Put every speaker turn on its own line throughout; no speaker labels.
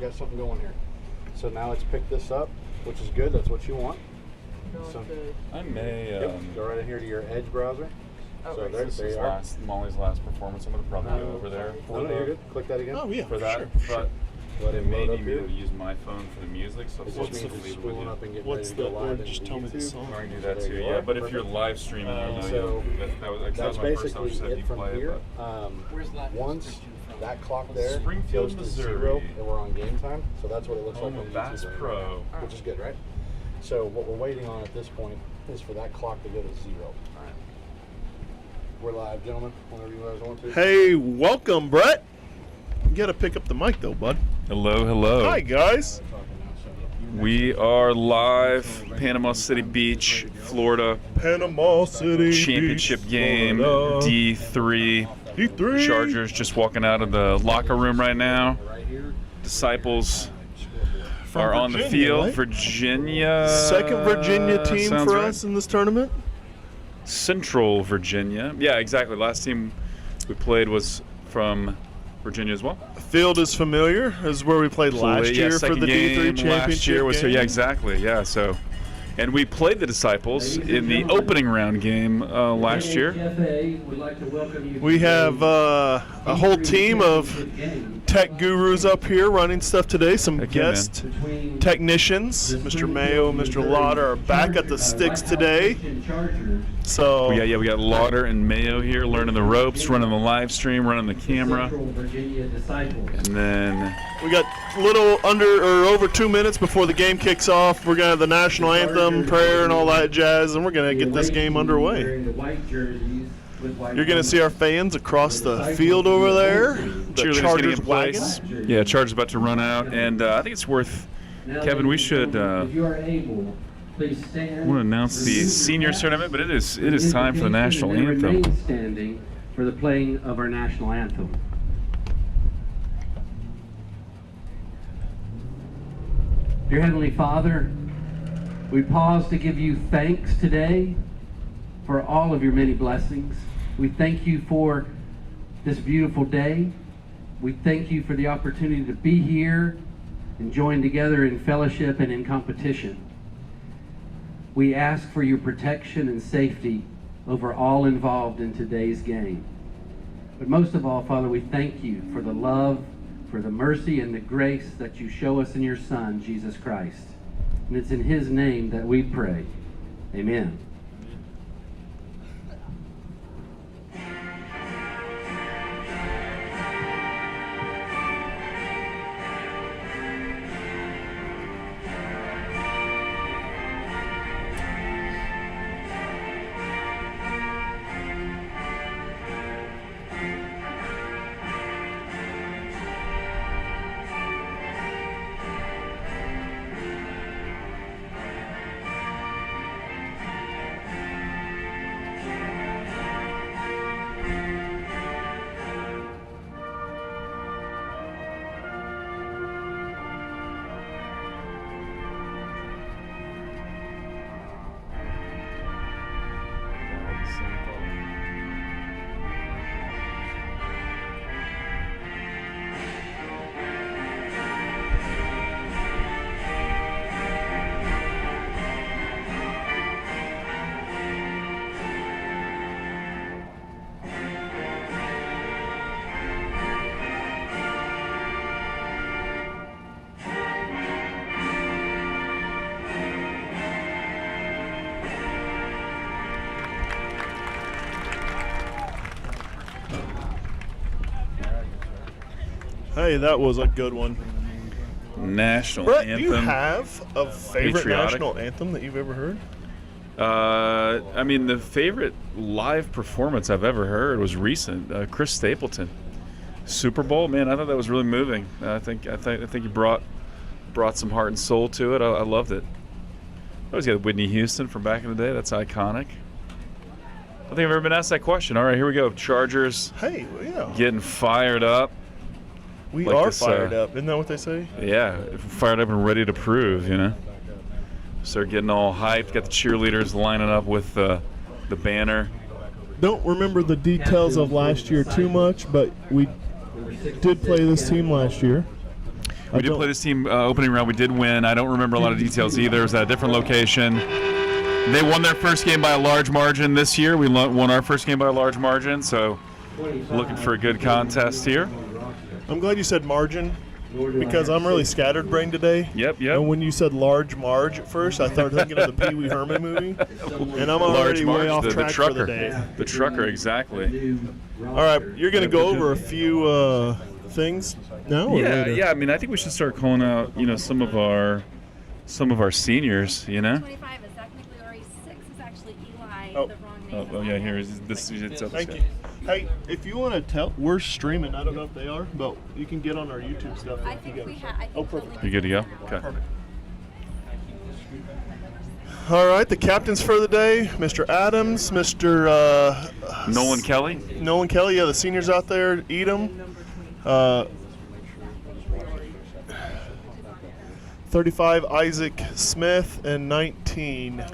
got something going here. So now let's pick this up, which is good. That's what you want. So
I may
go right in here to your Edge browser. So there they are.
Molly's last performance. I'm gonna probably go over there.
No, you're good. Click that again.
Oh yeah,
for that.
Sure.
But it may need me to use my phone for the music. So
It's just spooling up and getting
What's
ready to go live.
just tell me the song.
I can do that too. Yeah, but if you're live streaming,
That's basically it from here. Once that clock there
Springfield,
goes to
Missouri.
0, and we're on game time. So that's what it looks
Home
like on
of Bass
YouTube right
Pro.
now, which is good, right? So what we're waiting on at this point is for that clock to go to 0. All right. We're live, gentlemen. Whenever you guys want to.
Hey, welcome, Brett. You gotta pick up the mic though, bud.
Hello, hello.
Hi, guys.
We are live, Panama City Beach, Florida.
Panama City
Championship
Beach,
game,
Florida.
D3.
D3.
Chargers just walking out of the locker room right now. Disciples are on the
Virginia,
field.
right?
Virginia.
Second Virginia team
sounds
for
right.
us in this tournament.
Central Virginia. Yeah, exactly. Last team we played was from Virginia as well.
Field is familiar. This is where we played last year for the D3 championship
last year was
game.
yeah, exactly. Yeah, so. And we played the Disciples in the opening round game last year.
We have a whole team of tech gurus up here running stuff today. Some guest technicians, Mr. Mayo, Mr. Lauder, are back at the sticks today. So
Yeah, we got Lauder and Mayo here learning the ropes, running the live stream, running the camera. And then
we got a little under or over 2 minutes before the game kicks off. We're gonna have the national anthem, prayer, and all that jazz, and we're gonna get this game underway. You're gonna see our fans across the field over there. The
cheerleaders getting
Chargers
in place.
wagon.
Yeah, Chargers about to run out, and I think it's worth. Kevin, we should.
If you are able, please stand.
I want to announce the senior tournament, but it is time for the national anthem.
Remain standing for the playing of our national anthem. Dear Heavenly Father, we pause to give you thanks today for all of your many blessings. We thank you for this beautiful day. We thank you for the opportunity to be here and join together in fellowship and in competition. We ask for your protection and safety over all involved in today's game. But most of all, Father, we thank you for the love, for the mercy and the grace that you show us in your Son, Jesus Christ. And it's in his name that we pray. Amen.
Hey, that was a good one.
National
Brett,
anthem.
do you have a favorite
Patriotic.
national anthem that you've ever heard?
I mean, the favorite live performance I've ever heard was recent. Chris Stapleton, Super Bowl. Man, I thought that was really moving. I think he brought some heart and soul to it. I loved it. I always got Whitney Houston from back in the day. That's iconic. I don't think I've ever been asked that question. All right, here we go. Chargers
Hey, yeah.
getting fired up.
We
like
are
this,
fired up. Isn't that what they say?
Yeah, fired up and ready to prove, you know. So they're getting all hyped. Got the cheerleaders lining up with the banner.
Don't remember the details of last year too much, but we did play this team last year.
We did play this team opening round. We did win. I don't remember a lot of details either. It was at a different location. They won their first game by a large margin this year. We won our first game by a large margin, so looking for a good contest here.
I'm glad you said margin because I'm really scattered-brained today.
Yep.
And when you said large marge at first, I started thinking of the Pee Wee Herman movie, and I'm already way off track
the trucker.
for the day.
The trucker, exactly.
All right, you're going to go over a few things now? Or later?
Yeah. I mean, I think we should start calling out, some of our seniors.
25 is technically already 6 is actually Eli.
Oh.
The wrong name.
Oh yeah, here is this. It's up.
Thank you. Hey, if you want to tell, we're streaming. I don't know if they are, but you can get on our YouTube stuff.
I think we have.
Oh, perfect.
You good to go? Okay.
Perfect. All right, the captains for the day, Mr. Adams, Mr.
Nolan Kelly.
Nolan Kelly, yeah, the seniors out there, Edom. 35, Isaac Smith, and 19,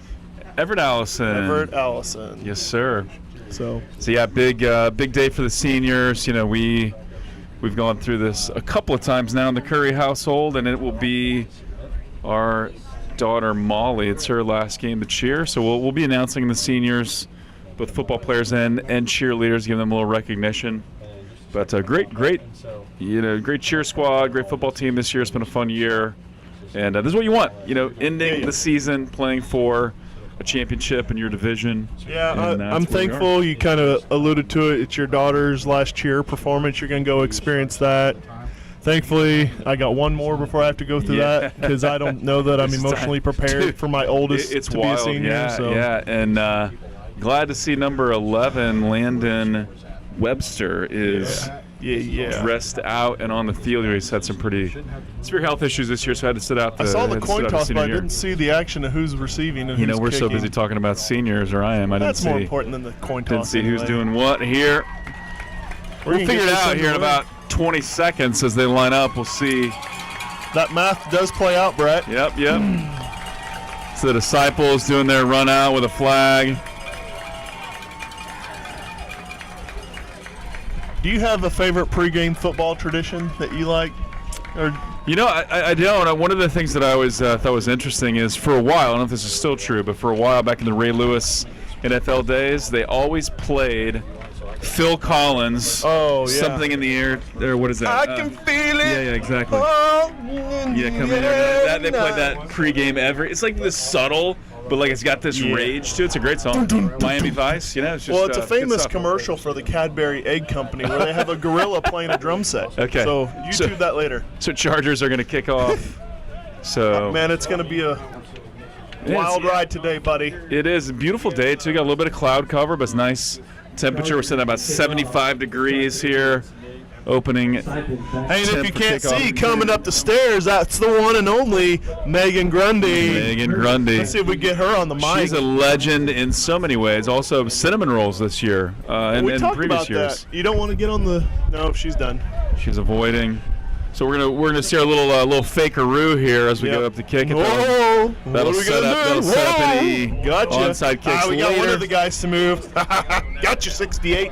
Everett Allison.
Everett Allison.
Yes, sir.
So
yeah, big day for the seniors. We've gone through this a couple of times now in the Curry household, and it will be our daughter Molly. It's her last game to cheer, so we'll be announcing the seniors, both football players and cheerleaders, giving them a little recognition. But great cheer squad, great football team this year. It's been a fun year, and this is what you want. Ending the season playing for a championship in your division.
yeah,
And
I'm
that's where we
thankful. You kind of alluded to it. It's your daughter's last cheer performance. You're going to go experience that. Thankfully, I got one more before I have to go through that because I don't know that I'm
It's
emotionally
time.
prepared for my oldest
It's
to
wild.
be a senior.
Yeah,
so.
yeah, and glad to see number 11, Landon Webster, is
Yeah.
dressed out and on the field. He's had some pretty severe health issues this year, so I had to sit out.
I saw the
had to sit
coin
out
toss,
senior
but I
year.
didn't see the action of who's receiving and who's
We're so
kicking.
busy talking about seniors, or I am. I
That's
didn't
more
see.
important than the coin toss.
Didn't see who's
anyway.
doing what here.
We're
We'll
gonna
figure
get
it
this
out here in
underway.
about 20 seconds as they line up. We'll see.
That math does play out, Brett.
Yep. So the disciples doing their run out with a flag.
Do you have a favorite pregame football tradition that you like? Or
I don't. One of the things that I always thought was interesting is for a while, I don't know if this is still true, but for a while back in the Ray Lewis NFL days, they always played Phil Collins.
Oh, yeah.
Something in the air. Or what is that?
I can feel it.
Yeah, exactly.
Oh,
Yeah, come in there. They play that pregame every. It's like this subtle, but like it's got this rage to it. It's a great song. Miami Vice, it's just.
Well, it's a
good
famous
stuff.
commercial for the Cadbury Egg Company where they have a gorilla playing a drum set.
Okay.
So YouTube that later.
So Chargers are going to kick off. So
Man, it's going to be a
It is,
wild
yeah.
ride today, buddy.
It is a beautiful day too. Got a little bit of cloud cover, but it's nice temperature. We're sitting at about 75 degrees here. Opening.
Hey, and if
Temp
you
for
can't
kickoff.
see coming up the stairs, that's the one and only Megan Grundy.
Megan Grundy.
Let's see if we get her on the mic.
She's a legend in so many ways. Also, cinnamon rolls this year and
we
in
talked
previous
about
years.
that. You don't want to get on the. No, she's done.
She's avoiding. So we're gonna see our little fakeroo here as we
Yep.
go up to kick it.
Whoa!
That'll
What are we
set
gonna
up.
do?
That'll set up
Whoa!
any
Gotcha.
onside kicks
We got one
later.
of the guys to move. Gotcha, 68.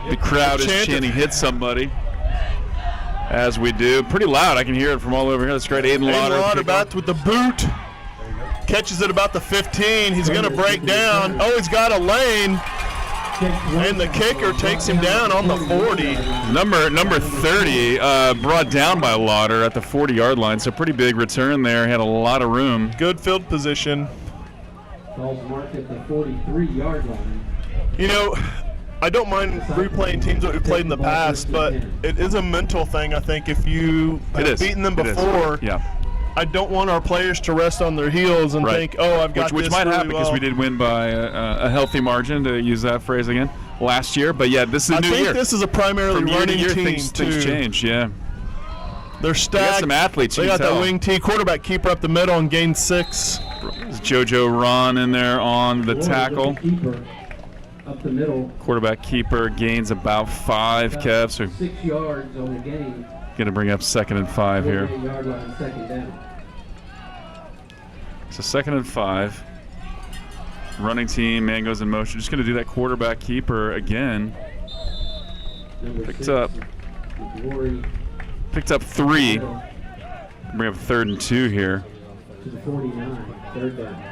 The crowd is
Chanted.
chanting, "Hit somebody!" As we do, pretty loud. I can hear it from all over here. That's great. Aiden Lauder.
Lauderbath with the boot. Catches it about the 15. He's going to break down. Oh, he's got a lane. And the kicker takes him down on the 40.
Number 30 brought down by Lauder at the 40-yard line. So pretty big return there. Had a lot of room.
Good field position.
Ball's marked at the 43-yard line.
You know, I don't mind replaying teams that we played in the past, but it is a mental thing, I think. If you
It
have
is.
beaten them
It is.
before,
Yeah.
I don't want our players to rest on their heels and
Right.
think, oh, I've got
Which
this
might
really
happen because
well.
we did win by a healthy margin, to use that phrase again, last year. But yeah, this is a
I
new
think
year.
this is a primarily
From year to
running
year,
team,
things
too.
change. Yeah.
They're stacked.
some athletes,
They
you
got
can
that
tell.
wing T, quarterback keeper up the middle and gain 6.
JoJo Ron in there on the tackle.
Keeper up the middle.
Quarterback keeper gains about 5, Kev. So
6 yards on the game.
going to bring up 2nd and 5 here.
48-yard line, second down.
So 2nd and 5. Running team, man goes in motion. Just going to do that quarterback keeper again.
Number
Picked
6,
up.
Glory
Picked up 3. Bring up 3rd and 2 here.
To the 49, 3rd down.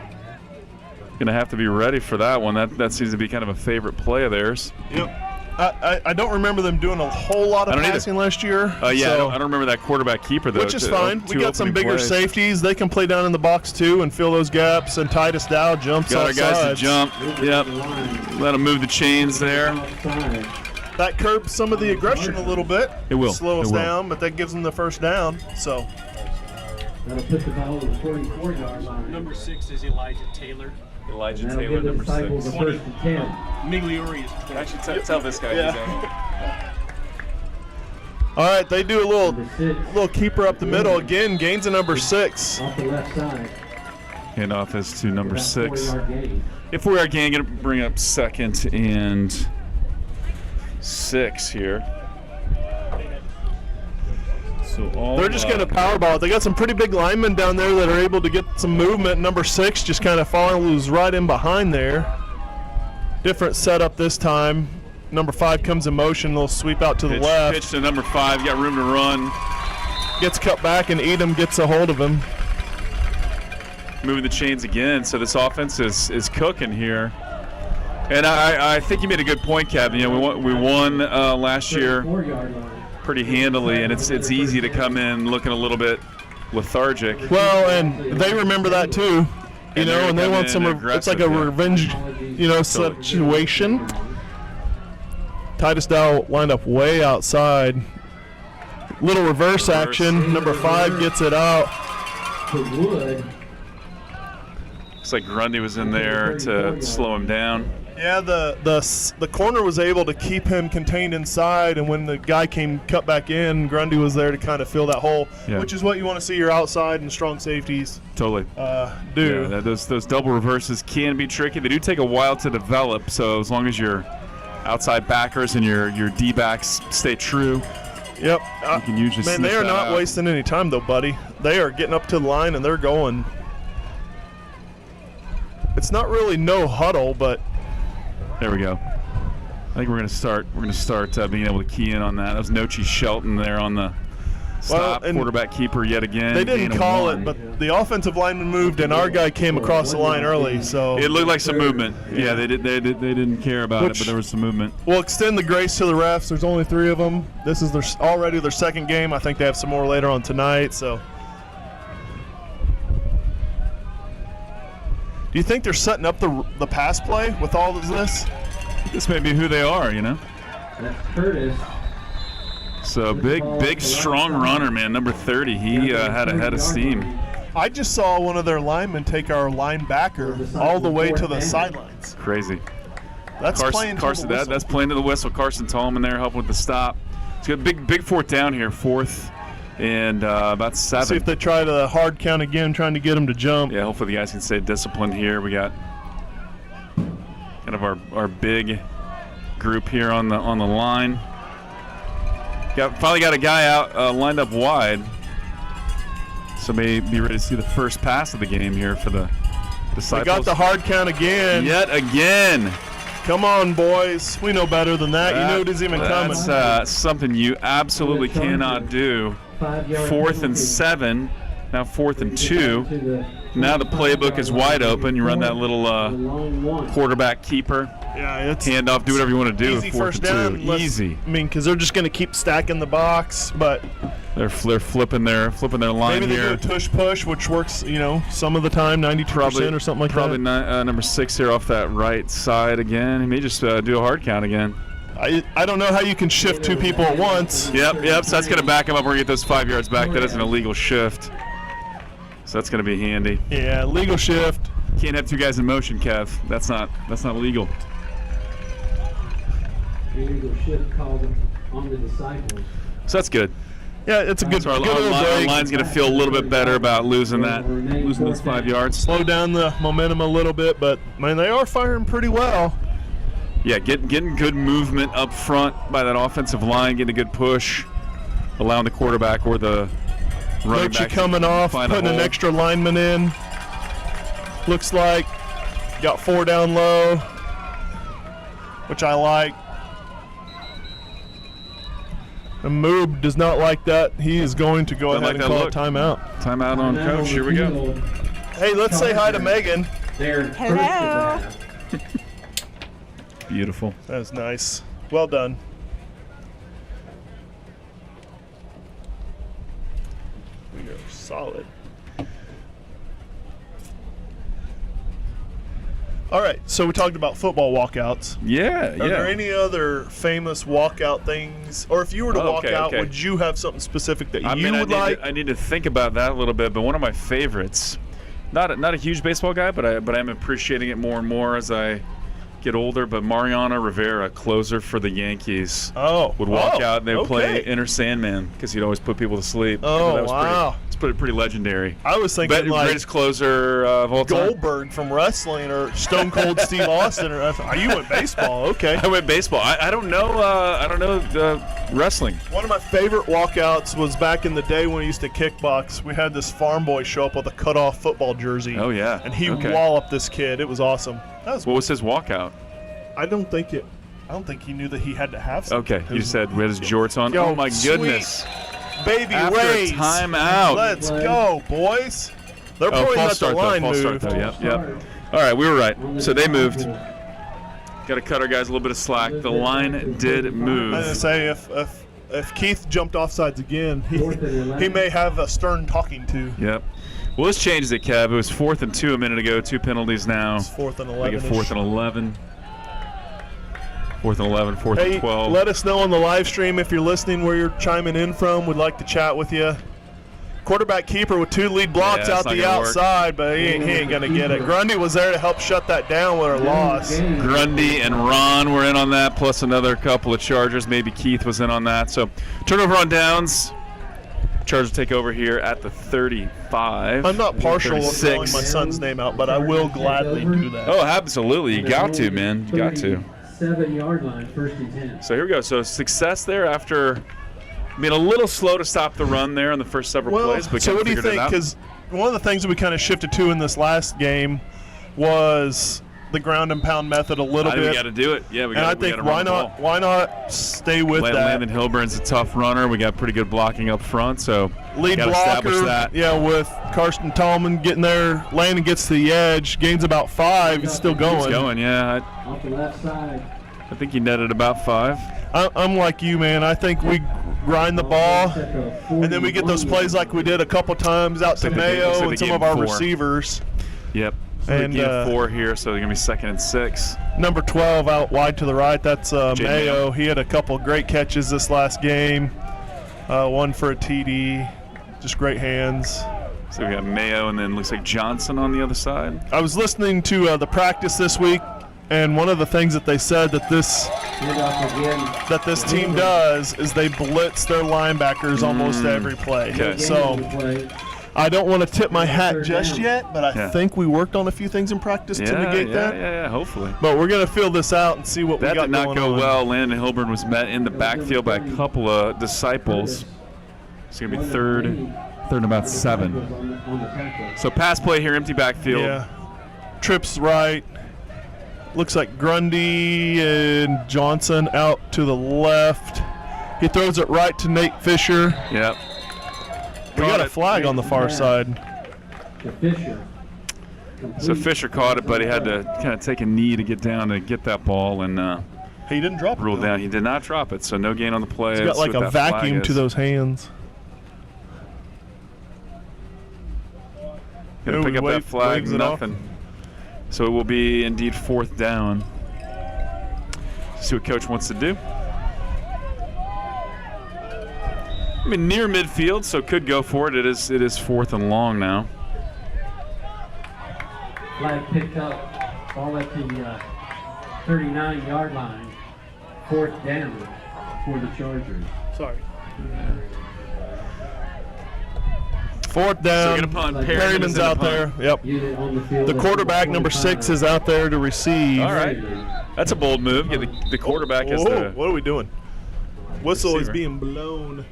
Gonna have to be ready for that one. That seems to be kind of a favorite play of theirs.
Yep. I don't remember them doing a whole lot of passing last year.
Yeah,
so,
I don't remember that quarterback keeper though.
which is fine. We got some bigger
plays.
safeties. They can play down in the box too and fill those gaps. And Titus Dow jumps
Got our
outside.
guys to jump. Yep. Let them move the chains there.
That curbs some of the aggression a little bit.
It will.
Slow us
It will.
down, but that gives them the first down. So
That'll put the ball on the 44-yard line.
Number 6 is Elijah Taylor.
Elijah
And that'll give the Disciples a 1st and 10.
Migliori is
Actually, tell this guy.
Yeah. All right, they do a
Number 6,
little keeper up the middle again. Gains a number 6.
off the left side.
Handoff is to number
About
6.
4-yard gain.
If we are again going to bring up 2nd and 6 here. So all
They're just going to power ball it. They got some pretty big linemen down there that are able to get some movement. Number 6 just kind of follows right in behind there. Different setup this time. Number 5 comes in motion. They'll sweep out to the left.
Pitch to number 5. Got room to run.
Gets cut back, and Edom gets a hold of him.
Moving the chains again. So this offense is cooking here. And I think you made a good point, Captain. You know, we won last year
4-yard line.
pretty handily, and it's easy to come in looking a little bit lethargic.
Well, and they remember that too, you
And
know,
they're
and they
gonna
want
come
some.
in
It's like a
aggressive, yeah.
revenge, you know, situation. Titus Dow lined up way outside. Little reverse action. Number 5 gets it out.
To Wood.
Looks like Grundy was in there to slow him down.
Yeah, the corner was able to keep him contained inside, and when the guy came cut back in, Grundy was there to kind of fill that hole,
Yeah.
which is what you want to see your outside and strong safeties
Totally.
do.
Yeah, those double reverses can be tricky. They do take a while to develop, so as long as your outside backers and your D-backs stay true,
Yep.
you can usually
Man,
sniff
they are
that
not
out.
wasting any time though, buddy. They are getting up to the line and they're going. It's not really no huddle, but
There we go. I think we're gonna start being able to key in on that. That was Nochi Shelton there on the stop,
and
quarterback keeper yet again.
they didn't
gain of
call
1.
it. But the offensive lineman moved and our guy came across the line early. So
It looked like some movement. Yeah, they didn't care about it, but there was some movement.
we'll extend the grace to the refs. There's only 3 of them. This is already their 2nd game. I think they have some more later on tonight. So. Do you think they're setting up the pass play with all of this?
This may be who they are, you know.
That's Curtis.
So big, strong runner, man. Number 30. He had a head of steam.
I just saw one of their linemen take our linebacker all the way to the sidelines.
Crazy.
That's playing
Carson.
to the whistle.
That's playing to the whistle. Carson Tallman there helping with the stop. It's got a big 4th down here. 4th and about 7.
See if they try the hard count again, trying to get him to jump.
Yeah, hopefully the guys can stay disciplined here. We got kind of our big group here on the line. Finally got a guy out lined up wide. So may be ready to see the first pass of the game here for the Disciples.
They got the hard count again.
Yet again.
Come on, boys. We know better than that. You know it isn't even coming.
That's something you absolutely cannot do. 4th and 7. Now 4th and 2. Now the playbook is wide open. You run that little quarterback keeper.
Yeah, it's
handoff. Do whatever you want to do.
easy
4th
first
and
down.
2. Easy.
I mean, because they're just going to keep stacking the box, but
They're flipping their line
maybe they
here.
do a tush push, which works, you know, some of the time, 92% or something like
probably
that.
Number 6 here off that right side again. He may just do a hard count again.
I don't know how you can shift 2 people at once.
Yep. So that's going to back him up. We're going to get those 5 yards back. That is an illegal shift. So that's going to be handy.
Yeah, legal shift.
Can't have 2 guys in motion, Kev. That's not legal.
Illegal shift called on the Disciples.
So that's good.
Yeah, it's a good,
So our
good little break.
line's going to feel a little bit better about losing those 5 yards.
Slow down the momentum a little bit, but man, they are firing pretty well.
Yeah, getting good movement up front by that offensive line, getting a good push, allowing the quarterback or the running
Nochi
back
coming off,
find a
putting an
hole.
extra lineman in. Looks like got 4 down low, which I like. And Moob does not like that. He is going to go
Don't
ahead
like
and
that
call
look.
a timeout.
Timeout on coach. Here we go.
Hey, let's say hi to Megan.
Hello.
Beautiful.
That was nice. Well done. We are solid. All right, so we talked about football walkouts.
Yeah,
Are there any other famous walkout things? Or if you were to walk out, would you have something specific that you would like?
I need to think about that a little bit, but one of my favorites, not a huge baseball guy, but I'm appreciating it more and more as I get older, but Mariano Rivera, closer for the Yankees, would walk out and they would play Enter Sandman because he'd always put people to sleep.
Oh,
that was
wow.
It's pretty legendary.
I was thinking like
greatest closer of all time.
Goldberg from wrestling or Stone Cold Steve Austin. Or you went baseball, okay.
I went baseball. I don't know wrestling.
One of my favorite walkouts was back in the day when we used to kickbox. We had this farm boy show up with a cut-off football jersey.
Oh, yeah.
And he walloped this kid. It was awesome.
What was his walkout?
I don't think he knew that he had to have something.
Okay, you said we had his jorts on.
Yo,
oh my goodness!
Baby
After
Rays.
a timeout.
Let's go, boys. They're probably not the line
false
moved.
start though. Yep. All right, we were right. So they moved. Got to cut our guys a little bit of slack. The line did move.
I was gonna say if Keith jumped offsides again, he may have a stern talking to.
Yep. Well, this changes it, Kev. It was 4th and 2 a minute ago. 2 penalties now.
It's 4th and 11.
Make it 4th and 11. 4th and 11. 4th
Hey,
and 12.
let us know on the live stream if you're listening where you're chiming in from. We'd like to chat with you. Quarterback keeper with 2 lead blocks out the outside, but he ain't going to get it. Grundy was there to help shut that down with our loss.
Grundy and Ron were in on that, plus another couple of Chargers. Maybe Keith was in on that. So turnover on downs. Chargers take over here at the 35.
I'm not partial on
36.
calling my son's name out, but I will gladly do that.
Oh, absolutely. You got to, man. You got to.
7-yard line, 1st and 10.
So here we go. So success there after being a little slow to stop the run there on the first several plays. But
so what do you
figured it
think?
out.
Because one of the things that we kind of shifted to in this last game was the ground and pound method a little bit.
We got to do it. Yeah, we
and
got
I think why not stay with that?
Landon Hilburn's a tough runner. We got pretty good blocking up front, so
lead
blocker.
Establish that. Yeah, with Karsten Tallman getting there, Landon gets to the edge, gains about 5. It's still going.
It's going, yeah.
Off the left side.
I think he netted about 5.
I'm like you, man. I think we grind the ball, and then we get those plays like we did a couple times out to Mayo and some of our receivers.
Yep.
And
game 4 here, so they're going to be 2nd and 6.
Number 12 out wide to the right, that's Mayo. He had a couple great catches this last game. One for a TD. Just great hands.
So we got Mayo, and then looks like Johnson on the other side.
I was listening to the practice this week, and one of the things that they said that this team does is they blitz their linebackers almost every play.
Okay.
So I don't want to tip my hat just yet, but I think we worked on a few things in practice to negate that.
Yeah, hopefully.
But we're going to fill this out and see what we got going on.
That did not go well. Landon Hilburn was met in the backfield by a couple of disciples. It's going to be third and about 7. So pass play here, empty backfield.
Yeah. Trips right. Looks like Grundy and Johnson out to the left. He throws it right to Nate Fisher.
Yep.
We got a flag on the far side.
So Fisher caught it, but he had to kind of take a knee to get down to get that ball, and
he didn't drop it.
Ruled down. He did not drop it, so no gain on the play.
He's got like a vacuum to those hands.
Gonna pick up that flag, nothing. So it will be indeed 4th down. See what coach wants to do. I mean, near midfield, so could go for it. It is 4th and long now.
Flag picked up, ball at the 39-yard line. 4th down for the Chargers.
Sorry. 4th down.
So punt.
Perryman's out there. Yep. The quarterback, number 6, is out there to receive.
All right. That's a bold move. Get the quarterback as the.
What are we doing? Whistle is being blown.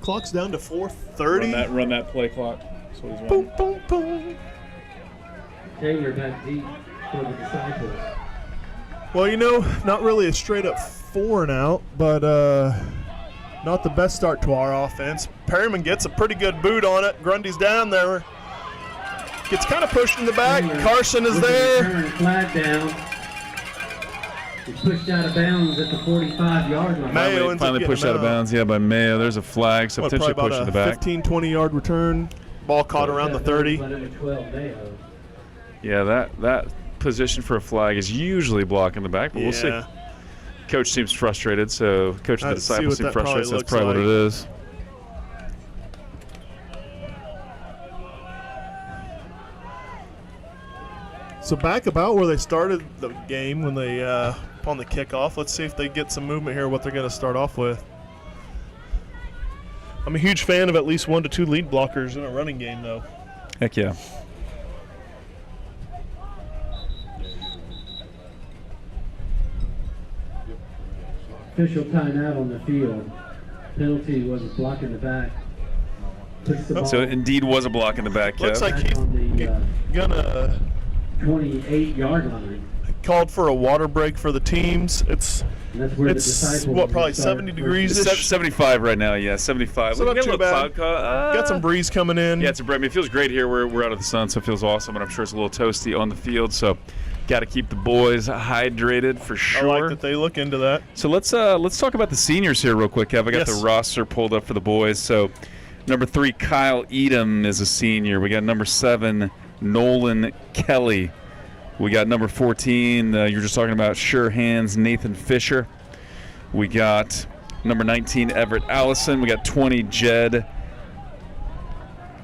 Clock's down to 4:30.
Run that play clock. That's what he's
boom, boom, boom.
Taylor back deep for the Disciples.
Well, you know, not really a straight up 4 and out, but not the best start to our offense. Perryman gets a pretty good boot on it. Grundy's down there. Gets kind of pushed in the back.
Taylor
Carson is
with the
there.
return flag down. He's pushed out of bounds at the 45-yard line.
Mayo ends up
Finally
getting
pushed
him
out of bounds, yeah, by Mayo. There's a flag, so
What,
potentially
probably
pushed
about
in the
a
back.
15, 20-yard return. Ball caught around the 30.
By number 12, Mayo.
Yeah, that position for a flag is usually blocking the back, but we'll see.
Yeah.
Coach seems frustrated, so Coach of the
Let's see
Disciples
what
seems
that probably
frustrated, so that's
looks
probably what
like.
it is.
So back about where they started the game when they upon the kickoff. Let's see if they get some movement here, what they're going to start off with. I'm a huge fan of at least 1 to 2 lead blockers in a running game, though.
Heck yeah.
Official timeout on the field. Penalty was blocking the back. Puts the ball
So it indeed was a block in the back,
Looks
Kev.
like
back
he's
on the
gonna
28-yard line.
called for a water break for the teams. It's
And that's where the
it's
Disciples
what, probably
will start
70
first.
degrees
It's
ish.
75 right now, yeah, 75.
So
We
not
got a
too
little
bad.
cloud
Got some breeze coming in.
Yeah, it's a break. I mean, it feels great here. We're out of the sun, so it feels awesome, and I'm sure it's a little toasty on the field. So, got to keep the boys hydrated for
I
sure.
like that they look into that.
So let's talk about the seniors here real quick, Kev. I got
Yes.
the roster pulled up for the boys. So, number 3, Kyle Edom is a senior. We got number 7, Nolan Kelly. We got number 14. You're just talking about sure hands, Nathan Fisher. We got number 19, Everett Allison. We got 20, Jed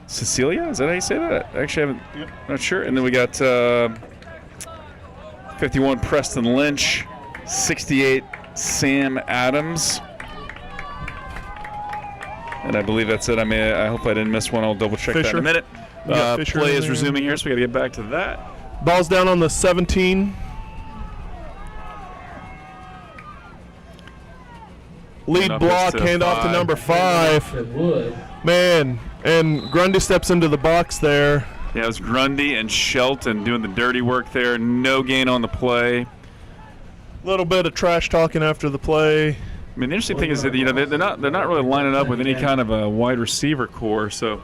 Cecilia. Is that how you say that? I actually haven't.
Yep.
Not sure. And then we got 51, Preston Lynch. 68, Sam Adams. And I believe that's it. I hope I didn't miss one. I'll double check that in
Fisher.
a minute.
We got Fisher
Play
in
is
there.
resuming here, so we got to get back to that.
Ball's down on the 17. Lead
Up
block,
to
handoff to
5.
number 5.
That would.
Man, and Grundy steps into the box there.
Yeah, it was Grundy and Shelton doing the dirty work there. No gain on the play.
Little bit of trash talking after the play.
I mean, the interesting thing is that they're not really lining up with any kind of a wide receiver core, so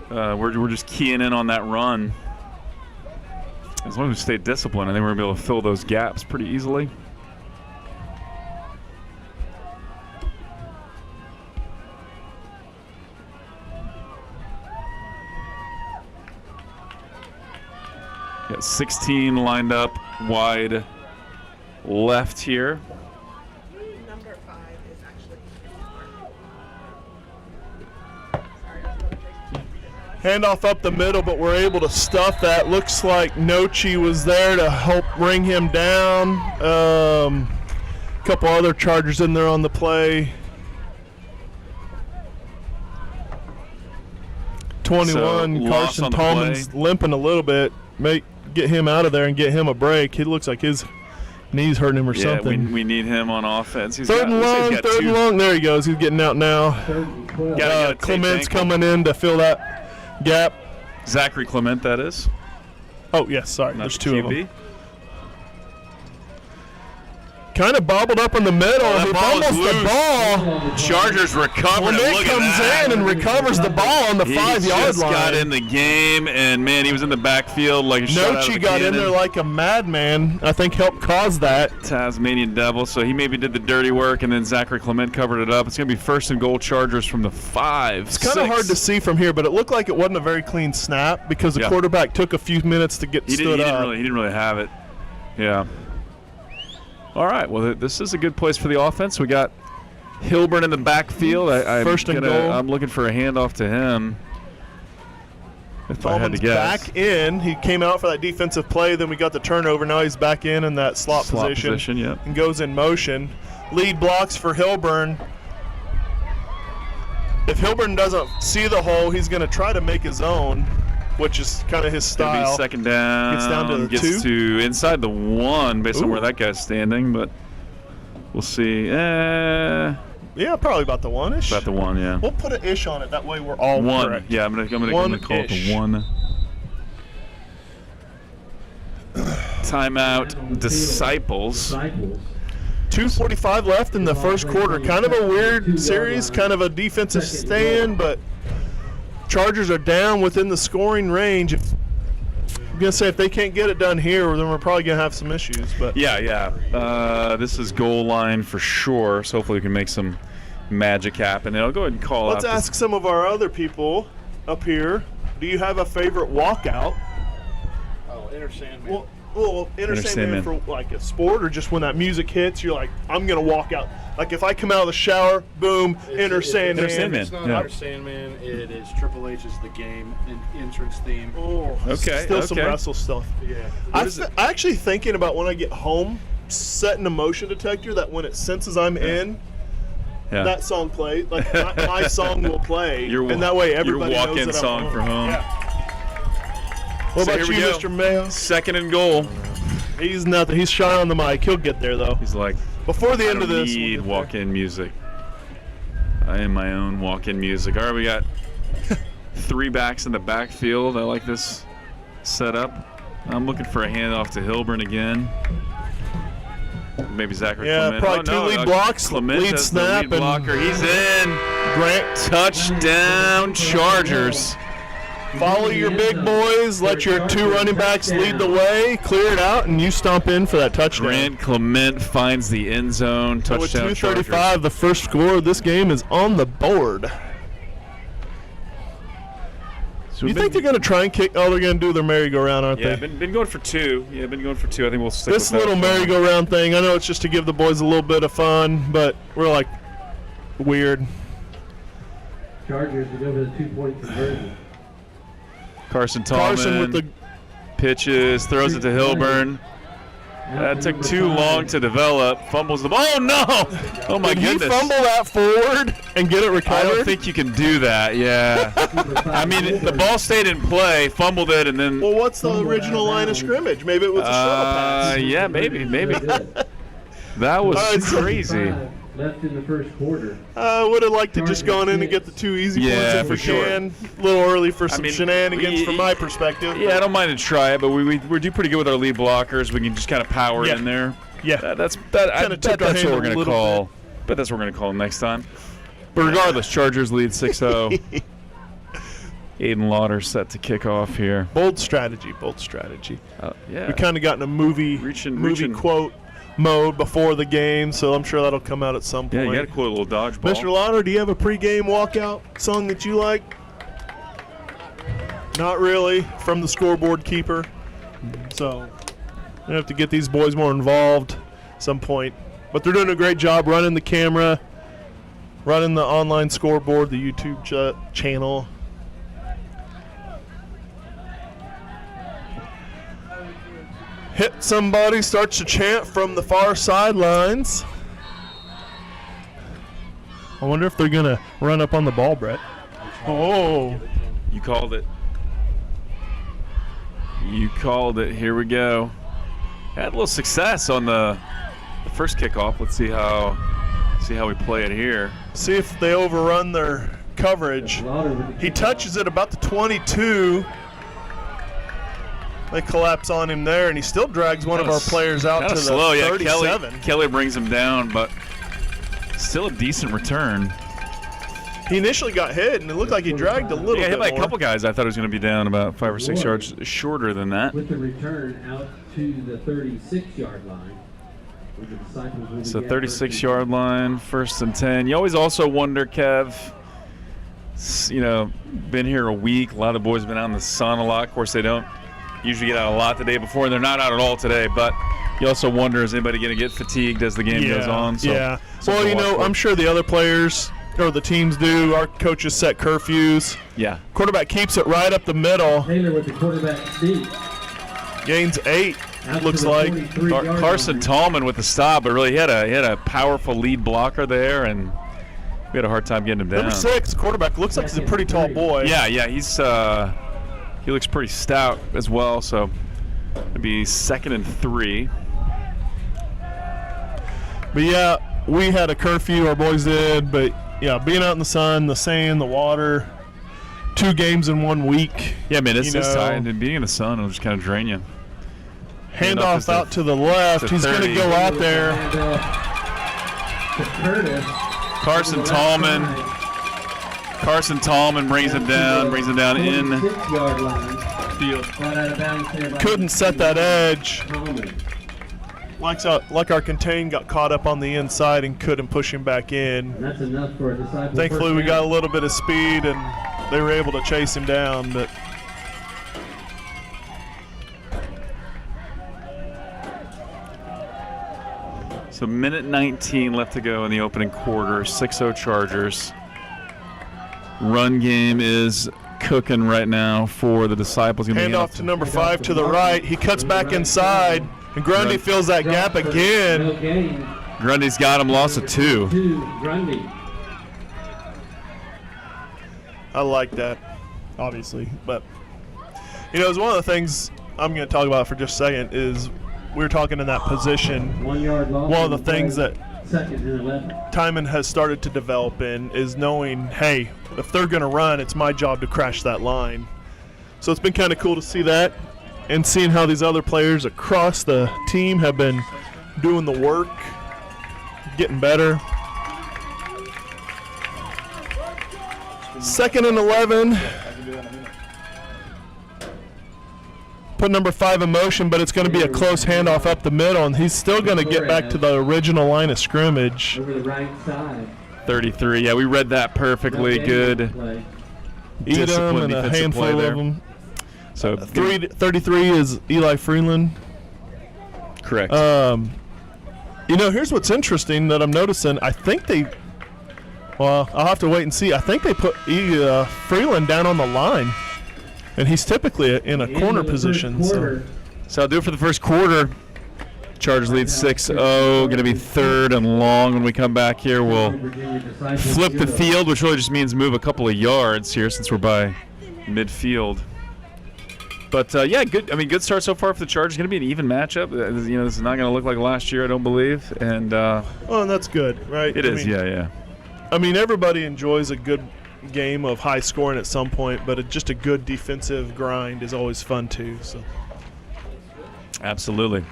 we're just keying in on that run. As long as we stay disciplined, I think we're gonna be able to fill those gaps pretty easily. Got 16 lined up wide left here.
Number 5 is actually.
Handoff up the middle, but we're able to stuff that. Looks like Nochi was there to help bring him down. Couple other Chargers in there on the play. 21,
So, loss
Carson
on the
Tallman's
play.
limping a little bit. Get him out of there and get him a break. He looks like his knees hurting him or
Yeah,
something.
we need him on offense.
Third and long, third and long. There he goes. He's getting out now.
3rd and 12.
Gotta take
Clement's
ankle.
coming in to fill that gap.
Zachary Clement, that is.
Oh, yes, sorry.
Not
There's
the
2 of them.
QB.
Kind of bobbled up in the middle.
Oh, that
He
ball is
fumbles the
loose.
ball.
Chargers recovered.
When
it.
Nick
Look at
comes
that.
in and recovers the ball on the
He
5-yard
just
line.
got in the game, and man, he was in the backfield like a shot out of
Nochi
a
got in
cannon.
there like a madman. I think helped cause that.
Tasmanian Devil, so he maybe did the dirty work, and then Zachary Clement covered it up. It's going to be 1st and goal Chargers from the 5.
It's kind of hard to see from here, but it looked like it wasn't a very clean snap because the
Yeah.
quarterback took a few minutes to get
He
stood up.
didn't really have it. Yeah. All right. Well, this is a good place for the offense. We got Hilburn in the backfield.
First and goal.
I'm looking for a handoff to him. If I had to
Tallman's
guess.
back in. He came out for that defensive play. Then we got the turnover. Now he's back in that slot position.
Yeah.
And goes in motion. Lead blocks for Hilburn. If Hilburn doesn't see the hole, he's going to try to make his own, which is kind of his
Gonna
style.
be 2nd down.
Gets down to the
Gets
2.
to inside the 1 based on
Ooh.
where that guy's standing, but we'll see.
Yeah, probably about the 1-ish.
About the 1, yeah.
We'll put an ish on it. That way we're all
1.
correct.
Yeah, I'm gonna call it the
1-ish.
1. Timeout, Disciples.
2:45 left in the first quarter. Kind of a weird series, kind of a defensive stand, but Chargers are down within the scoring range. I'm going to say if they can't get it done here, then we're probably going to have some issues. But
Yeah. This is goal line for sure, so hopefully we can make some magic happen. And I'll go ahead and call
let's
out.
ask some of our other people up here. Do you have a favorite walkout?
Oh, Inner Sandman.
Well, Inner Sandman for like a sport, or just when that music hits, you're like, I'm going to walk out. Like if I come out of the shower, boom, Inner Sandman.
Inner Sandman.
It's not Inner Sandman. It is Triple H's The Game entrance theme.
Oh,
Okay,
Still some
okay.
wrestle stuff.
Yeah.
I actually thinking about when I get home, setting a motion detector that when it senses I'm in,
Yeah.
that song plays. Like my song will play,
Your
and that way everybody
your
knows
walk-in
that I'm
song
home.
for home.
Yeah. What
So
about
here
you,
we go.
Mr. Mayo?
2nd and goal.
He's nothing. He's shy on the mic. He'll get there though.
He's like,
Before the
I
end of
don't
this,
need
we'll get
walk-in music. I am my own walk-in music. All right, we got 3 backs in the backfield. I like this setup. I'm looking for a handoff to Hilburn again. Maybe Zachary
Yeah,
Clement.
probably two lead blocks,
Clement
lead
as
snap,
the lead blocker.
and
He's in.
Grant.
Touchdown, Chargers.
Follow your big boys. Let your 2 running backs lead the way. Clear it out, and you stomp in for that touchdown.
Grant Clement finds the end zone.
So with
Touchdown,
2:35,
Chargers.
the first score of this game is on the board.
So
You
we've
think they're going to try and kick? Oh, they're going to do their merry-go-round, aren't
Yeah,
they?
been going for 2. Yeah, been going for 2. I think we'll stick
This
with that.
little merry-go-round thing, I know it's just to give the boys a little bit of fun, but we're like, weird.
Chargers to go for the 2-point conversion.
Carson Tallman
Carson with the
pitches, throws it to Hilburn. That took too long to develop. Fumbles the ball. Oh no! Oh my
Did
goodness!
he fumble that forward and get it
I
recovered?
don't think you can do that. Yeah. I mean, the ball stayed in play, fumbled it, and then.
Well, what's the original line of scrimmage? Maybe it was a shuttle pass.
Yeah, maybe. That was
All right, so-
crazy.
Left in the first quarter.
I would have liked to just gone in and get the 2 easy points
Yeah,
if
for
we
sure.
can. A little early for some
mean,
shenanigans from my perspective.
Yeah, I don't mind to try it, but we do pretty good with our lead blockers. We can just kind of power
Yeah.
it in there.
Yeah.
That's
Kinda tipped our
that's
hand
what we're
a
gonna
little
call. But that's what we're gonna call next time. But regardless, Chargers lead 6-0. Aiden Lauder set to kick off here.
Bold strategy, bold strategy.
Yeah.
We kind of got in a movie
Reaching.
quote mode before the game, so I'm sure that'll come out at some
Yeah,
point.
you got a cool little dodgeball.
Mr. Lauder, do you have a pregame walkout song that you like? Not really, from the scoreboard keeper. So we have to get these boys more involved at some point. But they're doing a great job running the camera, running the online scoreboard, the YouTube channel. Hit somebody, starts to chant from the far sidelines. I wonder if they're going to run up on the ball, Brett. Oh.
You called it. You called it. Here we go. Had a little success on the first kickoff. Let's see how we play it here.
See if they overrun their coverage. He touches it about the 22. They collapse on him there, and he still drags one of our players out to
Kinda
the
slow. Yeah,
37.
Kelly brings him down, but still a decent return.
He initially got hit, and it looked like he dragged a little
Yeah,
bit
hit by
more.
a couple guys. I thought he was going to be down about 5 or 6 yards shorter than that.
With the return out to the 36-yard line. where the Disciples will
So
be at
36-yard line, 1st and 10. You always also wonder, Kev, been here a week. A lot of the boys have been out in the sun a lot. Of course, they don't usually get out a lot the day before, and they're not out at all today. But you also wonder, is anybody going to get fatigued as the game goes on? So,
yeah.
something to watch for.
I'm sure the other players or the teams do. Our coaches set curfews.
Yeah.
Quarterback keeps it right up the middle.
Taylor with the quarterback sneak.
Gains 8.
Out to
Looks
the
like
43-yard
Carson
line.
Tallman with the stop, but really he had a powerful lead blocker there, and we had a hard time getting him down.
Number 6, quarterback looks like he's a pretty tall boy.
Yeah, he's he looks pretty stout as well. So it'd be 2nd and 3.
But yeah, we had a curfew, our boys did, but yeah, being out in the sun, the sand, the water, 2 games in 1 week.
Yeah, man, it's
You know.
tight. And being in the sun will just kind of drain you. Handoff is
Handoff out to the left.
to
He's going to
30.
go out there.
To Curtis.
Carson Tallman. Carson Tallman brings it down in
6-yard line.
field.
Right out of bounds there by
Couldn't set that edge.
Tallman.
Like our contain got caught up on the inside and couldn't push him back in.
And that's enough for a disciple.
Thankfully, we got a little bit of speed and they were able to chase him down. But
So minute 19 left to go in the opening quarter. 6-0 Chargers. Run game is cooking right now for the Disciples.
handoff to number 5 to the right. He cuts back inside, and Grundy fills that gap again.
No gain.
Grundy's got him, loss of 2.
2, Grundy.
I like that, obviously. But, it's one of the things I'm going to talk about for just a second is we were talking in that position.
1 yard loss.
One of the things that
Second and 11.
Timon has started to develop in is knowing, hey, if they're going to run, it's my job to crash that line. So it's been kind of cool to see that and seeing how these other players across the team have been doing the work, getting better. 2nd and 11. Put number 5 in motion, but it's going to be a close handoff up the middle, and he's still going to get back to the original line of scrimmage.
Over the right side.
33. Yeah, we read that perfectly. Good.
Play.
Edom
disciplined
and a
defensive
handful
play there.
of them.
So
33 is Eli Freeland.
correct.
Here's what's interesting that I'm noticing. I think I'll have to wait and see. I think they put Freeland down on the line, and he's typically in a corner position. So
I'll do it for the first quarter. Chargers lead 6-0. Going to be 3rd and long when we come back here. We'll flip the field, which really just means move a couple of yards here since we're by midfield. But good. I mean, good start so far for the Chargers. Going to be an even matchup. This is not going to look like last year, I don't believe. And
and that's good, right?
it is. Yeah.
I mean, everybody enjoys a good game of high scoring at some point, but just a good defensive grind is always fun too. So
Absolutely.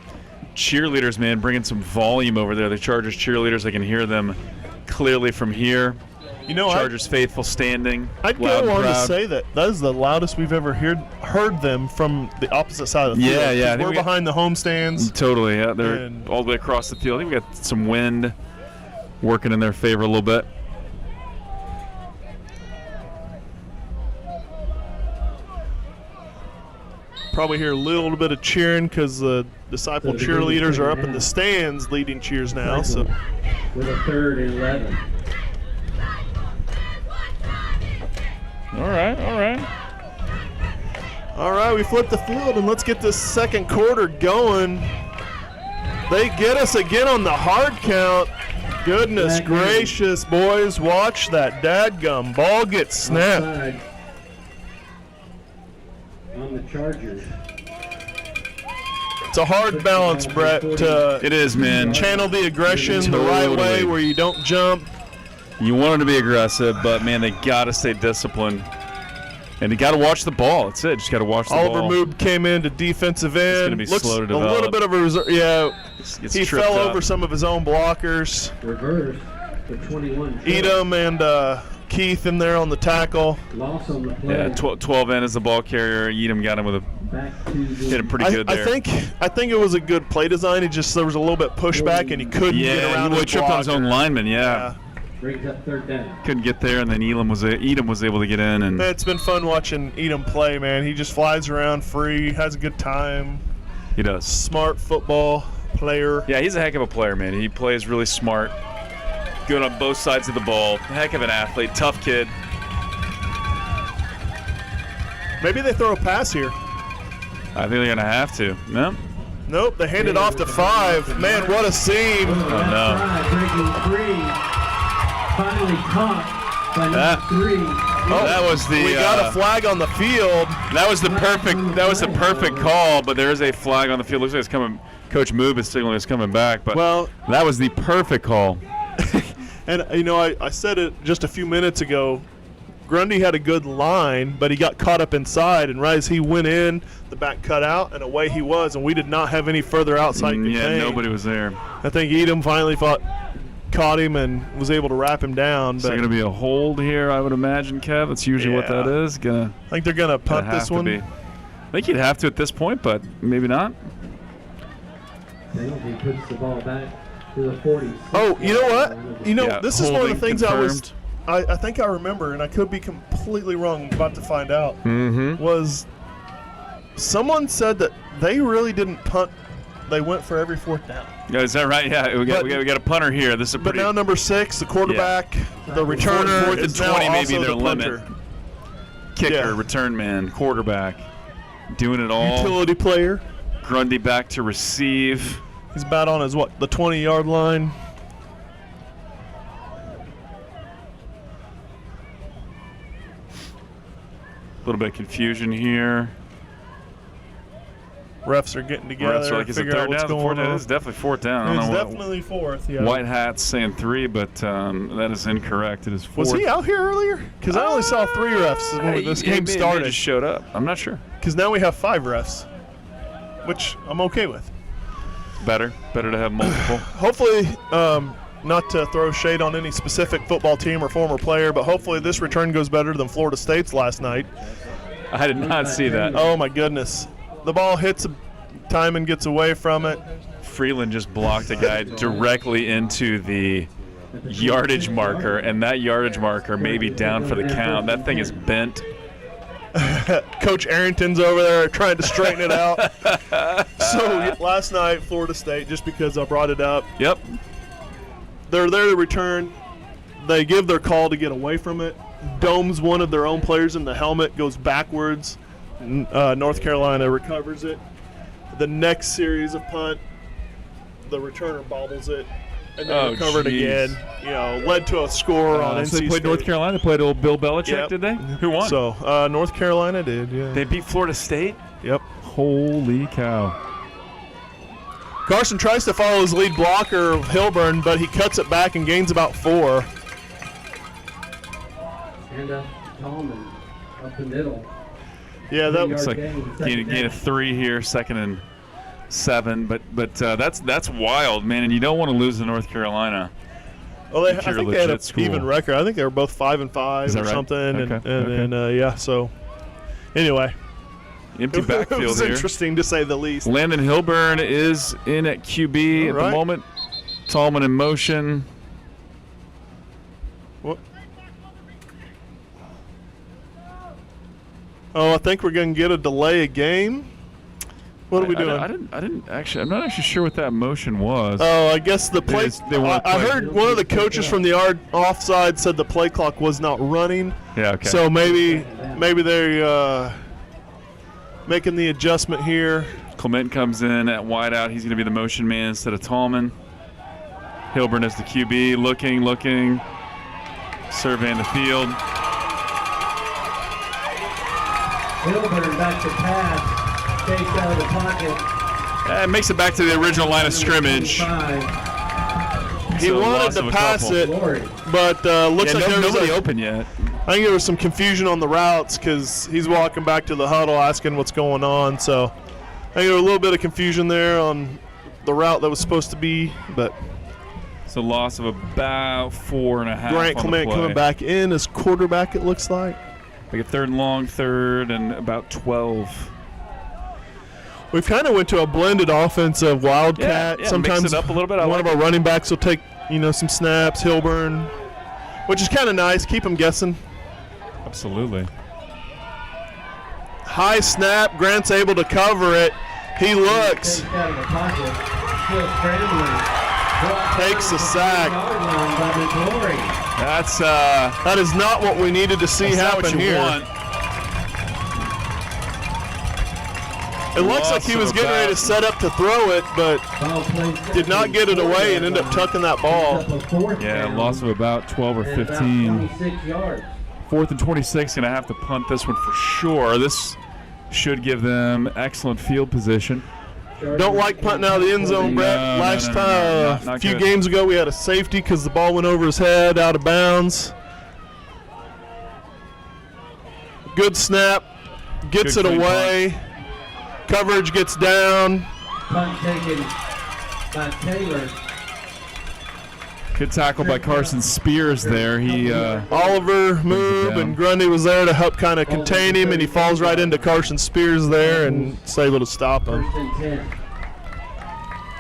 Cheerleaders, man, bringing some volume over there. The Chargers cheerleaders, I can hear them clearly from here. Chargers faithful standing.
I'd
loud
go on to
crowd.
say that is the loudest we've ever heard them from the opposite side of the field.
Yeah. I think
We're
we-
behind the home stands.
Totally, yeah. They're
And-
all the way across the field. I think we got some wind working in their favor a little bit.
Probably hear a little bit of cheering because the disciple cheerleaders are up in the stands leading cheers now. So
with a 3rd and 11.
all right, we flip the field and let's get this second quarter going. They get us again on the hard count. Goodness gracious, boys, watch that dadgum ball get snapped.
Outside on the Chargers.
It's a hard balance, Brett, to
It is, man.
channel the aggression the right way
Totally.
where you don't jump.
You want them to be aggressive, but, man, they got to stay disciplined. And you got to watch the ball. That's it. Just got to watch the
Oliver
ball.
Moob came in to defensive end.
gonna be
Looks
slow to
a little
develop.
bit of a reserve. Yeah,
Gets
he
tripped
fell
up.
over some of his own blockers.
Reverse. The 21.
Edom and Keith in there on the tackle.
Loss on the play.
Yeah, 12 in as the ball carrier. Edom got him with a
Back to the
hit him pretty good there.
I think it was a good play design. It just there was a little bit pushback and he couldn't get
Yeah,
around
he
his
tripped on his own
blocker.
lineman. Yeah.
brings up 3rd down.
Couldn't get there, and then Edom was able to get in. And
It's been fun watching Edom play, man. He just flies around free, has a good time.
he does.
Smart football player.
Yeah, he's a heck of a player, man. He plays really smart. Good on both sides of the ball. Heck of an athlete. Tough kid.
Maybe they throw a pass here.
I think they're going to have to. No?
Nope, they hand it off to 5. Man, what a seam.
Oh, no.
Breaking free. Finally caught by
That-
number 3.
That was the
We got a flag on the field.
That was the perfect call, but there is a flag on the field. Looks like it's coming. Coach Moob is signaling it's coming back, but
Well,
that was the perfect call.
and I said it just a few minutes ago. Grundy had a good line, but he got caught up inside, and right as he went in, the back cut out, and away he was, and we did not have any further outside contain.
Yeah, nobody was there.
I think Edom finally caught him and was able to wrap him down.
So
but
going to be a hold here, I would imagine, Kev. That's usually what that is.
I think they're going to punt this one.
I think you'd have to at this point, but maybe not.
Penalty puts the ball back to the 40.
Oh, you know what? This is one of the things
confirmed.
I think I remember, and I could be completely wrong, about to find out, was someone said that they really didn't punt. They went for every fourth down.
Yeah, is that right? Yeah, we got a punter here. This is
But now number 6, the quarterback, the returner,
fourth and
is now
20
also
maybe their
the
limit.
punter.
Kicker, return man, quarterback, doing it all.
Utility player.
Grundy back to receive.
He's about on his, the 20-yard line.
A little bit of confusion here.
Refs are getting together.
Refs are like, is it
figure out
third
what's
down?
going
Fourth down?
on.
It's definitely fourth down. I don't
It's
know
definitely fourth, yeah.
White Hat's saying 3, but that is incorrect. It is 4th.
Was he out here earlier? Because I only saw 3 refs when this game
He
started.
just showed up. I'm not sure.
Because now we have 5 refs, which I'm okay with.
Better to have multiple.
Hopefully, not to throw shade on any specific football team or former player, but hopefully this return goes better than Florida State's last night.
I did not see that.
Oh, my goodness. The ball hits Timon gets away from it.
Freeland just blocked a guy directly into the yardage marker, and that yardage marker may be down for the count. That thing is bent.
Coach Arrington's over there trying to straighten it out. So last night, Florida State, just because I brought it up,
Yep.
they're there to return. They give their call to get away from it. Domes one of their own players in the helmet, goes backwards. North Carolina recovers it. The next series of punt, the returner bobbles it, and then recovered again. Led to a score on NC
So they played
State.
North Carolina. They played old Bill Belichick,
Yep.
did they? Who won?
So North Carolina did, yeah.
They beat Florida State?
Yep.
Holy cow.
Carson tries to follow his lead blocker, Hilburn, but he cuts it back and gains about 4.
And Tallman up the middle.
Yeah, that
Looks like gain a 3 here, 2nd and 7. But that's wild, man. And you don't want to lose to North Carolina.
Well, I think they had an
school.
even record. I think they were both 5-5
Is
or
that right?
something.
Okay.
And yeah, so anyway.
Empty backfield
it was
here.
Interesting to say the least.
Landon Hilburn is in at QB at the moment. Tallman in motion.
What? Oh, I think we're going to get a delay of game. What are we doing?
I didn't actually. I'm not actually sure what that motion was.
Oh, I guess the play. I heard one of the coaches from the offside said the play clock was not running.
Yeah. Okay.
So maybe they're making the adjustment here.
Clement comes in at wideout. He's going to be the motion man instead of Tallman. Hilburn is the QB, looking, surveying the field.
Hilburn back to pass. Takes out of the pocket.
And makes it back to the original line of scrimmage.
He wanted to pass it, but looks like there was
nobody open yet.
I think there was some confusion on the routes because he's walking back to the huddle asking what's going on. So I think there was a little bit of confusion there on the route that was supposed to be. But
it's a loss of about 4.5.
Grant Clement coming back in as quarterback, it looks like.
Like a 3rd and long, 3rd and about 12.
We've kind of went to a blended offensive wildcat.
Yeah,
Sometimes
mix it up a little bit.
One of our running backs will take some snaps, Hilburn, which is kind of nice. Keep them guessing.
Absolutely.
High snap. Grant's able to cover it. He looks. Takes a sack. That is not what we needed to see happen here. It looks like he was getting ready to set up to throw it, but did not get it away and ended up tucking that ball.
Yeah, loss of about 12 or 15. 4th and 26, going to have to punt this one for sure. This should give them excellent field position.
Don't like punting out of the end zone, Brett. Last time, a few games ago, we had a safety because the ball went over his head, out of bounds. Good snap. Gets
Good
it
clean
away. Coverage gets down.
Punt taken by Taylor.
Good tackle by Carson Spears there. He
Oliver moved,
down.
and Grundy was there to help kind of contain him, and he falls right into Carson Spears there and is able to stop him.
First and 10.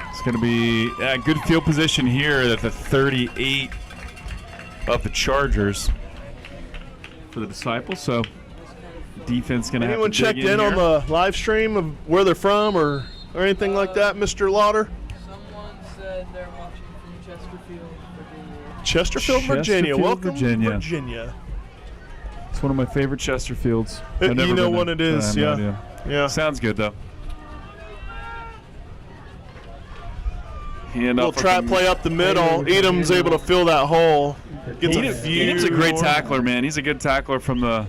It's going to be good field position here at the 38 of the Chargers for the Disciples. So defense going to have to
Anyone
dig
checked in
here.
on the live stream of where they're from or anything like that, Mr. Lauder?
Someone said they're watching from Chesterfield, Virginia.
Chesterfield, Virginia.
Chesterfield,
Welcome,
Virginia.
Virginia.
It's one of my favorite Chesterfields.
You
I've never
know
been
what
there.
it is,
I have no
yeah.
idea.
Yeah.
Sounds good though.
Little trap play up the middle. Edam's able to fill that hole. Gets a few.
Edam's a great
more.
tackler, man. He's a good tackler from the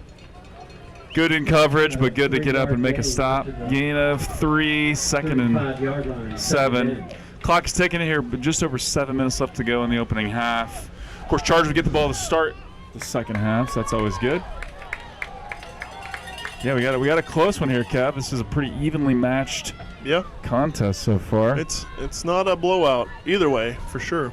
good in coverage, but good to get up and make a stop. Gain of 3, second and
35-yard line.
7. Clock is ticking here, but just over 7 minutes left to go in the opening half. Of course, Chargers get the ball to start the second half, so that's always good. Yeah, we got a close one here, Kev. This is a pretty evenly matched contest so far.
It's not a blowout either way, for sure.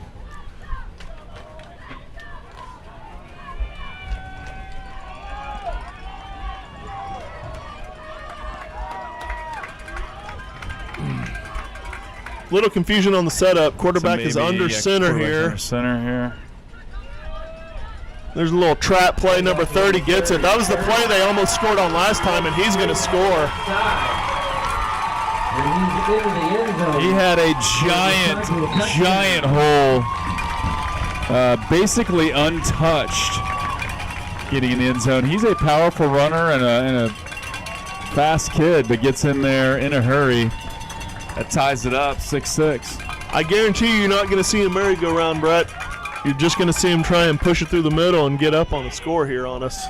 Little confusion on the setup. Quarterback is under center here.
Under center here.
There's a little trap play. Number 30 gets it. That was the play they almost scored on last time, and he's going to score.
He had a giant hole, basically untouched, getting in the end zone. He's a powerful runner and a fast kid that gets in there in a hurry. That ties it up, 6-6.
I guarantee you're not going to see a merry-go-round, Brett. You're just going to see him try and push it through the middle and get up on the score here on us.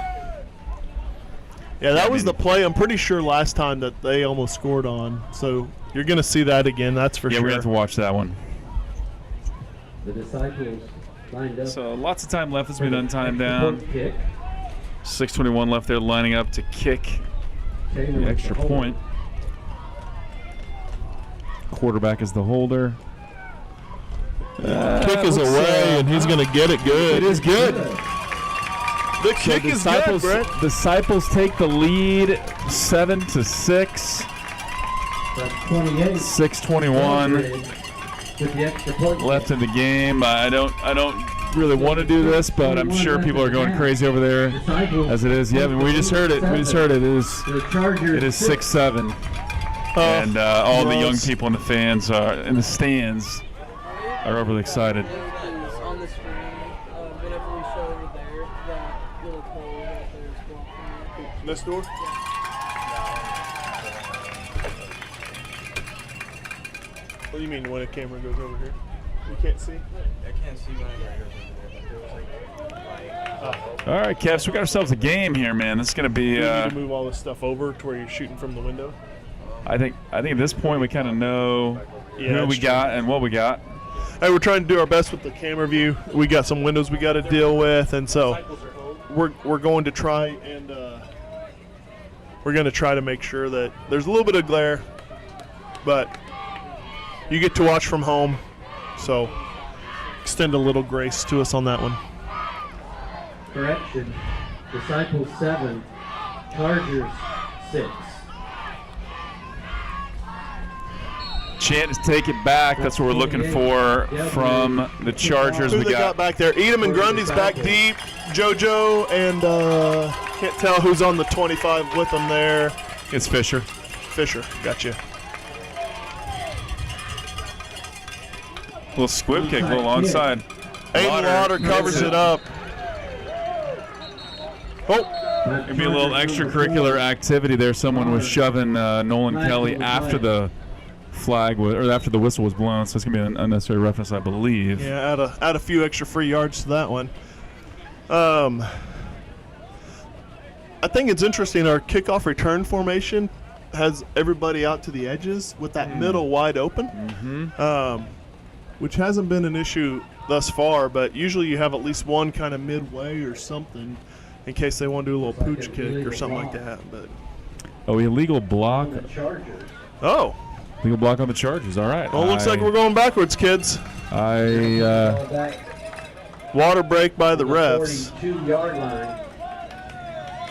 Yeah, that was the play I'm pretty sure last time that they almost scored on. So you're going to see that again, that's for sure.
Yeah, we're going to have to watch that one.
The Disciples lined up.
So lots of time left as we done time down.
Kick.
6:21 left there, lining up to kick the extra point. Quarterback is the holder.
Kick is away, and he's going to get it good.
It is good.
The kick is good, Brett.
Disciples take the lead, 7-6.
That's 28.
6:21
With the extra point
left in the game. I don't really want to do this, but I'm sure people are going crazy over there as it is. Yeah, but we just heard it. We just heard it. It is 6-7. And all the young people and the fans are in the stands are overly excited.
On the screen, whenever we show over there, that little pole right there is blocking.
This door? What do you mean when a camera goes over here? You can't see?
I can't see mine right over there, but there was like
All right, Kev, so we got ourselves a game here, man. This is going to be.
You need to move all this stuff over to where you're shooting from the window.
I think at this point we kind of know who we got and what we got.
Hey, we're trying to do our best with the camera view. We got some windows we got to deal with, and so we're going to try and to make sure that there's a little bit of glare, but you get to watch from home, so extend a little grace to us on that one.
Correction. Disciples 7, Chargers 6.
Chant to take it back. That's what we're looking for from the Chargers.
Who
We
they got back there? Edam and Grundy's back deep. JoJo and can't tell who's on the 25 with them there.
It's Fisher.
Fisher, gotcha.
Little squib kick, a little onside.
Aiden Lauder covers it up. Oh,
It'd be a little extracurricular activity there. Someone was shoving Nolan Kelly after the flag or after the whistle was blown, so it's gonna be an unnecessary roughness, I believe.
yeah, add a few extra free yards to that one. I think it's interesting. Our kickoff return formation has everybody out to the edges with that middle wide open, which hasn't been an issue thus far. But usually you have at least one kind of midway or something. in case they want to do a little pooch kick or something like that. But
Oh, illegal block.
oh,
Legal block on the Chargers. All right.
well, looks like we're going backwards, kids. Water break by the refs.
42-yard line.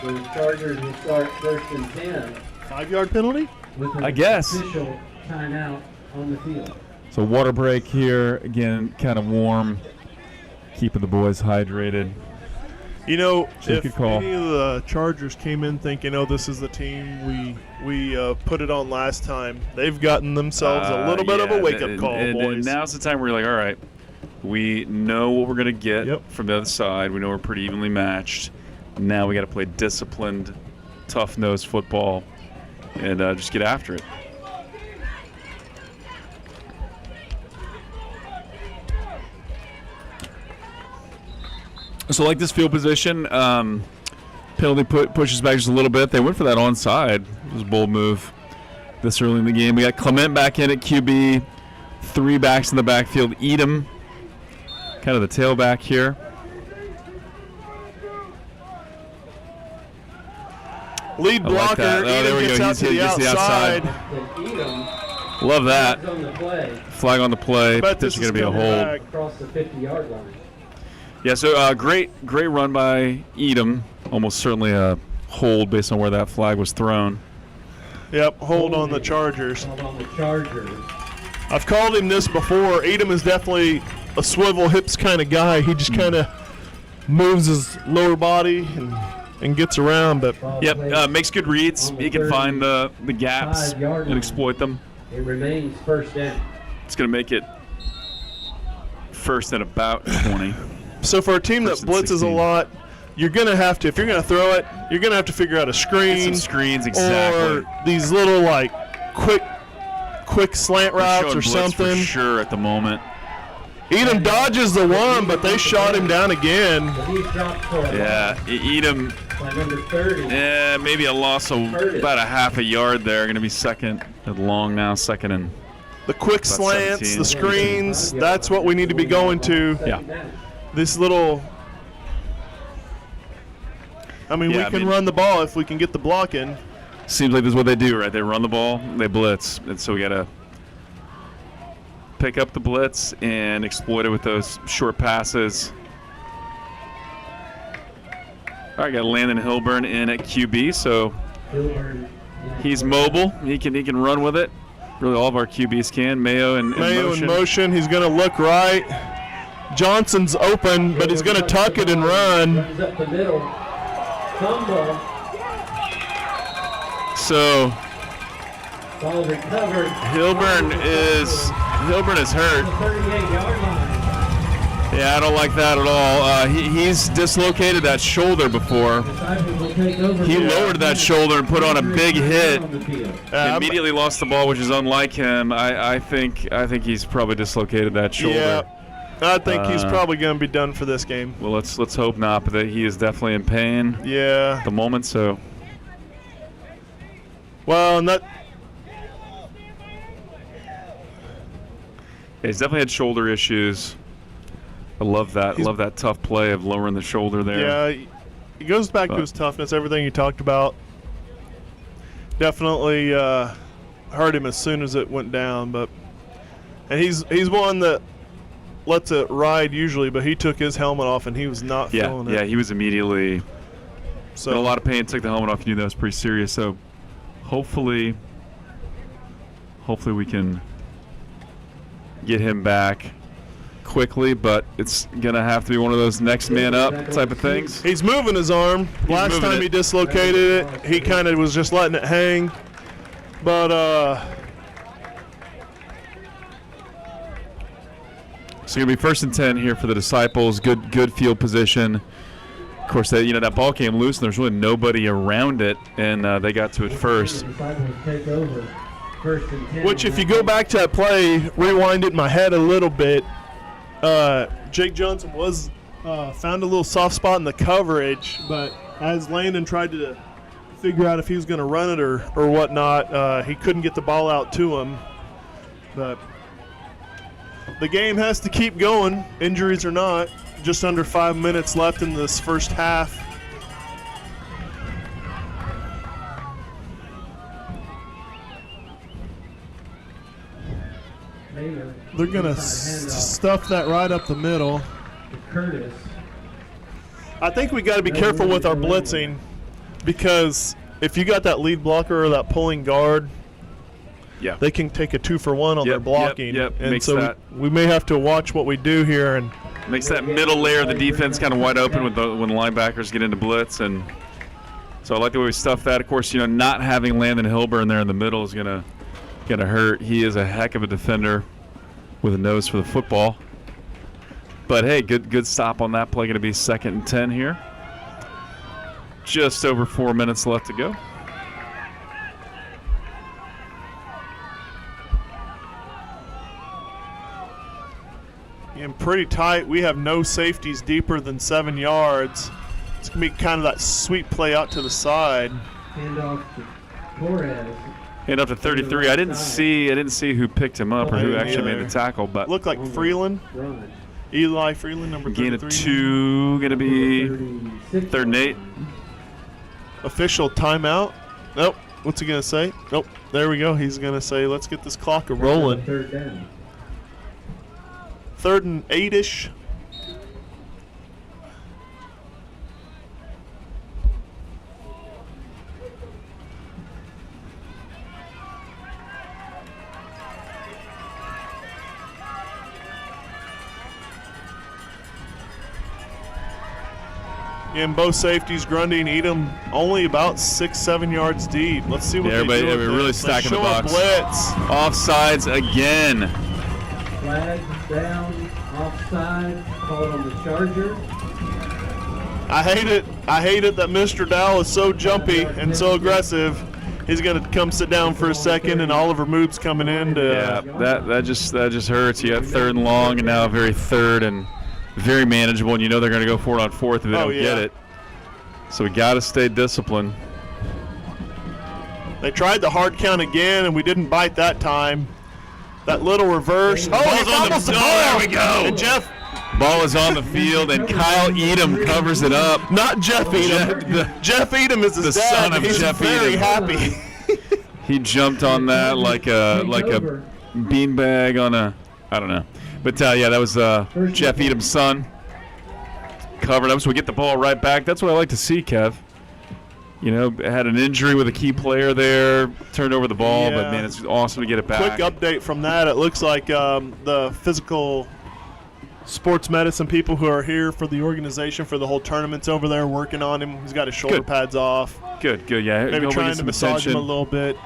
So the Chargers will start 1st and 10.
5-yard penalty?
With an
I guess.
official timeout on the field.
So water break here. Again, kind of warm. Keeping the boys hydrated.
You know,
So
if
good call.
any of the Chargers came in thinking, oh, this is the team we put it on last time, they've gotten themselves a little bit of a wake-up call, boys.
And now's the time where you're like, all right, we know what we're going to get
Yep.
from the other side. We know we're pretty evenly matched. Now we got to play disciplined, tough-nosed football and just get after it. So like this field position, penalty pushes back just a little bit. They went for that onside. It was a bold move this early in the game. We got Clement back in at QB, 3 backs in the backfield. Edom, kind of the tailback here.
Lead
I like
blocker,
that. Oh, there
Edom
we
gets
go.
out to the
Gets the
outside.
Love that.
On the play
Flag on the play.
Bet this
This is
is
going to be a
coming
hold.
back.
across the 50-yard line.
Yeah, so great run by Edom. Almost certainly a hold based on where that flag was thrown.
Yep, hold on the Chargers.
Hold on the Chargers.
I've called him this before. Edom is definitely a swivel hips kind of guy. He just kind of moves his lower body and gets around. But
Yep, makes good reads. He can find the gaps
5-yard
and
line.
exploit them.
It remains 1st down.
It's going to make it first and about 20.
so for a team that
First and
blitzes
16.
a lot, you're going to have to, if you're going to throw it, you're going to have to figure out a
Get
screen
some screens, exactly.
or these little like quick slant
They're
routes
showing
or
blitz
something.
for sure at the moment.
Edom dodges the one, but they shot him down again.
But he's dropped for a
Yeah, Edom,
by number 30.
maybe a loss of about a half a yard there. Going to be second and long now, second and
The quick
About
slants,
17.
the screens, that's what we need to be going to.
yeah.
This little, I mean,
Yeah,
we
I
can
mean-
run the ball if we can get the block in.
Seems like this is what they do, right? They run the ball, they blitz, and so we got to pick up the blitz and exploit it with those short passes. All right, got Landon Hilburn in at QB, so he's mobile. He can run with it. Really, all of our QBs can. Mayo in
Mayo
motion.
in motion, he's going to look right. Johnson's open, but he's going to tuck it and run.
Runs up the middle. Fumble.
So
Ball recovered.
Hilburn is hurt.
38-yard line.
Yeah, I don't like that at all. He's dislocated that shoulder before.
Disciples will take over.
He lowered that shoulder and put on a big hit.
On the field.
Immediately lost the ball, which is unlike him. I think he's probably dislocated that shoulder.
Yeah, I think he's probably going to be done for this game.
Well, let's hope not, but that he is definitely in pain
Yeah.
at the moment. So
Well, and that,
he's definitely had shoulder issues. I love that. Love that tough play of lowering the shoulder there.
yeah, he goes back to his toughness, everything you talked about. Definitely hurt him as soon as it went down, and he's one that lets it ride usually, but he took his helmet off and he was not feeling it.
Yeah, he was immediately
So
in a lot of pain. Took the helmet off. He knew that was pretty serious. So hopefully we can get him back quickly, but it's gonna have to be one of those next man up type of things.
he's moving his arm. Last
moving
time
it.
he dislocated it, he kind of was just letting it hang. But
So gonna be 1st and 10 here for the Disciples. Good field position. Of course, that ball came loose and there's really nobody around it, and they got to it first.
Disciples take over. 1st and 10.
which, if you go back to that play, rewind it in my head a little bit, Jake Johnson was found a little soft spot in the coverage, but as Landon tried to figure out if he was going to run it or whatnot, he couldn't get the ball out to him. But the game has to keep going, injuries or not. Just under 5 minutes left in this first half. they're going to stuff that right up the middle.
Curtis.
I think we got to be careful with our blitzing because if you got that lead blocker or that pulling guard,
Yeah.
they can take a 2-for-1 on their blocking.
Yep.
And
Makes
so
that.
we may have to watch what we do here. And
Makes that middle layer of the defense kind of wide open when the linebackers get into blitz, and so I like the way we stuff that. Of course, not having Landon Hilburn there in the middle is gonna hurt. He is a heck of a defender with a nose for the football. But hey, good stop on that play. Going to be 2nd and 10 here. Just over 4 minutes left to go.
and pretty tight. We have no safeties deeper than 7 yards. It's going to be kind of that sweet play out to the side.
Handoff to Torres.
Hand up to 33. I didn't see who picked him up or who actually made the tackle, but
looked like Freeland.
Run.
Eli Freeland, number 33.
gain of 2, going to be 3rd and 8.
Official timeout. Nope. What's he going to say? Nope. There we go. He's going to say, let's get this clock rolling.
3rd down.
3rd and 8-ish. And both safeties, Grundy and Edom, only about 6-7 yards deep. Let's see what they do.
Everybody
with
really
this.
stacking the
Show a
box.
Blitz.
Offsides again.
Flag down, offside, called on the Charger.
I hate it. I hate it that Mr. Dow is so jumpy and so aggressive. He's going to come sit down for a second, and Oliver Moop's coming in to.
Yeah, that just hurts. You got 3rd and long, and now very 3rd and very manageable, and you know they're going to go for it on 4th if they don't get it. So we got to stay disciplined.
They tried the hard count again, and we didn't bite that time. That little reverse. Oh, he fumbles the ball.
There we go.
And Jeff.
Ball is on the field, and Kyle Edom covers it up.
Not Jeff Edom. Jeff Edom is his
the
dad.
son of
He's
Jeff
very
Edom.
happy.
He jumped on that like a beanbag on a, I don't know. But yeah, that was Jeff Edom's son. Covered up, so we get the ball right back. That's what I like to see, Kev. You know, had an injury with a key player there, turned over the ball, but man, it's awesome to get it back.
Quick update from that. It looks like the physical sports medicine people who are here for the organization for the whole tournament's over there working on him. He's got his shoulder pads off.
Good, yeah.
Maybe trying to massage him a little bit.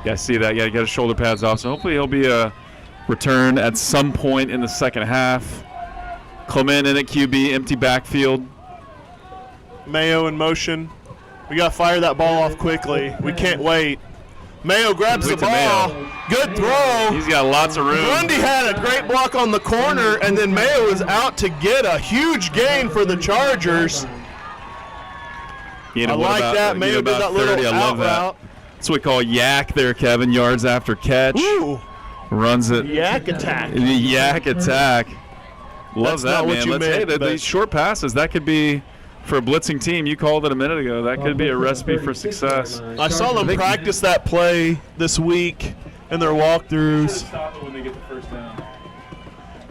Yeah, I see that. Yeah, he got his shoulder pads off. So hopefully he'll be a return at some point in the second half. Clement in at QB, empty backfield.
Mayo in motion. We got to fire that ball off quickly. We can't wait. Mayo grabs the ball. Good throw.
He's got lots of room.
Grundy had a great block on the corner, and then Mayo is out to get a huge gain for the Chargers.
You know,
I like that. Mayo did that little
30. I love that. That's what we call yak there, Kevin. Yards after catch.
Ooh.
Runs it.
Yak attack.
The yak attack. Love
That's
that,
not what
man.
you
Hey,
meant,
these short passes, that could be, for a blitzing team, you called it a minute ago, that could be a recipe for success.
I saw them practice that play this week in their walkthroughs.
Stop it when they get the first down.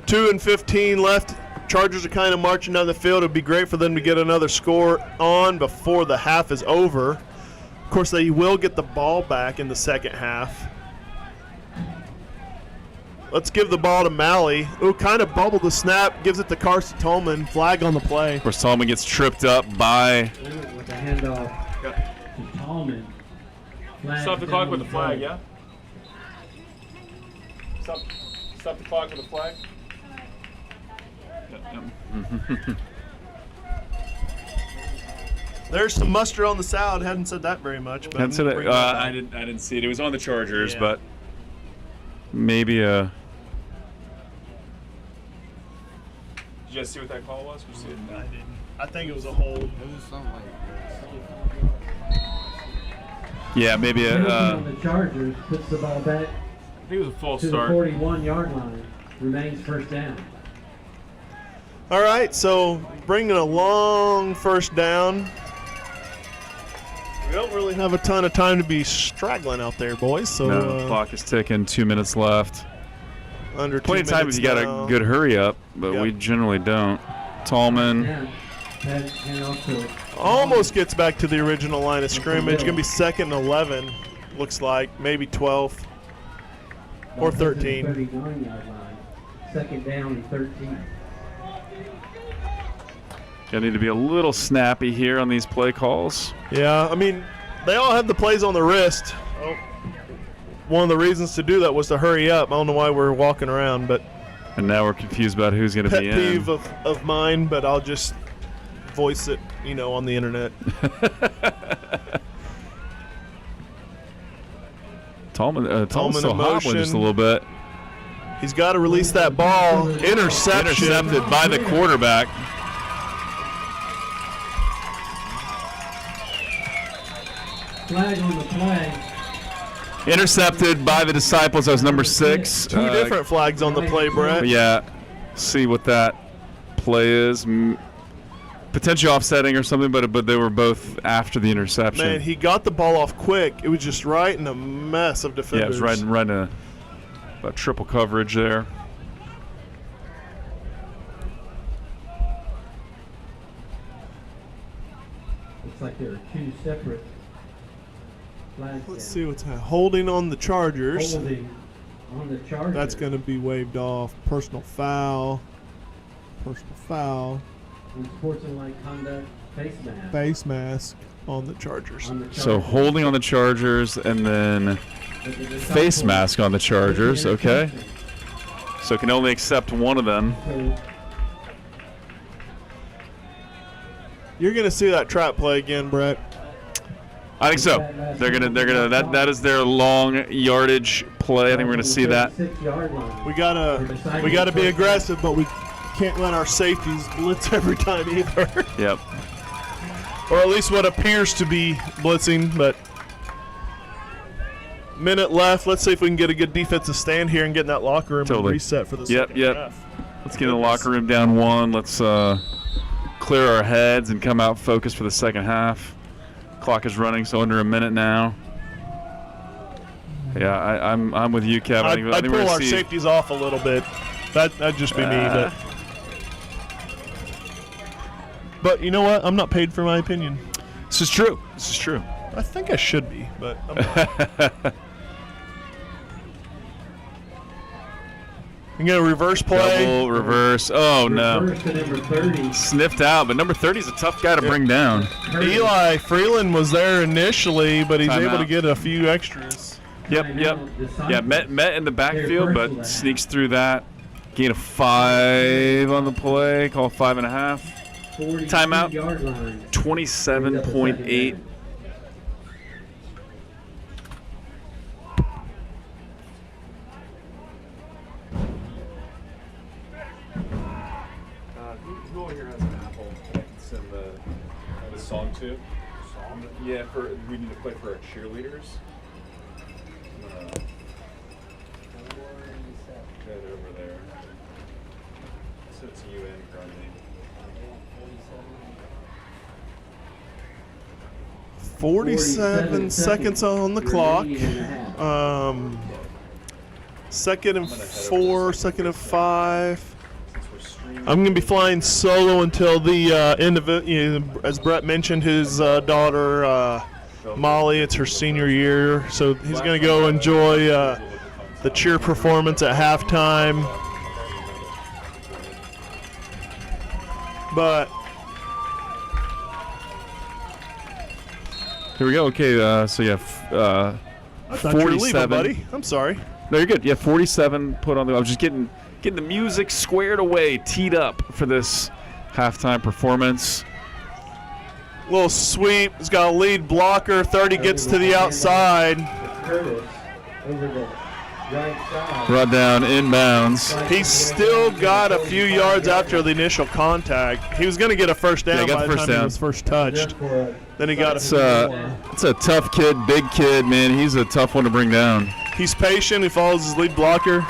2 and 15 left. Chargers are kind of marching down the field. It would be great for them to get another score on before the half is over. Of course, they will get the ball back in the second half. Let's give the ball to Malley. Ooh, kind of bubbled the snap. Gives it to Carson Tolman. Flag on the play.
Of course, Tolman gets tripped up by...
With the handoff to Tallman.
Stop the clock with the flag, yeah? Stop the clock with the flag.
There's some mustard on the salad. Hadn't said that very much. But
I didn't see it. It was on the Chargers, but maybe a... Did you guys see what that call was?
I didn't. I think it was a hold.
It was something like
Yeah, maybe a...
the Chargers puts the ball back
I think it was a false
to
start.
the 41-yard line. Remains first down.
All right, so bringing a long first down. We don't really have a ton of time to be straggling out there, boys. So
No, clock is ticking. 2 minutes left.
Under 2
Plenty of time if
minutes
you got
now.
a good hurry up, but
Yep.
we generally don't. Tallman.
And also
Almost gets back to the original line of scrimmage. Going to be 2nd and 11, looks like. Maybe 12th or 13.
39-yard line. 2nd down and 13.
Gonna need to be a little snappy here on these play calls.
Yeah, I mean, they all have the plays on the wrist. Oh, one of the reasons to do that was to hurry up. I don't know why we're walking around, but
And now we're confused about who's gonna
pet
be
peeve
in.
of mine, but I'll just voice it, on the internet.
Tallman's
Tallman
still
in
hobbling
motion.
just a little bit.
He's got to release that ball. Interception.
Intercepted by the quarterback.
Flag on the play.
Intercepted by the Disciples. That was number 6.
Two different flags on the play, Brett.
Yeah. See what that play is. Potentially offsetting or something, but they were both after the interception.
Man, he got the ball off quick. It was just right in a mess of
Yeah,
defenders.
it was right in about triple coverage there.
Looks like there are 2 separate flags.
Let's
down.
see what's happening. Holding on the Chargers.
Holding on the Chargers.
That's going to be waved off. Personal foul. Personal foul.
Unsportsmanlike conduct. Face mask.
Face mask on the Chargers.
On the
So
Chargers.
holding on the Chargers and then
But the
face
Disciples-
mask on the Chargers. Okay. So can only accept one of them.
So
You're going to see that trap play again, Brett.
I think so. They're gonna that is their long yardage play. I think we're gonna see that.
36-yard line.
We gotta be aggressive, but we can't let our safeties blitz every time either.
Yep.
Or at least what appears to be blitzing, but minute left. Let's see if we can get a good defensive stand here and get in that locker room
Totally.
and reset for the second
Yep.
half.
Let's get in the locker room down 1. Let's clear our heads and come out focused for the second half. Clock is running, so under a minute now. Yeah, I'm with you, Kevin.
I'd
I think we're
pull
gonna
our
see-
safeties off a little bit. That'd just be me. But you know what? I'm not paid for my opinion.
This is true. This is true.
I think I should be, but I'm not. I'm gonna reverse play.
Double, reverse. Oh, no.
Reverse to number 30.
Sniffed out, but number 30 is a tough guy to bring down.
Eli Freeland was there initially, but he's able to
Timeout.
get a few extras.
Yep. Yeah, met in the backfield, but sneaks through that. Gain of 5 on the play. Call 5.5. Timeout.
42-yard line.
27.8. Who over here has an Apple that I can send the song to? Song? Yeah, we need to play for our cheerleaders. That over there. So it's UN currently.
47 seconds on the clock.
Remaining and a half.
2nd and 4, 2nd and 5. I'm going to be flying solo until the end of it. As Brett mentioned, his daughter, Molly, it's her senior year. So he's going to go enjoy the cheer performance at halftime. But
Here we go. Okay, so yeah,
I thought you were leaving,
47.
buddy. I'm sorry.
No, you're good. Yeah, 47 put on the. I was just getting the music squared away, teed up for this halftime performance.
Little sweep. He's got a lead blocker. 30 gets to the outside.
Curtis over the right side.
Brought down inbounds.
He's still got a few yards after the initial contact. He was going to get a first down
Yeah, he got
by
the
the
first
time he
down.
was first touched. Then he got
It's
a.
it's a tough kid, big kid, man. He's a tough one to bring down.
He's patient. He follows his lead blocker.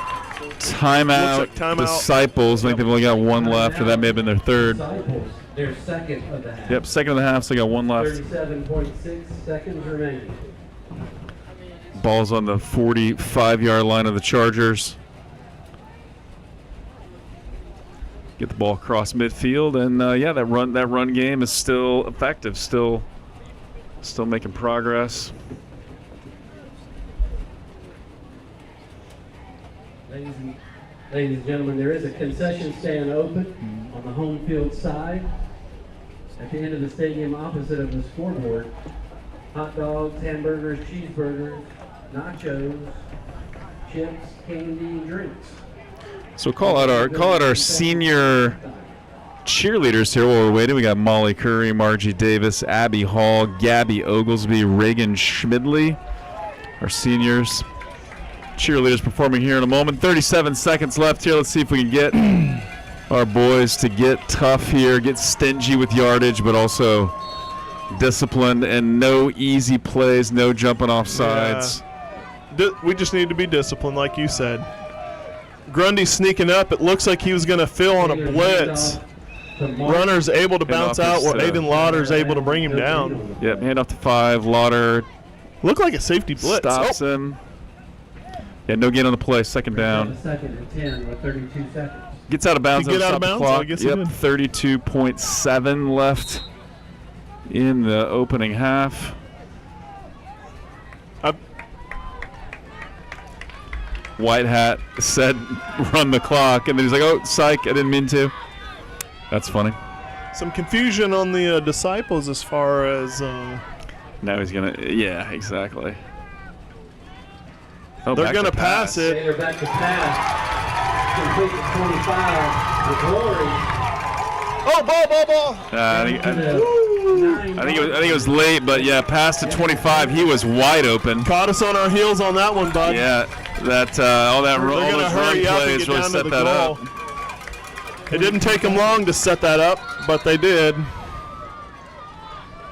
Timeout.
Looks like timeout.
Disciples. I think they've only got one left, or that may have been their third.
Disciples, their second of the half.
Yep, second of the half, so they got one left.
37.6 seconds remaining.
Ball's on the 45-yard line of the Chargers. get the ball across midfield, and yeah, that run game is still effective, still making progress.
Ladies and gentlemen, there is a concession stand open on the home field side at the end of the stadium opposite of the scoreboard. Hot dogs, hamburgers, cheeseburgers, nachos, chips, candy, and drinks.
So call out our senior cheerleaders here while we're waiting. We got Molly Curry, Margie Davis, Abby Hall, Gabby Oglesby, Reagan Schmidley, our seniors. Cheerleaders performing here in a moment. 37 seconds left here. Let's see if we can get our boys to get tough here, get stingy with yardage, but also disciplined, and no easy plays, no jumping off sides.
Yeah. We just need to be disciplined, like you said. Grundy's sneaking up. It looks like he was going to fill on a blitz. Runner's able to bounce out while Aiden Lauder's able to bring him down.
Yep, hand off to 5. Lauder
looked like a safety blitz.
Stops him. Yeah, no gain on the play. Second down.
Second and 10 with 32 seconds.
Gets out of bounds.
Get out of bounds?
Clock.
I guess
yep, 32.7 left in the opening half. White Hat said run the clock, and then he's like, oh, psych, I didn't mean to. That's funny.
Some confusion on the disciples as far as...
Now he's going to, yeah, exactly. Oh,
they're going to pass it.
They're back to pass. Complete at 25. The Glory.
Oh, ball.
I think it was late, but yeah, pass to 25. He was wide open.
Caught us on our heels on that one, bud.
Yeah, that all those run plays really set that up.
It didn't take them long to set that up, but they did.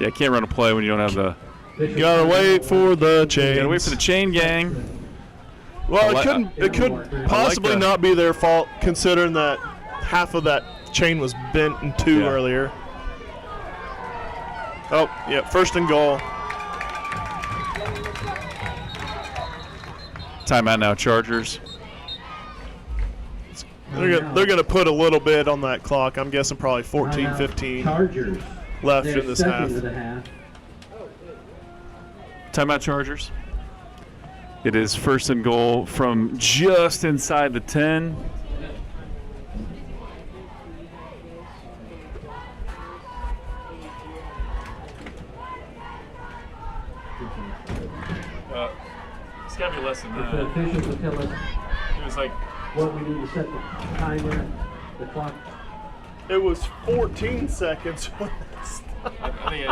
Yeah, can't run a play when you don't have the.
You gotta wait for the chain.
Gotta wait for the chain gang.
Well, it could possibly not be their fault, considering that half of that chain was bent in two earlier. Oh, yeah, first and goal.
Timeout now, Chargers.
They're going to put a little bit on that clock. I'm guessing probably 14, 15
Chargers
left in this half.
Timeout, Chargers. It is first and goal from just inside the 10. It's got to be less than that.
The officials will tell us
It was like
what we need to set the timer, the clock.
It was 14 seconds.
I think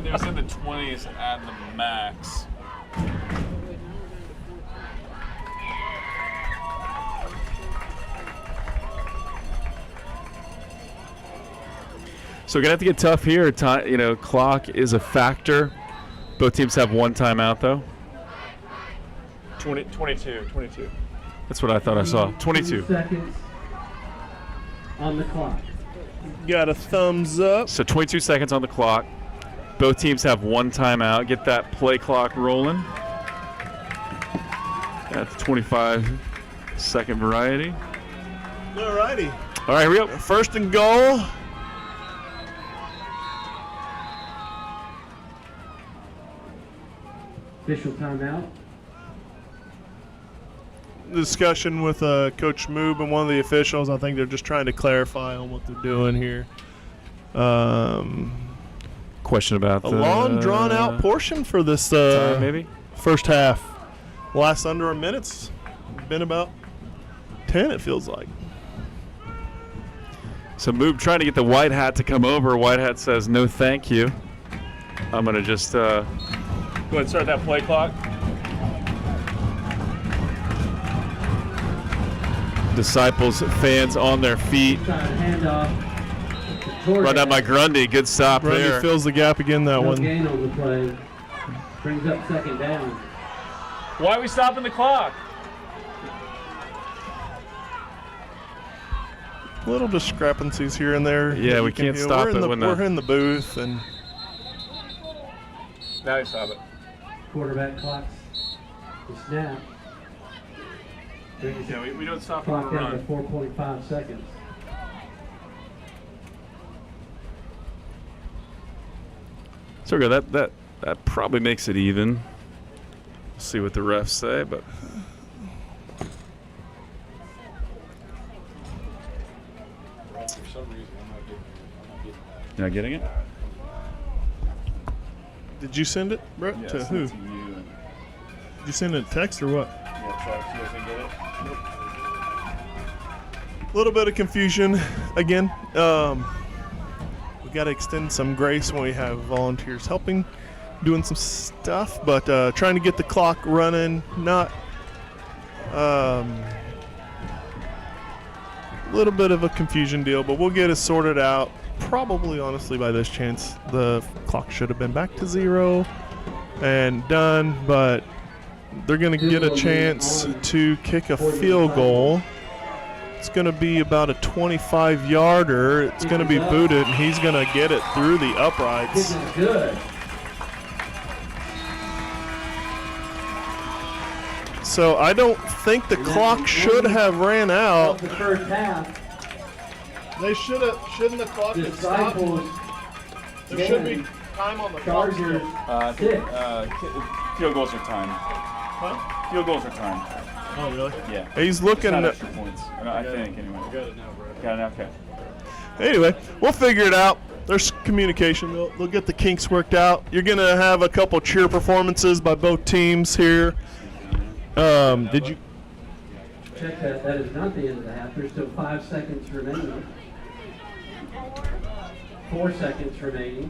it was in the 20s at the max. So we're gonna have to get tough here. Clock is a factor. Both teams have one timeout though.
22.
That's what I thought I saw. 22
seconds on the clock.
Got a thumbs up.
So 22 seconds on the clock. Both teams have one timeout. Get that play clock rolling. At the 25-second variety.
All righty.
All right, here we go.
First and goal.
Official timeout.
Discussion with Coach Moob and one of the officials. I think they're just trying to clarify on what they're doing here.
Question about
a long, drawn-out portion for this
time, maybe
first half. Last under a minute. It's been about 10, it feels like.
So Moob trying to get the White Hat to come over. White Hat says no, thank you. I'm gonna just go ahead and start that play clock. Disciples, fans on their feet. Run down by Grundy. Good stop
Grundy
there.
fills the gap again, that one.
Gain on the play. Brings up second down.
Why are we stopping the clock?
Little discrepancies here and there.
Yeah, we can't stop it when
we're in the booth. And
now you stop it.
Quarterback clocks the snap.
Yeah, we don't stop
Clock
the
down to
run.
4.5 seconds.
So we got that probably makes it even. We'll see what the refs say, but
For some reason, I'm not getting that.
you're not getting it?
Did you send it, Brett?
Yeah,
To
I sent
who?
it to you.
Did you send it a text or what?
Yeah, try to see if I can get it.
A little bit of confusion again. We got to extend some grace when we have volunteers helping, doing some stuff, but trying to get the clock running. Not a little bit of a confusion deal, but we'll get it sorted out. Probably, honestly, by this chance, the clock should have been back to 0 and done, but they're going to get a chance to kick a field goal. It's going to be about a 25-yarder. It's going to be booted, and he's going to get it through the uprights.
This is good.
So I don't think the clock should have ran out.
The first half.
They shouldn't the clock have stopped?
Disciples.
There should be time on the clock.
Chargers.
Field goals are timed.
Huh?
Field goals are timed.
Oh, really?
Yeah.
He's looking
Not
at.
extra points. I think, anyway.
Got it now, bro.
Got it, okay.
Anyway, we'll figure it out. There's communication. They'll get the kinks worked out. You're going to have a couple cheer performances by both teams here. Did you?
Check that. That is not the end of the half. There's still 5 seconds remaining. 4 seconds remaining.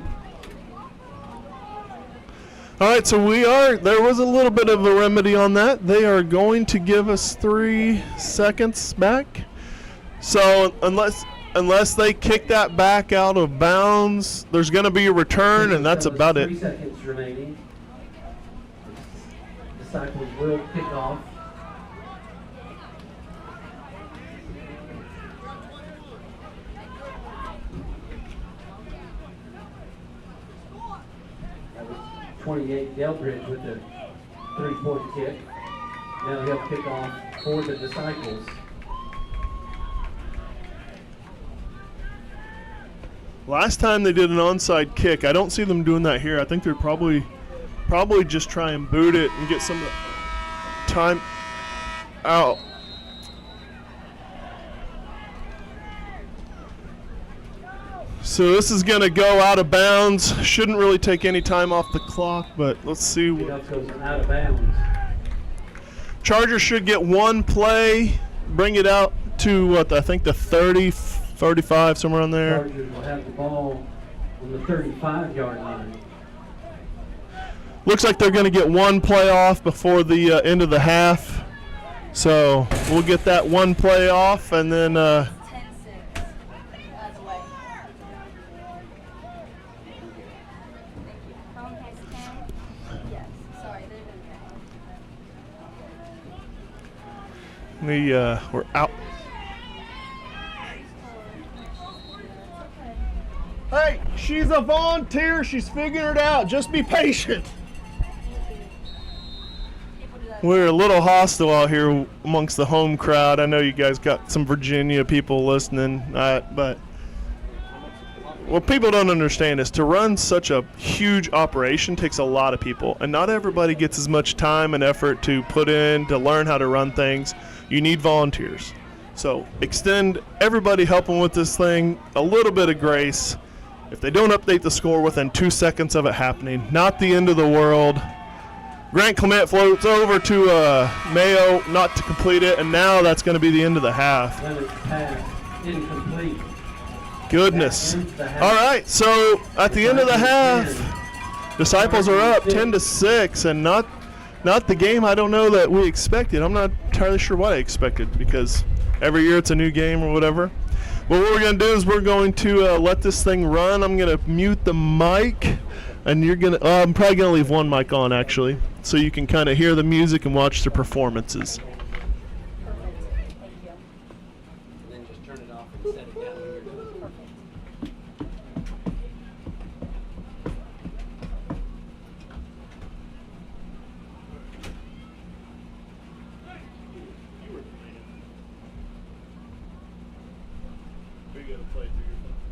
All right, so there was a little bit of a remedy on that. They are going to give us 3 seconds back. So unless they kick that back out of bounds, there's going to be a return, and that's about it.
3 seconds remaining. Disciples will kick off. That was 28 Delbridge with a 3-point kick. Now he'll kick off for the Disciples.
Last time they did an onside kick. I don't see them doing that here. I think they're probably just try and boot it and get some of the time out. So this is going to go out of bounds. Shouldn't really take any time off the clock, but let's see.
Kickoff goes out of bounds.
Chargers should get 1 play, bring it out to what I think the 30, 35, somewhere on there.
Chargers will have the ball on the 35-yard line.
Looks like they're going to get 1 play off before the end of the half. So we'll get that 1 play off, and then
10-6. That's away. Home has 10. Yes. Sorry, they're
we're out. Hey, she's a volunteer. She's figuring it out. Just be patient. We're a little hostile out here amongst the home crowd. I know you guys got some Virginia people listening, but what people don't understand is to run such a huge operation takes a lot of people, and not everybody gets as much time and effort to put in to learn how to run things. You need volunteers. So extend everybody helping with this thing a little bit of grace. If they don't update the score within 2 seconds of it happening, not the end of the world. Grant Clement floats over to Mayo not to complete it, and now that's going to be the end of the half.
Leonard's pass incomplete.
Goodness. All right, so at the end of the half, Disciples are up 10-6, and not the game I don't know that we expected. I'm not entirely sure what I expected because every year it's a new game or whatever. But what we're going to do is we're going to let this thing run. I'm going to mute the mic, and you're going to I'm probably going to leave one mic on, actually, so you can kind of hear the music and watch the performances.
And then just turn it off and set it down when you're done.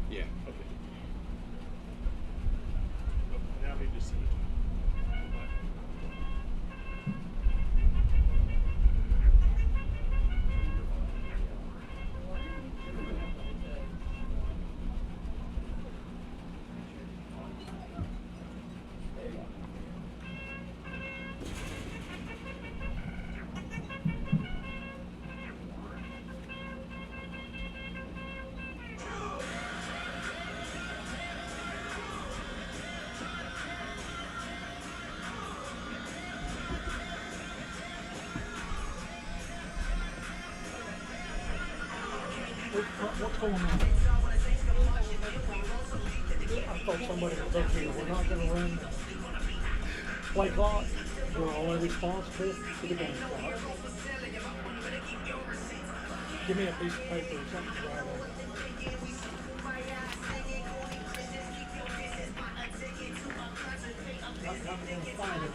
Yeah.
Now happy to see you.
What's going on? I thought somebody was up here. We're not going to run play clock. We're only responsible to the game clock. Give me a piece of paper or something to write on. I'm going to find it.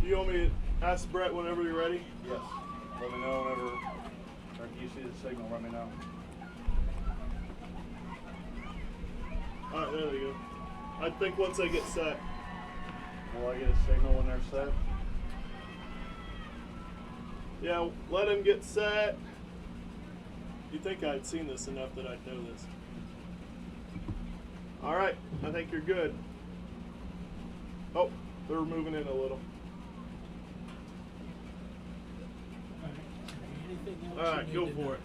You want me to ask Brett whenever you're ready?
Yes. Let me know whenever, or if you see the signal, let me know.
All right, there they go. I think once they get set.
Will I get a signal when they're set?
Yeah, let them get set. You'd think I'd seen this enough that I'd know this. All right, I think you're good. Oh, they're moving in a little. All right, go for it.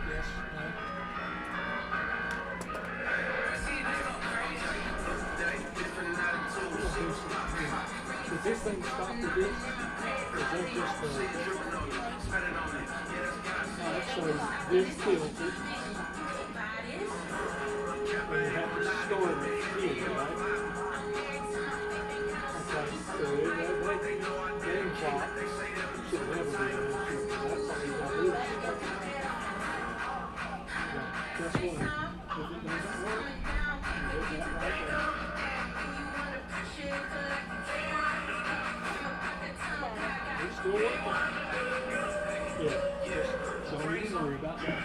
Yes, no. Does this thing stop with this? Is that just the... So this tilted. And you have to start it here, right? Okay, so that way, game clock should never be an issue. That's all you gotta do is start it. Now, guess what? If it doesn't work, you hit that right there. It's still working. Yeah, just don't even worry about that.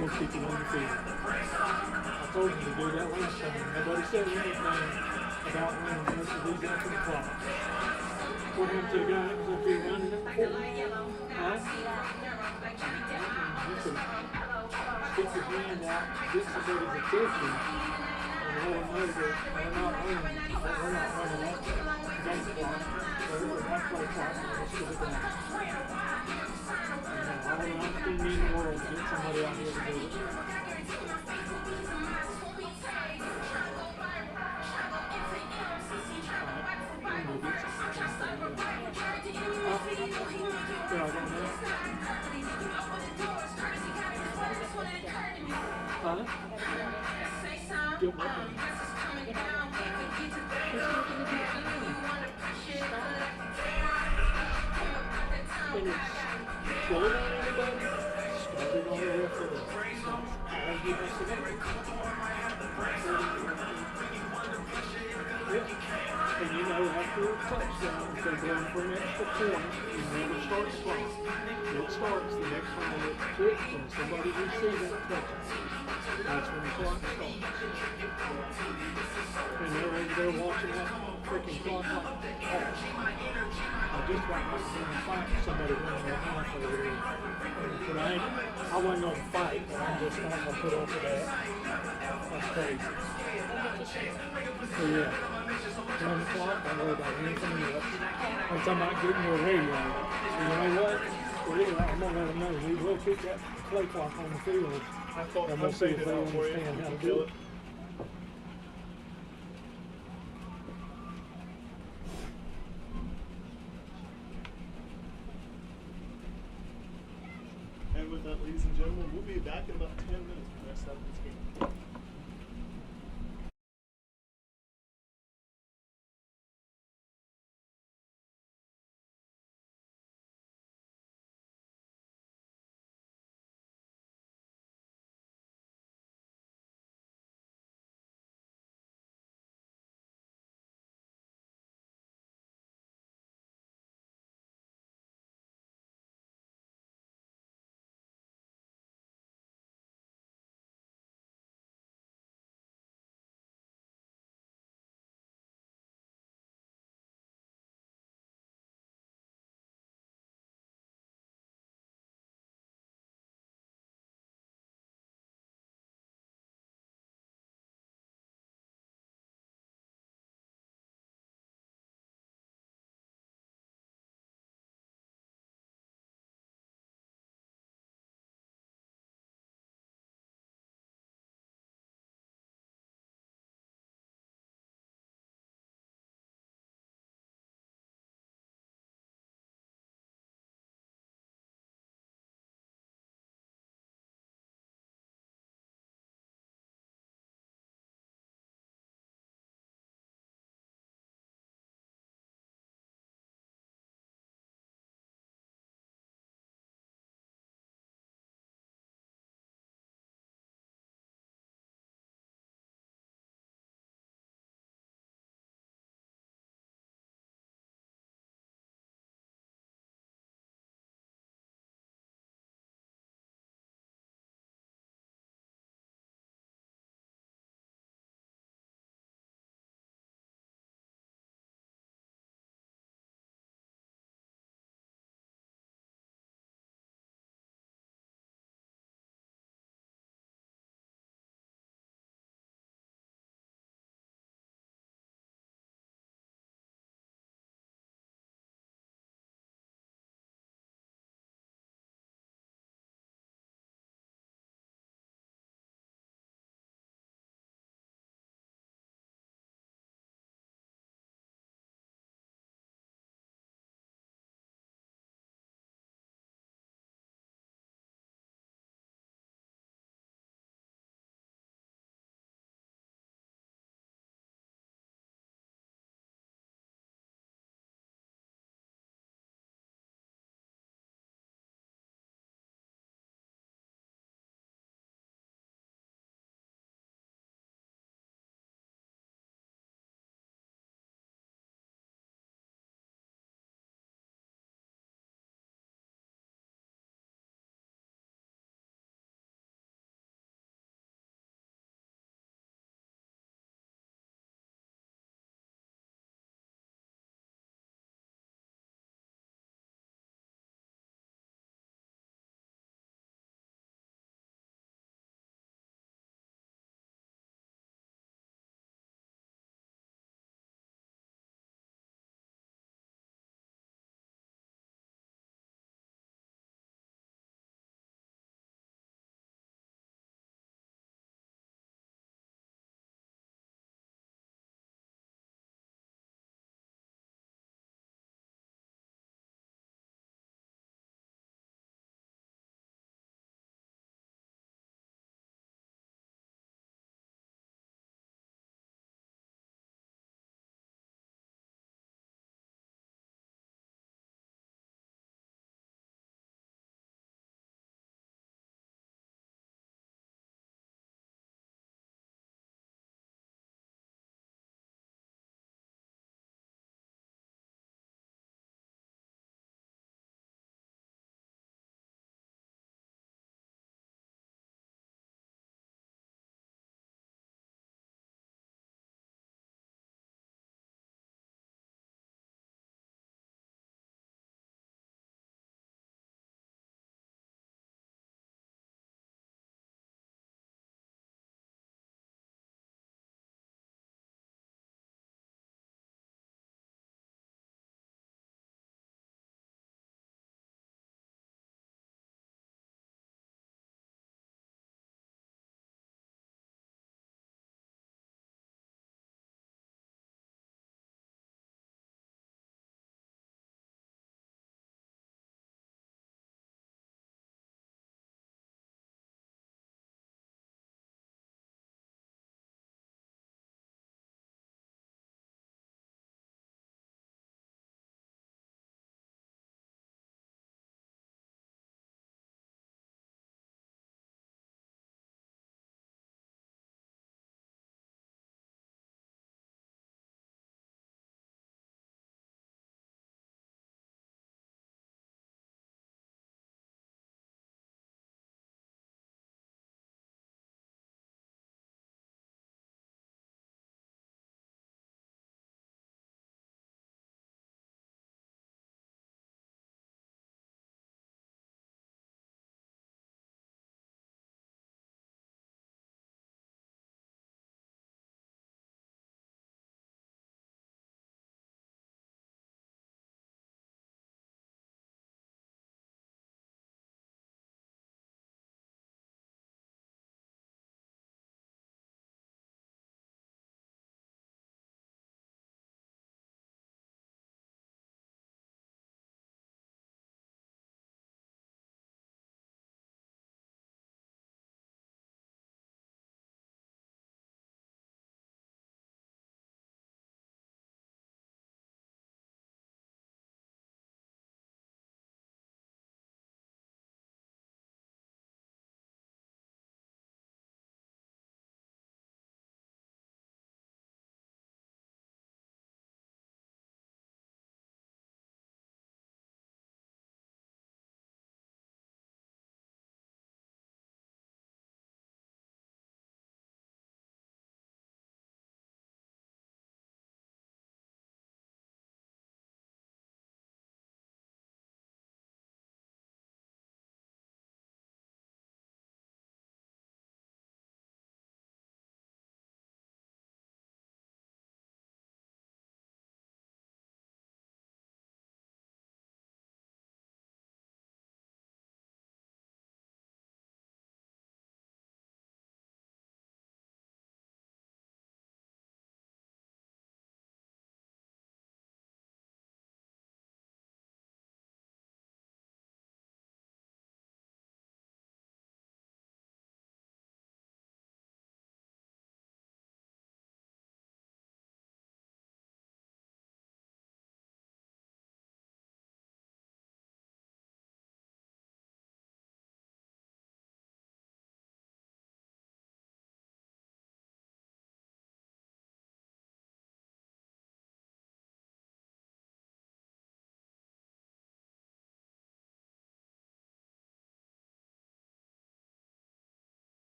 We'll keep it on the field. I told you to do that last time. Nobody said anything about running the rest of these after the clock. According to the guy that was up here running it before. Huh? Listen, stick your hand out, get somebody's attention, and let them know that we're not running that game clock. We're not play clock the rest of the game. And all the opportunity in the world to get somebody out here to do it. Huh? Get what? And it's slowed down everybody, started on the referee. I'll give us a minute. And you know, after a touchdown, if they're going for an extra point, you never start strong. It starts the next time it's kicked and somebody receives that touchdown. That's when the clock starts. And they're over there watching that freaking clock like, oh, I just about not being in a fight with somebody running their mouth over there. But I wasn't going to fight, but I'm just not going to put up with that. That's crazy. So yeah, 1 o'clock, don't worry about anything else. I'm talking about getting your radio. And you know what? I'm going to let them know. We will keep that play clock on the field. And we'll see if they understand how to do it.
And with that, ladies and gentlemen, we'll be back in about 10 minutes for the next half of this game.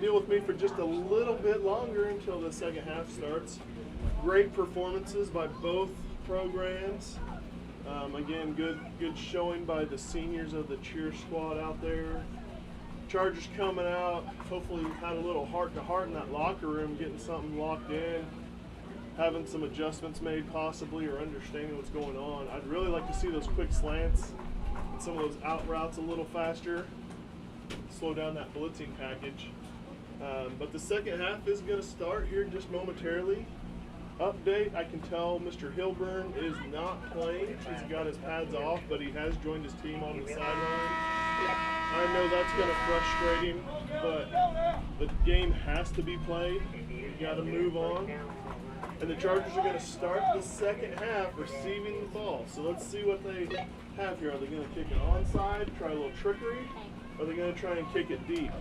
deal with me for just a little bit longer until the second half starts. Great performances by both programs. Again, good showing by the seniors of the cheer squad out there. Chargers coming out. Hopefully we've had a little heart-to-heart in that locker room, getting something locked in, having some adjustments made possibly, or understanding what's going on. I'd really like to see those quick slants and some of those out routes a little faster, slow down that blitzing package. But the second half is going to start here just momentarily. Update, I can tell Mr. Hilburn is not playing. He's got his pads off, but he has joined his team on the sideline. I know that's going to frustrate him, but the game has to be played. You got to move on. And the Chargers are going to start the second half receiving the ball. So let's see what they have here. Are they going to kick it onside, try a little trickery? Or are they going to try and kick it deep?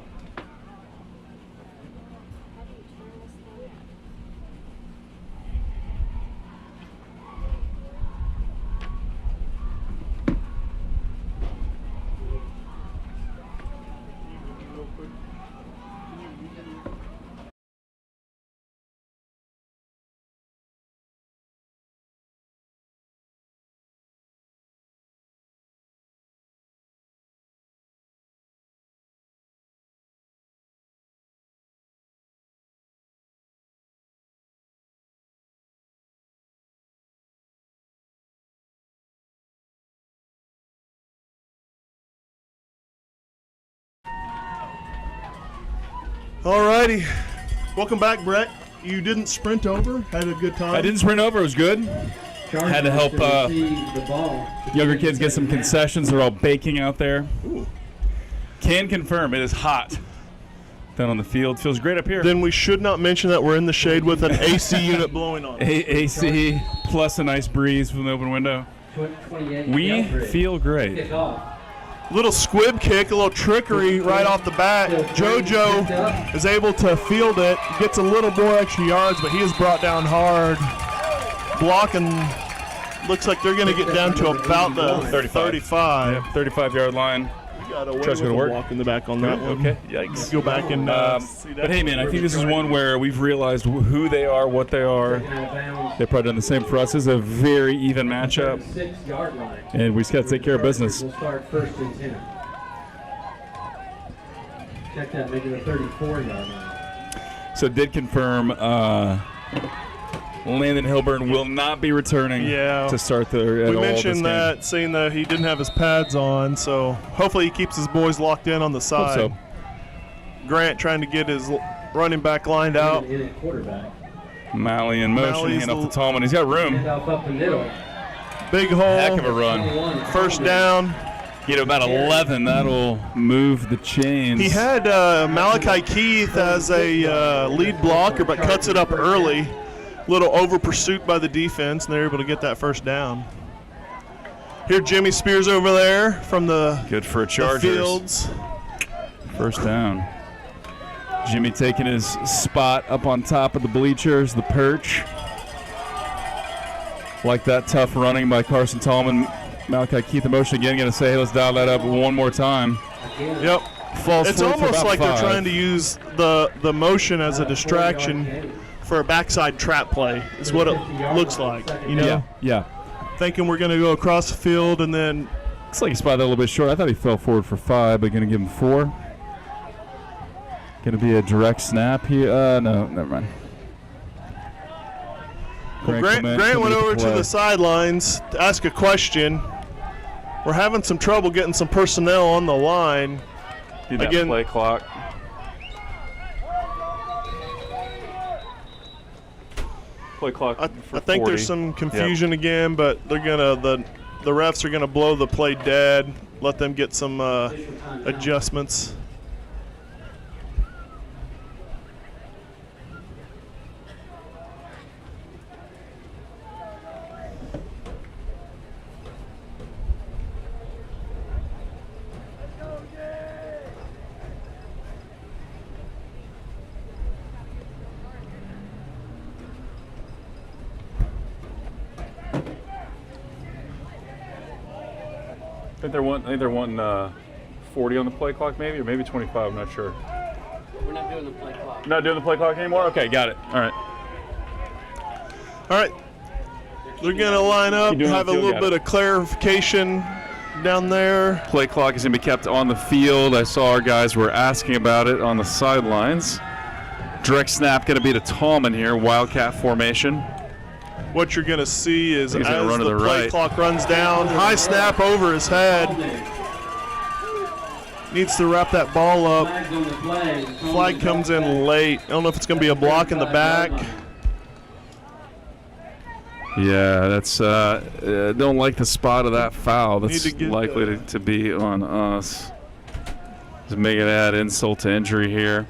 Alrighty, welcome back, Brett. You didn't sprint over, had a good time.
I didn't sprint over, it was good. Had to help younger kids get some concessions. They're all baking out there.
Ooh.
Can confirm it is hot down on the field. Feels great up here.
Then we should not mention that we're in the shade with an AC unit blowing on.
AC plus a nice breeze from the open window. We feel great.
Little squib kick, a little trickery right off the bat. JoJo is able to field it, gets a little more extra yards, but he is brought down hard. Blocking, looks like they're going to get down to about the 35.
Yeah, 35-yard line.
Got away
Try's
with
gonna
a
work.
walk in the back on that one.
Okay, yikes.
Go back and see that.
But hey, man, I think this is one where we've realized who they are, what they are. They've probably done the same for us. This is a very even matchup,
6-yard line.
and we just got to take care of business.
We'll start first and 10. Check that, maybe the 34-yard line.
So did confirm Landon Hilburn will not be returning to start the
We mentioned that, seeing that he didn't have his pads on, so hopefully he keeps his boys locked in on the side.
Hope so.
Grant trying to get his running back lined out.
Malley in motion,
Malley's
hand off to Tallman. He's got room.
Up the middle.
Big hole.
Heck of a run.
First down.
Get about 11. That'll move the chains.
He had Malachi Keith as a lead blocker, but cuts it up early. Little over pursuit by the defense, and they're able to get that first down. Here, Jimmy Spears over there from the
good for a
the
Chargers.
Fields.
First down. Jimmy taking his spot up on top of the bleachers, the perch. Like that tough running by Carson Tallman. Malachi Keith in motion again. Going to say, hey, let's dial that up one more time.
Yep.
Falls
it's
forward for
almost
about
like
5.
they're trying to use the motion as a distraction for a backside trap play is what it looks like. You know?
Yeah.
Thinking we're going to go across the field and then.
Looks like he spotted that a little bit short. I thought he fell forward for 5, but going to give him 4. Going to be a direct snap here. No, never mind.
Grant went over to the sidelines to ask a question. We're having some trouble getting some personnel on the line.
Again, play clock. Play clock.
I think there's some confusion again, but they're gonna the refs are gonna blow the play dead. Let them get some adjustments.
I think they're wanting 40 on the play clock, maybe, or maybe 25. I'm not sure.
We're not doing the play clock.
Not doing the play clock anymore? Okay, got it. All right.
All right. They're going to line up,
Keep doing
have a
the field,
little
got
bit
it.
of clarification down there.
Play clock is going to be kept on the field. I saw our guys were asking about it on the sidelines. Direct snap going to be to Tallman here, Wildcat formation.
What you're going to see is
He's
as
gonna run to
the
the
play
right.
clock runs down, high snap over his head. Needs to wrap that ball up.
Flags on the play.
Flag comes in late. I don't know if it's going to be a block in the back.
Yeah, that's don't like the spot of that foul.
Need
That's
to get
likely to be on us. Just make it add insult to injury here.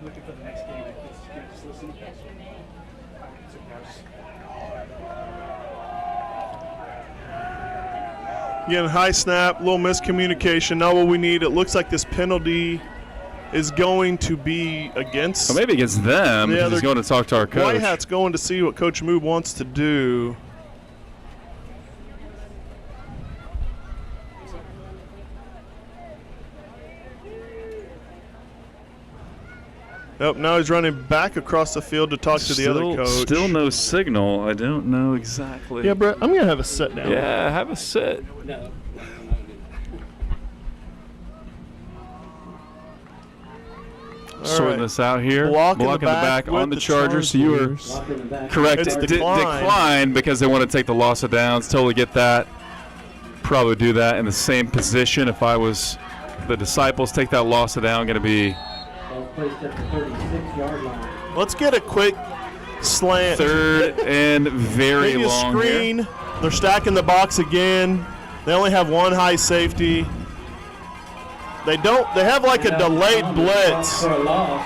Looking for the next game. Just listen.
Again, high snap, little miscommunication. Not what we need. It looks like this penalty is going to be against.
Well, maybe against them.
Yeah,
Because he's
they're-
going to talk to our coach.
White Hat's going to see what Coach Mood wants to do. Nope, now he's running back across the field to talk to the other coach.
Still no signal. I don't know exactly.
Yeah, Brett, I'm going to have a sit down.
Yeah, have a sit.
No.
Sorting
right.
this out here.
Block in the
Blocking the
back
back
with
on the
the
Chargers. So you were
Chargers.
Lock in the back.
correct.
It's
Decline
decline.
because they want to take the loss of downs. Totally get that. Probably do that in the same position. If I was the Disciples, take that loss of down. Going to be
Ball placed at the 36-yard line.
Let's get a quick slant.
third and very
Maybe a
long here.
screen. They're stacking the box again. They only have one high safety. They have like a delayed blitz.
For a loss.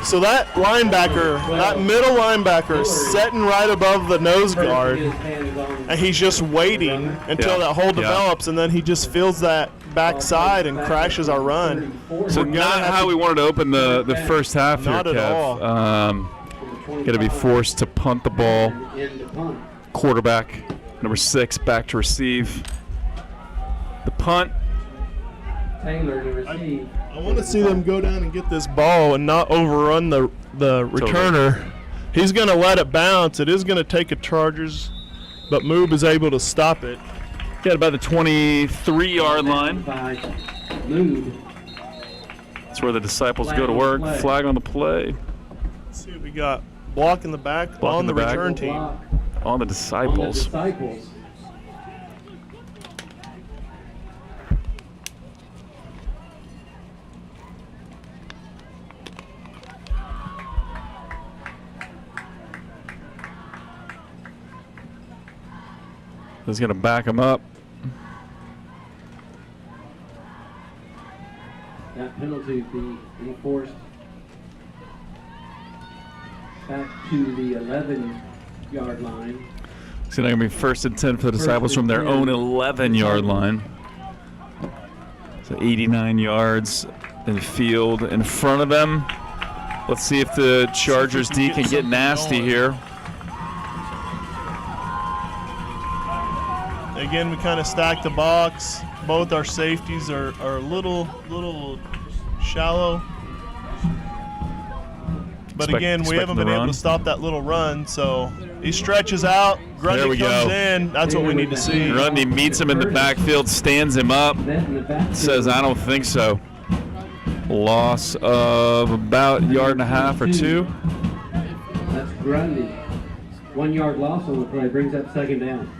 So that linebacker, that middle linebacker is setting right above the nose guard,
His hands on.
and he's just waiting until
Yeah.
that hole
Yeah.
develops, and then he just feels that backside and crashes our run.
So
We're gonna
not
have
how
to-
we wanted to open the first half here,
Not at
Kev.
all.
Going to be forced to punt the ball.
In the punt.
Quarterback, number 6, back to receive. The punt.
Taylor to receive.
I want to see them go down and get this ball and not overrun the returner. He's going to let it bounce. It is going to take a Chargers, but Moob is able to stop it.
Got about the 23-yard line.
By Mood.
That's where the Disciples go to work. Flag on the play.
Let's see what we got. Block in the back
Block
on
in
the
the back.
return team.
Block
On the
on the
Disciples.
Disciples.
He's going to back him up.
That penalty be enforced back to the 11-yard line.
So now going to be 1st and 10 for the Disciples from their own 11-yard line. So 89 yards in field in front of them. Let's see if the Chargers D can get nasty here.
Again, we kind of stacked the box. Both our safeties are a little shallow. But again, we haven't been able to stop that little run. So he stretches out. Grundy comes in. That's what we need to see.
Grundy meets him in the backfield, stands him up, says, I don't think so. Loss of about 1.5 yards or 2.
That's Grundy. 1 yard loss on the play brings up 2nd down.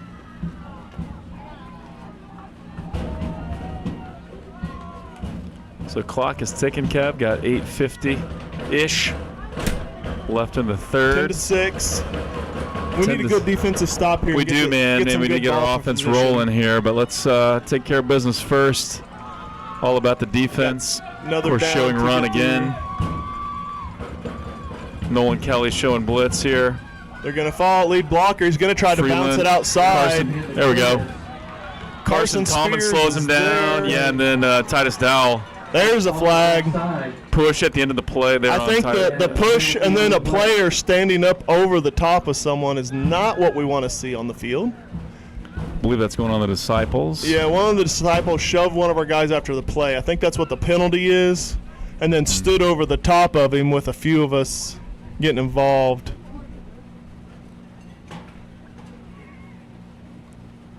So clock is ticking, Kev. Got 8:50-ish left in the
10 to
third.
6. We
10
need a
to
good defensive stop here.
We
and get
do,
the-
man.
get
And
some
we need to
good
get our
ball
offense
position.
rolling here. But let's take care of business first. All about the defense.
Another
Of course,
down
showing
to
run
get
again. Nolan Kelly showing blitz here.
They're going to fall. Lead blocker. He's going to try to bounce
Freeland,
it outside.
Carson, there we go. Carson Tallman
Spears
slows him
is
down.
there.
Yeah, and then Titus Dowell
There's a flag.
push at the end of the play. There
I think the push and then a player standing up over the top of someone is not what we want to see on the field.
believe that's going on the Disciples.
Yeah, one of the Disciples shoved one of our guys after the play. I think that's what the penalty is, and then stood over the top of him with a few of us getting involved.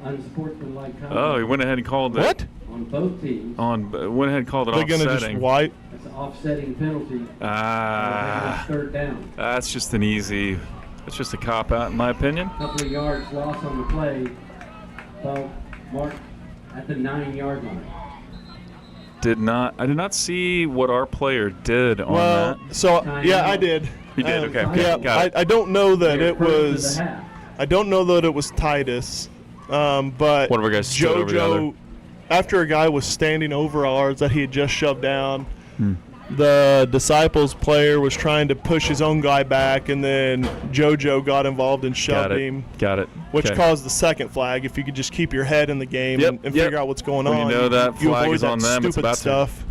Unsportsmanlike conduct.
Oh, he went ahead and called it.
What?
On both teams.
Went ahead and called it
They're going to
offsetting.
just wipe.
That's an offsetting penalty. Third down.
That's just an easy. That's just a cop out, in my opinion.
Couple of yards lost on the play. Ball marked at the 9-yard line.
I did not see what our player did on
Well,
that.
so yeah, I did.
You did, okay.
Yeah,
Got it.
I don't know that
They're
it
first to
was.
the half.
I don't know that it was Titus, but
One of our guys stood over the other.
after a guy was standing over ours that he had just shoved down, the Disciples player was trying to push his own guy back, and then JoJo got involved and shoved him,
Got it.
which
Okay.
caused the second flag. If you could just keep your head in the game
Yep,
and
yep.
figure out what's going
When
on,
you know that
you
flag
avoid
is on
that
them, it's
stupid
about to-
stuff.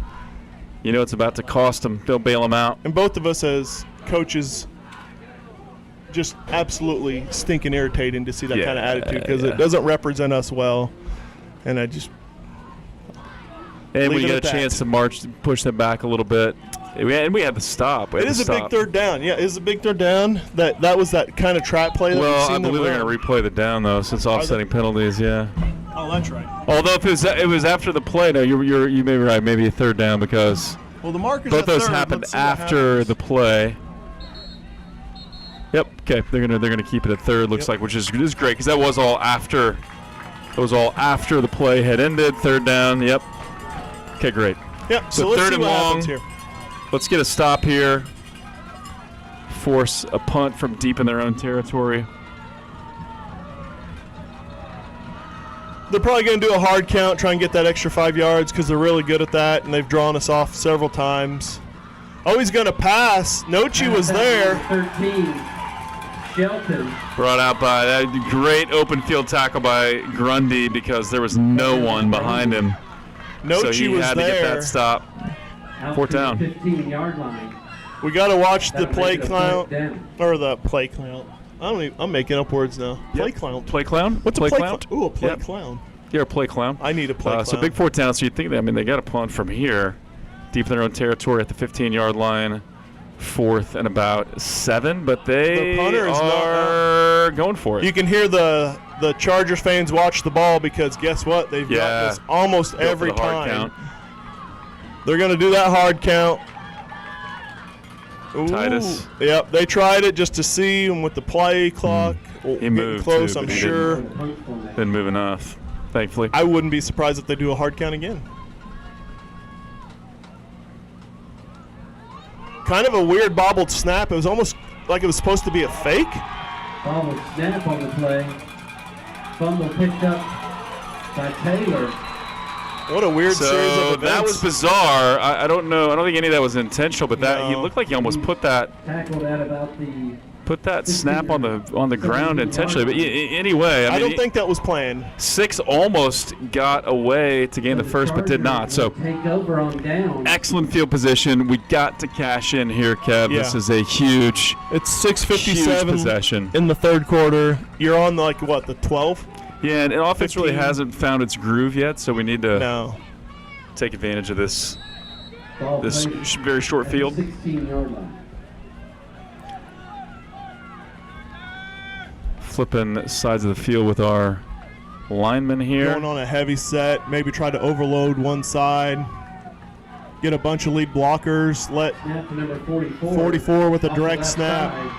You know it's about to cost them. They'll bail them out.
And both of us as coaches, just absolutely stinking irritating to see that kind of attitude because it doesn't represent us well. And I just
And when
leave
you
it
get a
at that.
chance to push them back a little bit, and we had to stop.
it is a big third down. Yeah, it is a big third down. That was that kind of trap play that we've
Well,
seen
I believe
them
they're
run.
going to replay the down though, since offsetting penalties. Yeah.
Oh, that's right.
Although if it was after the play, no, you may be right. Maybe a third down because
Well, the markers
both
at
those
third.
happened
Let's see what
after
happens.
the play. Yep. Okay. They're gonna keep it at third. Looks
Yep.
like, which is great because that was all after. It was all after the play had ended. Third down. Yep. Okay. Great.
Yep.
So
So let's
third
see
and
what
long.
happens here.
Let's get a stop here. Force a punt from deep in their own territory.
They're probably going to do a hard count, try and get that extra 5 yards because they're really good at that, and they've drawn us off several times. Oh, he's going to pass. Nochi was there.
13. Shelton.
Brought out by that great open field tackle by Grundy because there was no one behind him.
Nochi
so he
was
had
there.
to get that stop.
Out
Fourth
to the
down.
15-yard line.
We got to watch the
That'll
play
make it a
clown.
fourth down.
Or the play clown. I'm making up words now. Play clown.
Play clown?
What's
play
a play
clown?
clown? Ooh, a play
Yep.
clown.
You're a play clown.
I need a play clown.
So big fourth down. So you think they got a punt from here, deep in their own territory at the 15-yard line, fourth and about 7, but they
The punter is
are going for it.
You can hear the Chargers fans watch the ball because guess what? They've got
Yeah.
this almost
Go for
every
the hard
time.
count.
They're going to do that hard count. Ooh.
Titus.
Yep, they tried it just to see, and with the play clock getting
moved,
close,
too,
I'm
but he
sure.
Didn't move enough, thankfully.
I wouldn't be surprised if they do a hard count again. Kind of a weird bobbled snap. It was almost like it was supposed to be a fake.
Bobble snap on the play. Fumble picked up by Taylor.
What a weird series of
So
events.
that was bizarre. I don't know. I don't think any of that was intentional, but that he
No.
looked like he almost put that
Tackled at about the
snap on the ground intentionally. But anyway,
I
mean,
don't think that was planned.
6 almost got away to gain the first, but did not. So
take over on down.
excellent field position. We got to cash in here, Kev.
Yeah.
This is a huge,
It's
huge
6:57
possession.
in the third quarter. You're on like what, the 12?
Yeah, and offense really
15.
hasn't found its groove yet, so we need to
No.
take advantage of this
Ball played
very short
at the
field.
16-yard line.
Flipping sides of the field with our linemen here.
Going on a heavy set, maybe try to overload one side. Get a bunch of lead blockers. Let
Snap to number 44.
44 with a
Off the
direct
left
snap.
side.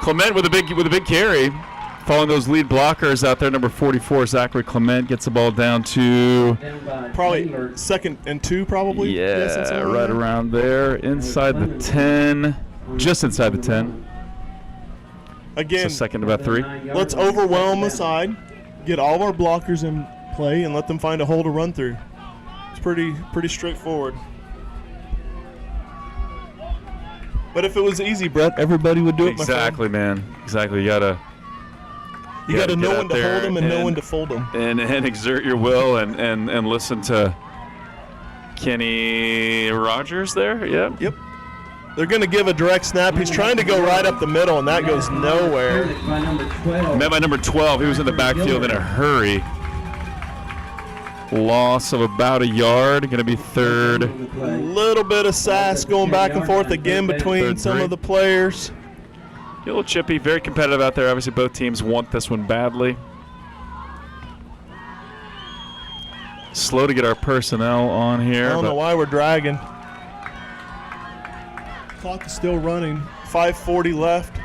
Clement with a big carry, following those lead blockers out there. Number 44, Zachary Clement gets the ball down to
Down by
Probably
Taylor.
2nd and 2, probably.
yeah,
something like
right
that.
around there, inside the 10, just inside the 10.
Again,
So 2nd about 3.
let's overwhelm the side, get all of our blockers in play, and let them find a hole to run through. It's pretty straightforward. But if it was easy, Brett, everybody would do it.
Exactly, man. Exactly. You gotta
You got to
get
know
out
when to
there
hold them and know when to fold them.
and exert your will and listen to Kenny Rogers there. Yep.
Yep. They're going to give a direct snap. He's trying to go right up the middle, and that goes nowhere.
Met by number 12. He was in the backfield in a hurry. Loss of about a yard. Going to be third.
A little bit of sass going back and forth again between some of the players.
A little chippy. Very competitive out there. Obviously, both teams want this one badly. Slow to get our personnel on here.
I don't know why we're dragging. Clock is still running. 5:40 left.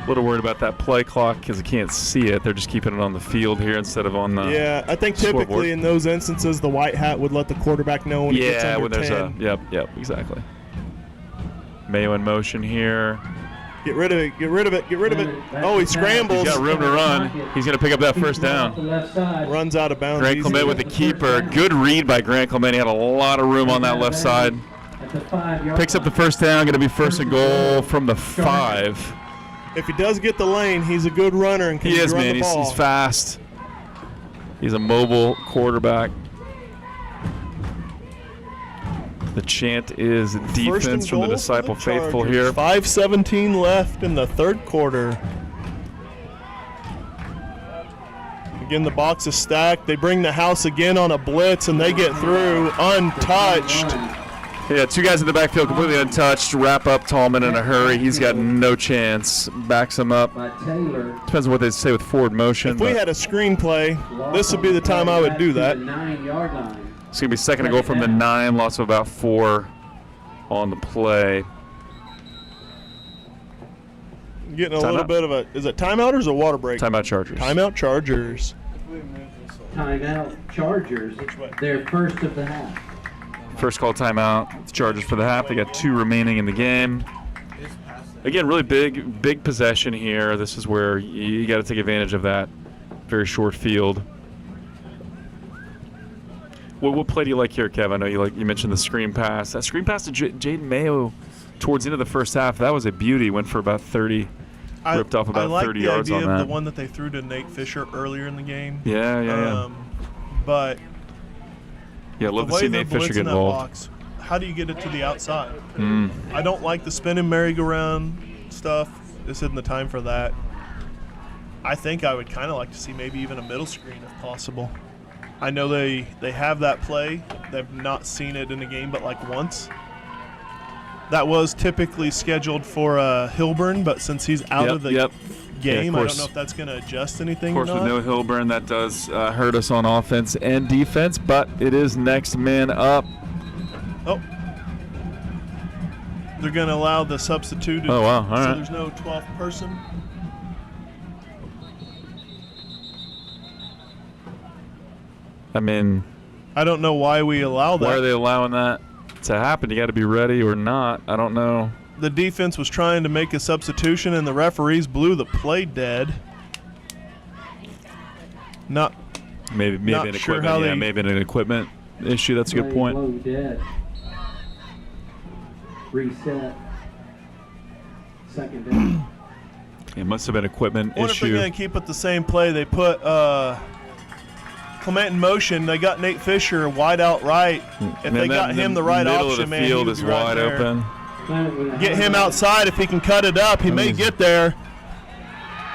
A little worried about that play clock because I can't see it. They're just keeping it on the field here instead of on the
Yeah, I think typically
scoreboard.
in those instances, the white hat would let the quarterback know when it gets under
when there's
10.
Yep, exactly. Mayo in motion here.
Get rid of it, get rid of it, get rid of it. Oh, he scrambles.
He's got room to run. He's going to pick up that first down.
Runs out of bounds.
Grant
easy.
Clement with the keeper. Good read by Grant Clement. He had a lot of room on that left side. Picks up the first down. Going to be first and goal from the 5.
If he does get the lane, he's a good runner and can
He is,
run
man.
the ball.
He's fast. He's a mobile quarterback. The chant is
First
defense
and
from the
goal
Disciple
for the
Faithful
Chargers.
here.
5:17 left in the third quarter. Again, the box is stacked. They bring the house again on a blitz, and they get through untouched.
Yeah, two guys in the backfield completely untouched. Wrap up Tallman in a hurry. He's got no chance. Backs him up. Depends on what they say with forward motion.
If we had a screenplay, this would be the time I would do that.
It's going to be second and goal from the 9. Loss of about 4 on the play.
Getting a little bit of a, is it timeout or is it water break?
Timeout Chargers.
Timeout Chargers.
Timeout Chargers. They're first of the half.
First call timeout. It's Chargers for the half. They got 2 remaining in the game. Again, really big possession here. This is where you got to take advantage of that very short field. What play do you like here, Kev? I know you mentioned the screen pass. That screen pass to Jaden Mayo towards the end of the first half, that was a beauty. Went for about 30, ripped off about 30 yards on that.
I like the idea of the one that they threw to Nate Fisher earlier in the game.
Yeah.
But
yeah, I'd love
the
to see
way they're
Nate Fisher get
blitzing that
involved.
box, how do you get it to the outside? I don't like the spinning merry-go-round stuff. This isn't the time for that. I think I would kind of like to see maybe even a middle screen if possible. I know they have that play. They've not seen it in a game but like once. That was typically scheduled for Hilburn, but since he's out of the game, I don't know if that's going to adjust anything or
Of course,
not.
with no Hilburn, that does hurt us on offense and defense, but it is next man up.
Oh. They're going to allow the substituted.
Oh, wow. All
so
right.
there's no 12th person.
I mean,
I don't know why we allow that.
why are they allowing that to happen? You got to be ready or not. I don't know.
The defense was trying to make a substitution, and the referees blew the play dead. Not
Maybe
Not
an
sure
equipment.
how
Yeah,
they-
maybe an equipment issue. That's a good point.
Low dead. Reset. Second down.
It must have been equipment
I wonder if they're
issue.
going to keep it the same play. They put Clement in motion. They got Nate Fisher wide out right. If
And
they
then
got him the right
middle
option,
of the
man,
field
he
is
would be right
wide
there.
open.
Get him outside if he can cut it up. He may get there.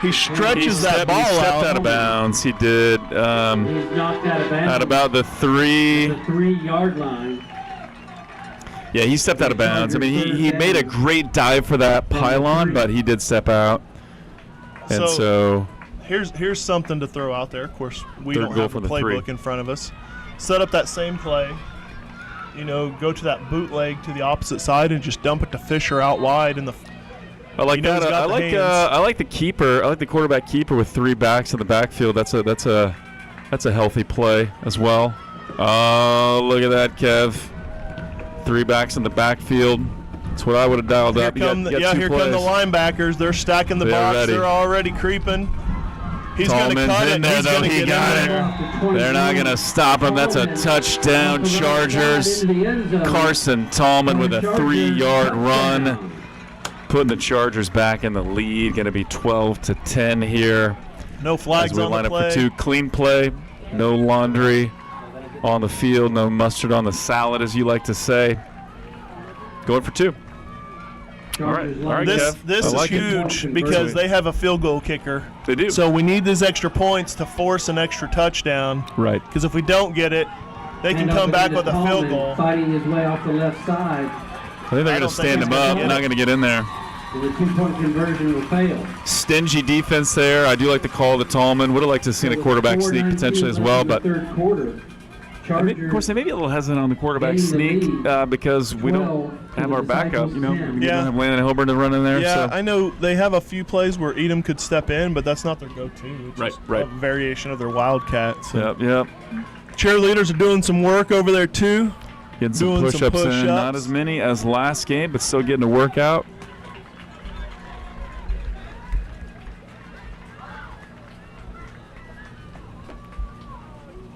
He stretches that ball
He stepped
out.
out of bounds. He did.
He's knocked out of bounds.
At about the 3.
The 3-yard line.
Yeah, he stepped out of bounds. I mean, he made a great dive for that pylon, but he did step out. And so
here's something to throw out there. Of course, we
Third
don't
goal
have
for
the
the
playbook
3.
in front of us. Set up that same play. Go to that bootleg to the opposite side and just dump it to Fisher out wide in the.
I like
He knows
that.
he's got
I
the
like
hands.
I like the keeper. I like the quarterback keeper with 3 backs in the backfield. That's a healthy play as well. Oh, look at that, Kev. 3 backs in the backfield. That's what I would have dialed
Here
up.
come the
Two plays.
linebackers. They're stacking the
They're
box.
ready.
They're already creeping. He's going to
Tallman's
cut
in
it.
there,
He's
though.
going to
He
get
got
in
it.
there.
They're not going to stop him. That's a touchdown, Chargers. Carson Tallman with a 3-yard run, putting the Chargers back in the lead. Going to be 12-10 here.
No flags
as we
on
line
the
up
play.
for 2. Clean play, no laundry on the field, no mustard on the salad, as you like to say. Going for 2. All right,
This
Kev.
this
I
is
like it.
huge because they have a field goal kicker.
They do.
So we need these extra points to force an extra touchdown.
Right.
Because if we don't get it, they can come back with a field goal.
Fighting his way off the left side.
I think they're going to stand him up. They're not going to get in there.
And the 2-point conversion will fail.
Stingy defense there. I do like the call to Tallman. Would have liked to have seen a quarterback sneak potentially as well, but
Third quarter.
I mean, of course they may be a little hesitant on the quarterback sneak because we don't have our backup. You know, we don't have Landon Hilburn to run in there.
Yeah,
so.
I know they have a few plays where Edom could step in, but that's not their go-to. It's just a variation of their Wildcat. So.
Yep.
Cheerleaders are doing some work over there too.
Getting some push-ups in. Not as many as last game, but still getting a workout.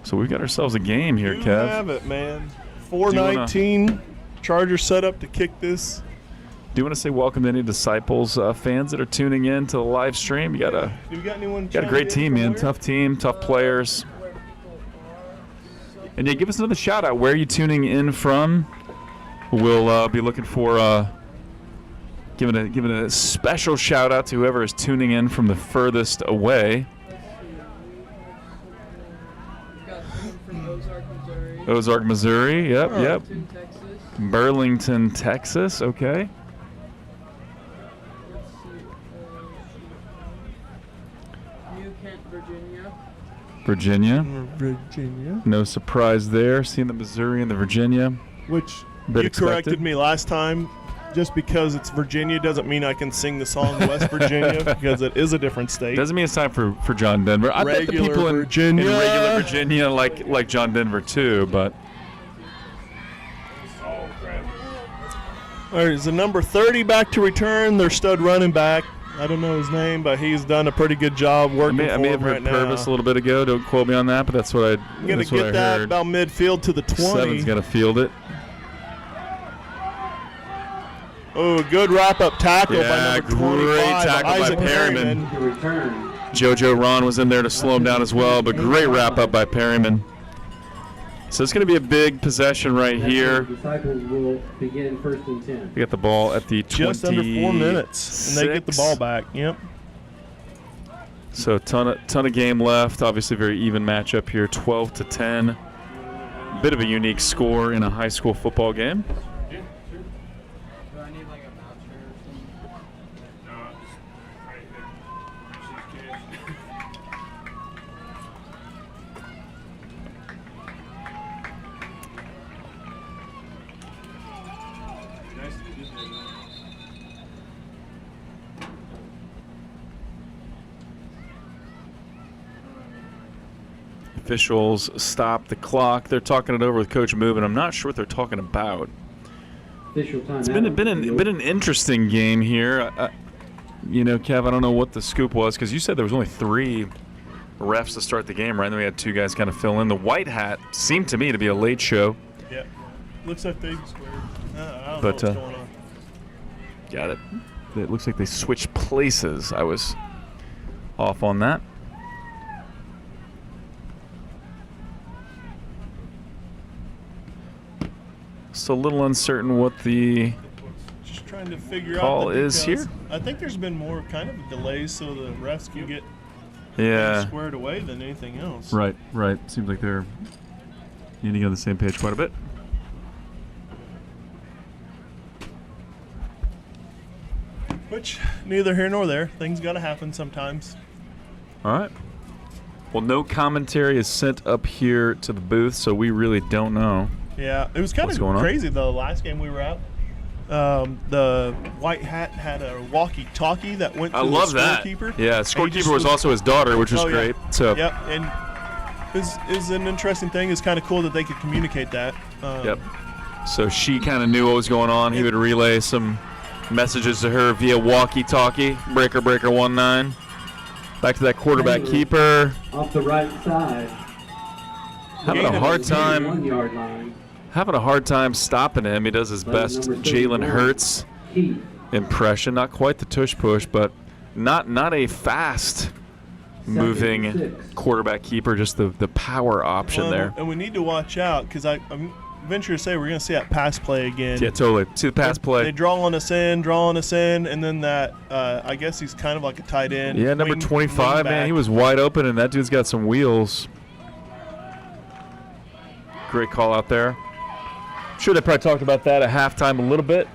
So we've got ourselves a game here,
You
Kev.
have it, man. 4:19. Chargers set up to kick this.
Do you want to say welcome to any Disciples fans that are tuning in to the live stream? You got a great team, man. Tough team, tough players. And yeah, give us another shout out. Where are you tuning in from? We'll be looking for giving a special shout out to whoever is tuning in from the furthest away. Ozark, Missouri. Yep.
Burlington, Texas.
Burlington, Texas. Okay.
Let's see. New Kent, Virginia.
Virginia.
No surprise there. Seeing the Missouri and the Virginia.
Which
Bit
you
expected.
corrected me last time. Just because it's Virginia doesn't mean I can sing the song West Virginia because it is a different state.
Doesn't mean it's time for John Denver. I bet the people in regular Virginia like John Denver too, but.
All right, is the number 30 back to return? Their stud running back. I don't know his name, but he's done a pretty good job working for
I may have
him
heard
right now.
Purvis a little bit ago. Don't quote me on that, but that's what I
I'm going to get that
heard.
about midfield to the 20.
7's going to field it.
Oh, good wrap-up tackle by number 25.
Great tackle
Isaac
by
Perryman.
Perryman. JoJo Ron was in there to slow him down as well, but great wrap-up by Perryman. So it's going to be a big possession right here.
Disciples will begin 1st and 10.
We got the ball at the 20.
Just under 4 minutes, and they get the ball back. Yep.
So ton of game left. Obviously, very even matchup here, 12-10. Bit of a unique score in a high school football game. Officials stop the clock. They're talking it over with Coach Move, and I'm not sure what they're talking about. It's been an interesting game here. You know, Kev, I don't know what the scoop was because you said there was only 3 refs to start the game, right? And then we had 2 guys kind of fill in. The white hat seemed to me to be a late show.
Yeah, looks like they squared. I don't know
But
what's going on.
got it. It looks like they switched places. I was off on that. Still a little uncertain what the
Just trying to figure
call
out the
is
details.
here.
I think there's been more kind of delays so the refs can get squared away than anything else.
Right. Seems like they're getting on the same page quite a bit.
Which, neither here nor there. Things got to happen sometimes.
All right. Well, no commentary is sent up here to the booth, so we really don't know.
Yeah, it was kind
What's
of
going on?
crazy the last game we were at. The white hat had a walkie-talkie that went to
I
the
love that.
scorekeeper.
Yeah, scorekeeper was also his daughter, which was great. So
yep, and is an interesting thing. It's kind of cool that they could communicate that.
Yep. So she kind of knew what was going on. He would relay some messages to her via walkie-talkie. Breaker 19. Back to that quarterback keeper.
Off the right side.
Having a hard time.
1 yard line.
Having a hard time stopping him. He does his best Jalen Hurts impression. Not quite the tush push, but not a fast moving quarterback keeper. Just the power option there.
And we need to watch out because venture to say we're going to see that pass play again.
Yeah, totally. See the pass play.
They draw on us in, and then that, I guess he's kind of like a tight end.
Yeah, number 25, man, he was wide open, and that dude's got some wheels. Great call out there. I'm sure they probably talked about that at halftime a little bit.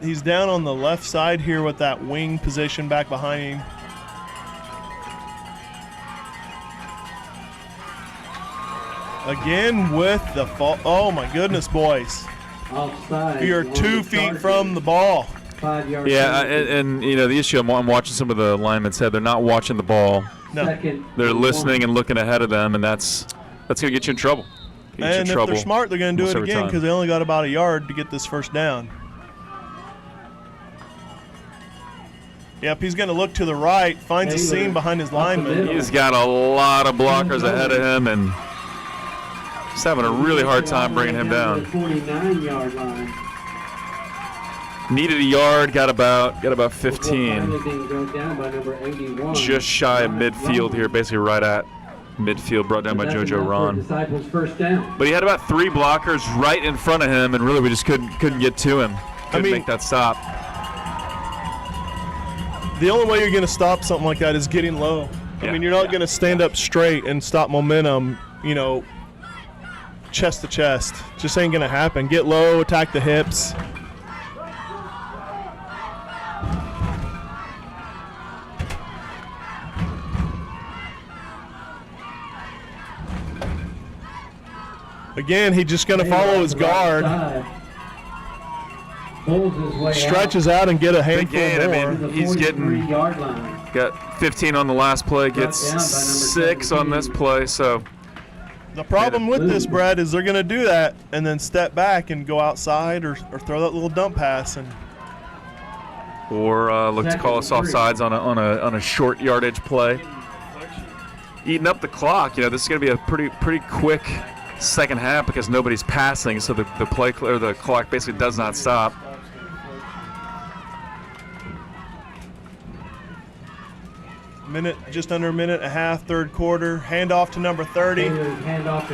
He's down on the left side here with that wing position back behind him. Again with the fall. Oh my goodness, boys!
Offside.
We are 2 feet from the ball.
5 yards.
Yeah, and you know the issue. I'm watching some of the linemen said they're not watching the ball.
No.
They're listening and looking ahead of them, and that's gonna get you in trouble.
And if they're smart, they're gonna do it again because they only got about a yard to get this first down. Yep, he's going to look to the right, finds a seam behind his lineman.
He's got a lot of blockers ahead of him, and he's having a really hard time bringing him down.
49-yard line.
Needed a yard, got about 15.
Being brought down by number 81.
Just shy of midfield here, basically right at midfield, brought down by JoJo Ron.
Disciples first down.
But he had about 3 blockers right in front of him, and really we just couldn't get to him. Couldn't make that stop.
The only way you're going to stop something like that is getting low. I mean, you're not going to stand up straight and stop momentum, you know, chest to chest. Just ain't going to happen. Get low, attack the hips. Again, he's just going to follow his guard. Stretches out and get a handful more.
I mean, he's got 15 on the last play, gets 6 on this play. So
the problem with this, Brad, is they're going to do that and then step back and go outside or throw that little dump pass
or look to call us offsides on a short yardage play. Eating up the clock. You know, this is going to be a pretty quick second half because nobody's passing, so the clock basically does not stop.
Just under a minute and a half, third quarter. Handoff to number 30.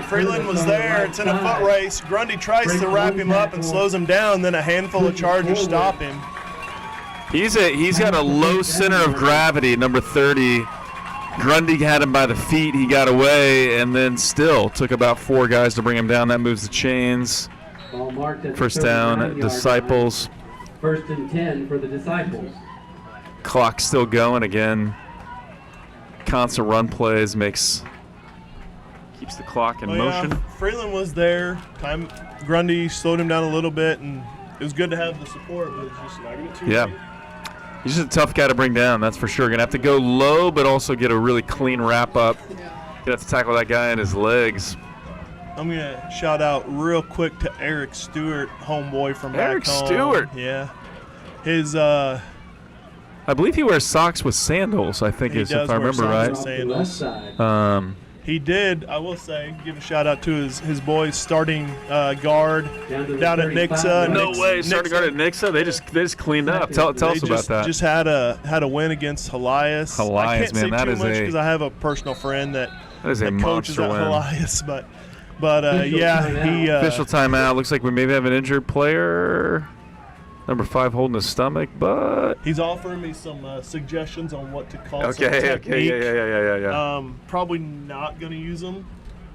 Freeland was there. It's in a foot race. Grundy tries to wrap him up and slows him down. Then a handful of Chargers stop him.
He's got a low center of gravity, number 30. Grundy had him by the feet. He got away and then still took about 4 guys to bring him down. That moves the chains. First down, Disciples.
1st and 10 for the Disciples.
Clock still going again. Constant run plays keeps the clock in motion.
Freeland was there. Grundy slowed him down a little bit, and it was good to have the support, but it's just not going to too late.
He's just a tough guy to bring down, that's for sure. Going to have to go low, but also get a really clean wrap up. Going to have to tackle that guy in his legs.
I'm going to shout out real quick to Eric Stewart, homeboy from back home.
Eric Stewart.
Yeah. His
I believe he wears socks with sandals, I think, if I remember right.
Sandals. He did, I will say, give a shout out to his boys starting guard down at Nixa.
No way, starting guard at Nixa? They just cleaned up. Tell us about that.
Just had a win against Helias. I can't say too much because I have a personal friend that
is a
coaches at Helias, but
official timeout. Looks like we maybe have an injured player. Number 5 holding his stomach, but
he's offering me some suggestions on what to call.
Okay, yeah.
Probably not gonna use them.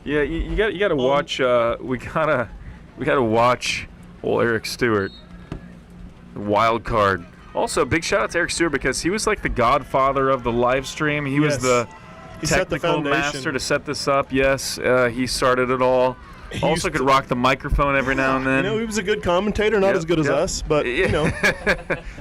Yeah, you got to watch. We gotta watch old Eric Stewart, wild card. Also, big shout out to Eric Stewart because he was like the godfather of the live stream. He was the technical master to set this up. Yes, he started it all. Also could rock the microphone every now and then.
You know, he was a good commentator, not as good as us, but, you know.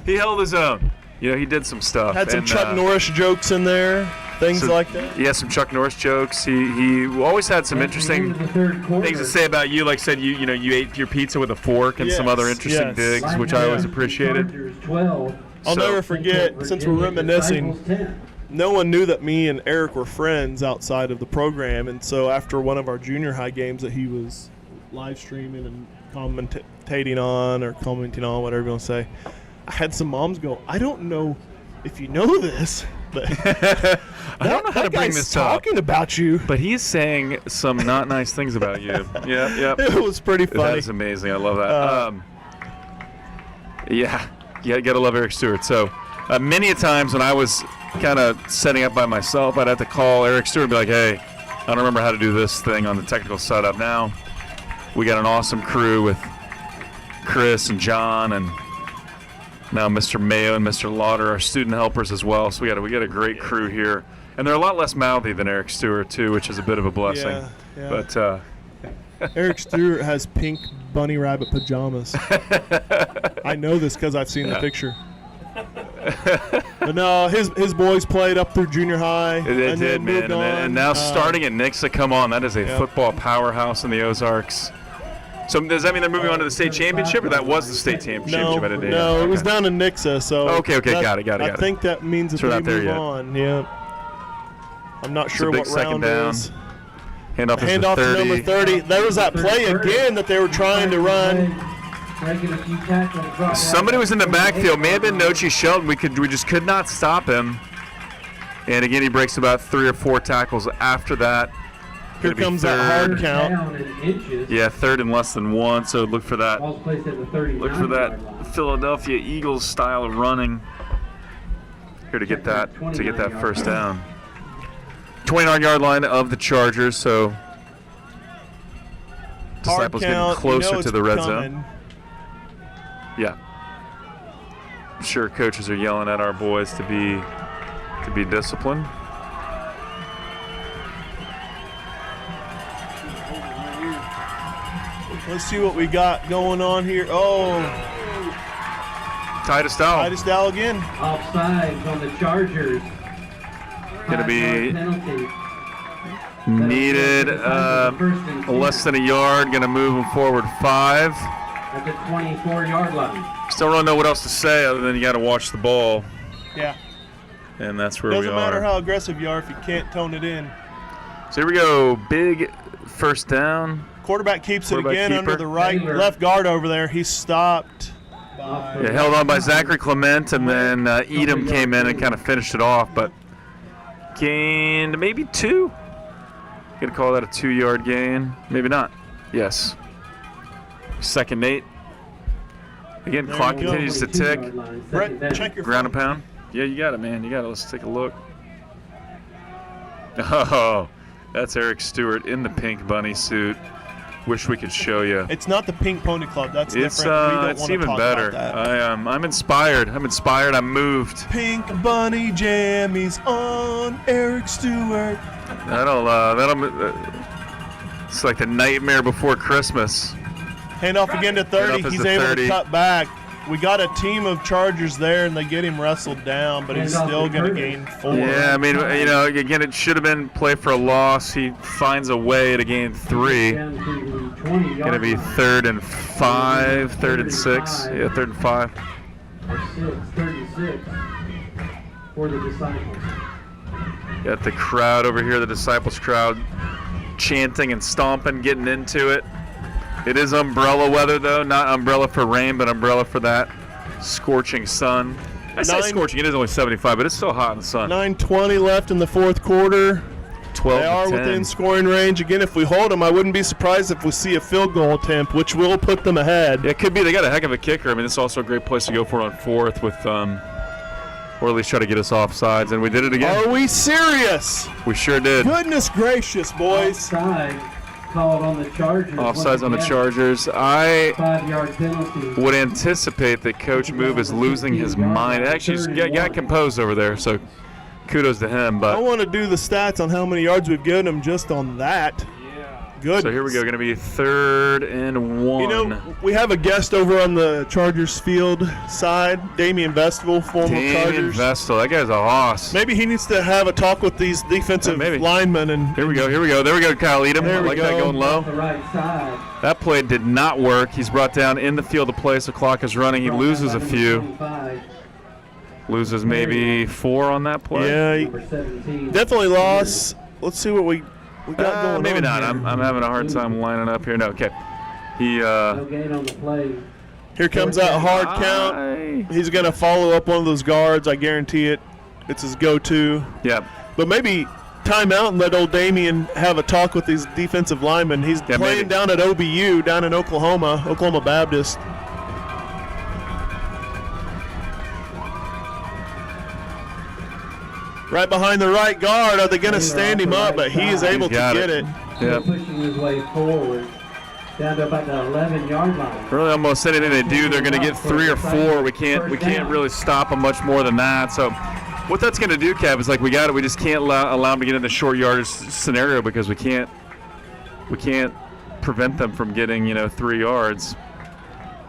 He held his own. You know, he did some stuff.
Had some Chuck Norris jokes in there, things like that.
Yeah, some Chuck Norris jokes. He always had some interesting things to say about you. Like said, you ate your pizza with a fork and some other interesting digs, which I always appreciated.
I'll never forget, since we're reminiscing, no one knew that me and Eric were friends outside of the program, and so after one of our junior high games that he was live streaming and commenting on, whatever you want to say, I had some moms go, I don't know if you know this, But
I don't know how to bring
guy's
this up,
talking about you.
but he's saying some not nice things about you. Yep.
It was pretty funny.
That is amazing. I love that. Yeah, gotta love Eric Stewart. So many a times when I was kind of setting up by myself, I'd have to call Eric Stewart and be like, hey, I don't remember how to do this thing on the technical setup. Now we got an awesome crew with Chris and John, and now Mr. Mayo and Mr. Lauder, our student helpers as well. So we got a great crew here, and they're a lot less mouthy than Eric Stewart too, which is a bit of a blessing.
Yeah.
But
Eric Stewart has pink bunny rabbit pajamas. I know this because I've seen the picture. But no, his boys played up through junior high.
They did, man. And now starting at Nixa, come on, that is a football powerhouse in the Ozarks. So does that mean they're moving on to the state championship, or that was the state championship?
No, it was down in Nixa. So
okay, got it.
I think that means that they move on. Yeah. I'm not sure what round it is.
Handoff
to number 30. There was that play again that they were trying to run.
Somebody was in the backfield. May have been Nochi Shelton. We just could not stop him. And again, he breaks about 3 or 4 tackles after that.
Here comes that hard count.
Yeah, third and less than 1. So look for that. Look for that Philadelphia Eagles style of running here to get that first down. 29-yard line of the Chargers. So Disciples getting closer to the red zone. Yeah. I'm sure coaches are yelling at our boys to be disciplined.
Let's see what we got going on here. Oh.
Titus Dow.
Titus Dow again.
Offsides on the Chargers.
Going to be needed less than a yard. Going to move them forward 5.
At the 24-yard line.
Still don't know what else to say other than you got to watch the ball.
Yeah.
And that's where we are.
Doesn't matter how aggressive you are if you can't tone it in.
So here we go. Big first down.
Quarterback keeps it again under the left guard over there. He's stopped.
Held on by Zachary Clement, and then Edom came in and kind of finished it off, but gained maybe 2. Gonna call that a 2-yard gain. Maybe not. Yes. Second 8. Again, clock continues to tick.
Brett, check your
ground and pound. Yeah, you got it, man. You got it. Let's take a look. Oh, that's Eric Stewart in the pink bunny suit. Wish we could show you.
It's not the Pink Pony Club. That's different.
It's even better. I'm inspired. I'm moved.
Pink bunny jammies on Eric Stewart.
It's like the nightmare before Christmas.
Hand off again to 30. He's able to cut back. We got a team of Chargers there, and they get him wrestled down, but he's still going to gain 4.
Yeah, I mean, again, it should have been play for a loss. He finds a way to gain 3. Going to be 3rd and 5, 3rd and 6. Yeah, 3rd and 5.
36 for the Disciples.
Got the crowd over here, the Disciples crowd, chanting and stomping, getting into it. It is umbrella weather, though. Not umbrella for rain, but umbrella for that scorching sun. I say scorching. It is only 75, but it's still hot in the sun.
9:20 left in the 4th quarter.
12
They are within scoring range. Again, if we hold them, I wouldn't be surprised if we see a field goal attempt, which will put them ahead.
Yeah, it could be. They got a heck of a kicker. I mean, it's also a great place to go for on 4th with, or at least try to get us offsides, and we did it again.
Are we serious?
We sure did.
Goodness gracious, boys.
Offside called on the Chargers.
Offsides on the Chargers. I
5-yard penalty.
would anticipate that Coach Move is losing his mind. Actually, he's got composed over there, so kudos to him. But
I want to do the stats on how many yards we've given him just on that. Good.
So here we go. Going to be 3rd and 1.
You know, we have a guest over on the Chargers field side, Damian Vestal, former Chargers.
Vestal, that guy's a hoss.
Maybe he needs to have a talk with these defensive linemen. And
Here we go. There we go, Kyle Edom. I like that going low.
The right side.
That play did not work. He's brought down in the field of play, so clock is running. He loses a few. Loses maybe 4 on that play.
Yeah, he definitely lost. Let's see what we got going
maybe
on
not.
here.
I'm having a hard time lining up here. No, okay.
No gain on the play.
Here comes that hard count. He's going to follow up one of those guards. I guarantee it. It's his go-to.
Yeah.
But maybe timeout and let old Damien have a talk with these defensive linemen. He's playing
maybe.
down at OBU, down in Oklahoma Baptist. Right behind the right guard. Are they going to stand him up? But he is able to get it.
Yeah.
Pushing his way forward down to about the 11-yard line.
Really, almost anything they do, they're going to get 3 or 4. We can't really stop them much more than that. So, what that's going to do, Kev, is like we just can't allow them to get in the short yardage scenario because we can't prevent them from getting 3 yards.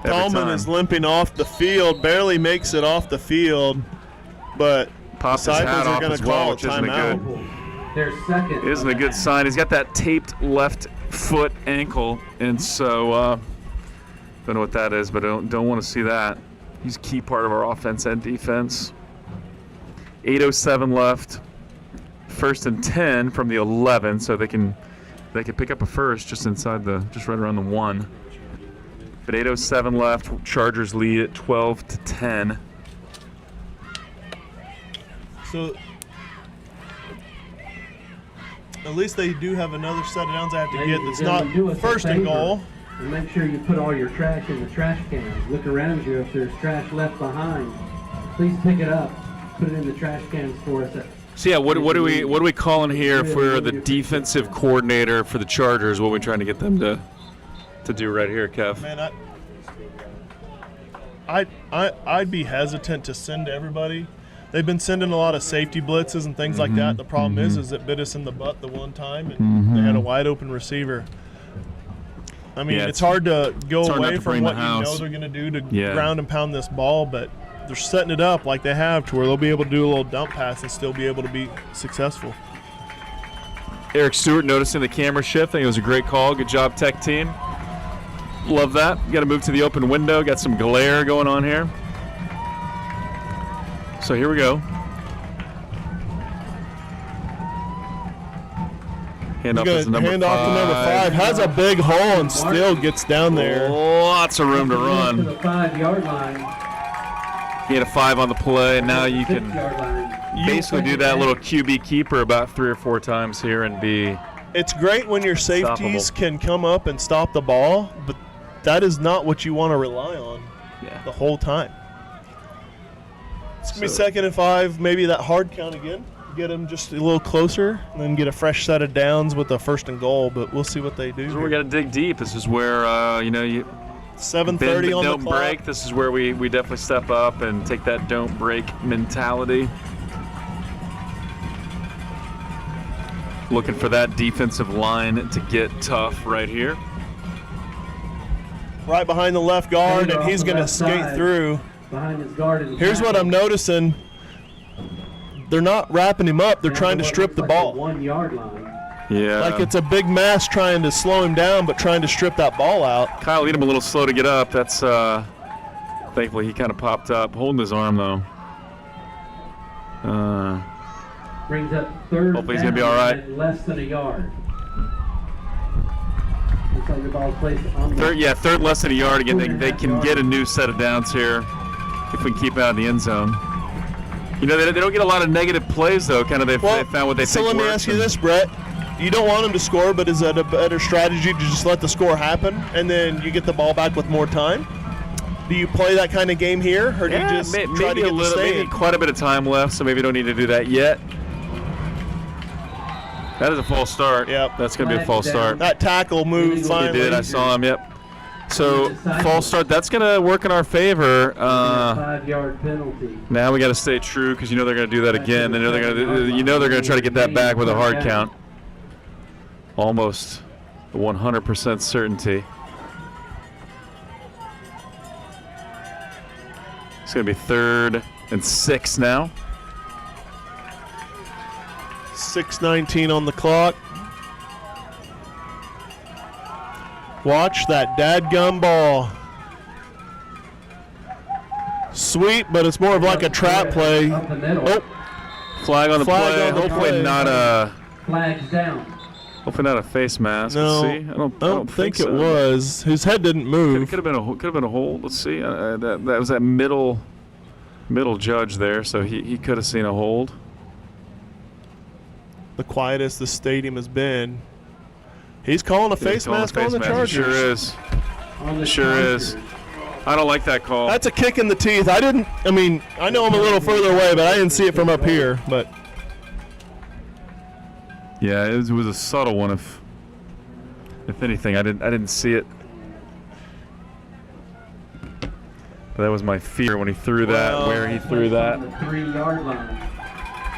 Tallman is limping off the field, barely makes it off the field, but
pops his hat off as well, which isn't a good sign. He's got that taped left foot ankle, and so don't know what that is, but don't want to see that. He's a key part of our offense and defense. 8:07 left. 1st and 10 from the 11, so they can pick up a first just right around the 1. But 8:07 left. Chargers lead at 12-10.
So at least they do have another set of downs they have to get. It's not first and goal.
And make sure you put all your trash in the trash cans. Look around you if there's trash left behind. Please pick it up. Put it in the trash cans for us.
So yeah, what are we calling here if we're the defensive coordinator for the Chargers? What are we trying to get them to do right here, Kev?
Man, I'd be hesitant to send everybody. They've been sending a lot of safety blitzes and things like that. The problem is it bit us in the butt the one time, and they had a wide open receiver. I mean, it's hard to go away from what you know they're going to do to ground and pound this ball, but they're setting it up like they have to where they'll be able to do a little dump pass and still be able to be successful.
Eric Stewart noticing the camera shift. I think it was a great call. Good job, tech team. Love that. Got to move to the open window. Got some glare going on here. So here we go. Hand off to number 5.
Has a big hole and still gets down there.
Lots of room to run.
To the 5-yard line.
He had a 5 on the play, and now you can basically do that little QB keeper about 3 or 4 times here and be.
It's great when your safeties can come up and stop the ball, but that is not what you want to rely on the whole time. It's going to be 2nd and 5, maybe that hard count again. Get them just a little closer, and then get a fresh set of downs with a 1st and goal, but we'll see what they do.
This is where we got to dig deep. This is where,
7:30 on the
don't
clock.
break. This is where we definitely step up and take that don't break mentality. Looking for that defensive line to get tough right here.
Right behind the left guard, and he's going to skate through.
Behind his guard.
Here's what I'm noticing. They're not wrapping him up. They're trying to strip the ball.
1-yard line.
Yeah.
Like it's a big mass trying to slow him down, but trying to strip that ball out.
Kyle Edom a little slow to get up. That's thankfully he kind of popped up, holding his arm though.
Brings up 3rd.
Hopefully he's gonna be all right.
Less than a yard. Looks like the ball's placed on the
3rd less than a yard again. They can get a new set of downs here if we can keep it out of the end zone. They don't get a lot of negative plays though. Kind of they found what they think.
So let me ask you this, Brett. You don't want them to score, but is that a better strategy to just let the score happen and then you get the ball back with more time? Do you play that kind of game here, or do you just try to get the stay?
Maybe quite a bit of time left, so maybe we don't need to do that yet. That is a false start.
Yep.
That's going to be a false start.
That tackle moved finally.
He did. I saw him. Yep. So false start. That's going to work in our favor.
5-yard penalty.
Now we got to stay true because they're going to do that again. They're going to try to get that back with a hard count. Almost 100% certainty. It's going to be 3rd and 6 now.
6:19 on the clock. Watch that dadgum ball. Sweet, but it's more of like a trap play.
Oh,
flag on the play. Hopefully not a.
Flags down.
Hopefully not a face mask.
No,
Let's see. I don't
think
so.
it was. His head didn't move.
Could have been a hold. Let's see. That was that middle Middle judge there, so he could have seen a hold.
The quietest the stadium has been. He's calling a face mask on the Chargers.
Sure is. Sure is. I don't like that call.
That's a kick in the teeth. I know I'm a little further away, but I didn't see it from up here. But
yeah, it was a subtle one. If anything, I didn't see it. But that was my fear when he threw that. Where he threw that.
3-yard line.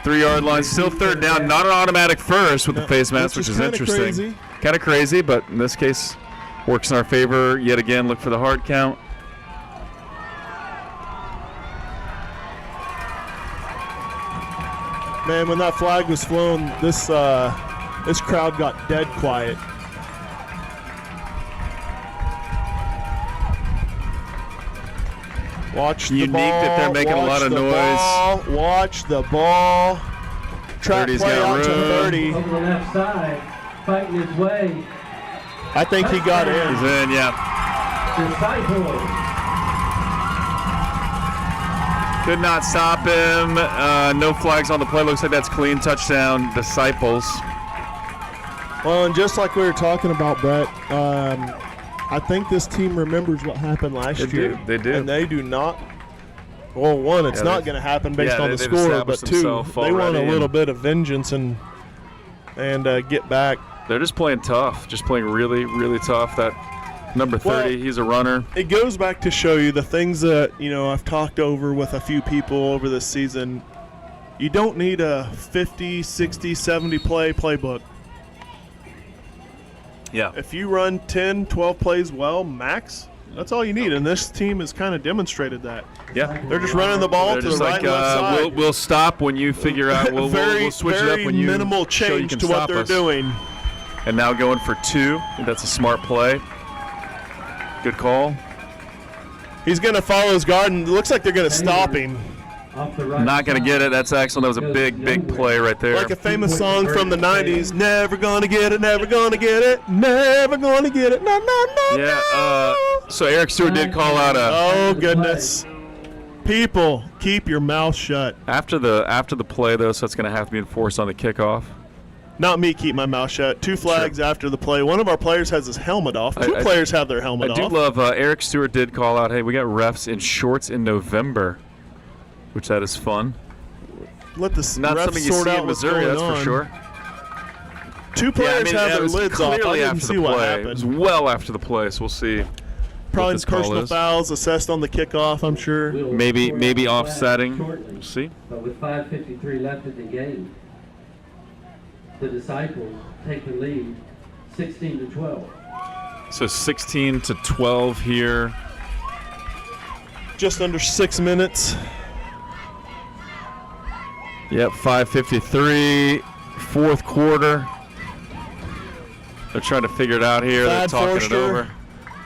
3-yard line, still third down. Not an automatic first with the face mask, which is interesting. Kind of crazy, but in this case, works in our favor. Yet again, look for the hard count.
Man, when that flag was flown, this crowd got dead quiet. Watch the
Unique
ball.
that they're making a lot of noise.
Watch the ball. Trap
30's
play
got
out to
room.
30.
Over the left side, fighting his way.
I think he got in.
He's in, yeah.
Disciple.
Could not stop him. No flags on the play. Looks like that's clean touchdown. Disciples.
Well, and just like we were talking about, Brett, I think this team remembers what happened last year.
They do.
And they do not. Well, one, it's not going to happen based on the
they've
score, but
established
two,
themselves
they want a
already,
little bit of vengeance and get back.
They're just playing tough. Just playing really, really tough. That number 30, he's a runner.
It goes back to show you the things that, I've talked over with a few people over this season. You don't need a 50, 60, 70 play playbook.
Yeah.
If you run 10, 12 plays well, max, that's all you need. And this team has kind of demonstrated that.
Yeah.
They're just running the ball
They're
to the
just
right
like,
and left side.
we'll stop when you figure out. We'll switch it up when you
minimal
show you
change
can
to what
stop
they're
us.
doing.
And now going for 2. That's a smart play. Good call.
He's going to follow his guard, and it looks like they're going to stop him.
Off the right
Not going to get it. That's excellent. That was a big, big play right there.
Like a famous song from the 90s, never gonna get it, never gonna get it, never gonna get it, no, no, no,
Yeah, so Eric Stewart did call out a...
Oh, goodness. People, keep your mouth shut.
After the play, though, so it's going to have to be enforced on the kickoff.
Not me, keep my mouth shut. 2 flags after the play. One of our players has his helmet off. Two players have their helmet off.
I do love Eric Stewart did call out, hey, we got refs in shorts in November, which that is fun.
Let the
Not
refs
something you
sort
see
out
in
what's
Missouri,
going
that's
on.
for sure.
2 players have
it
their
was
lids off. I
clearly
didn't
after
see
the
what
play. It was
happened.
well after the play, so we'll see.
Probably
this call
personal
is.
fouls assessed on the kickoff, I'm sure.
Maybe offsetting.
Shortly.
We'll see.
But with 5:53 left in the game, the Disciples take the lead, 16-12.
So 16-12 here.
Just under 6 minutes.
Yep, 5:53, fourth quarter. They're trying to figure it out here. They're
Thad
talking
Forster.
it over.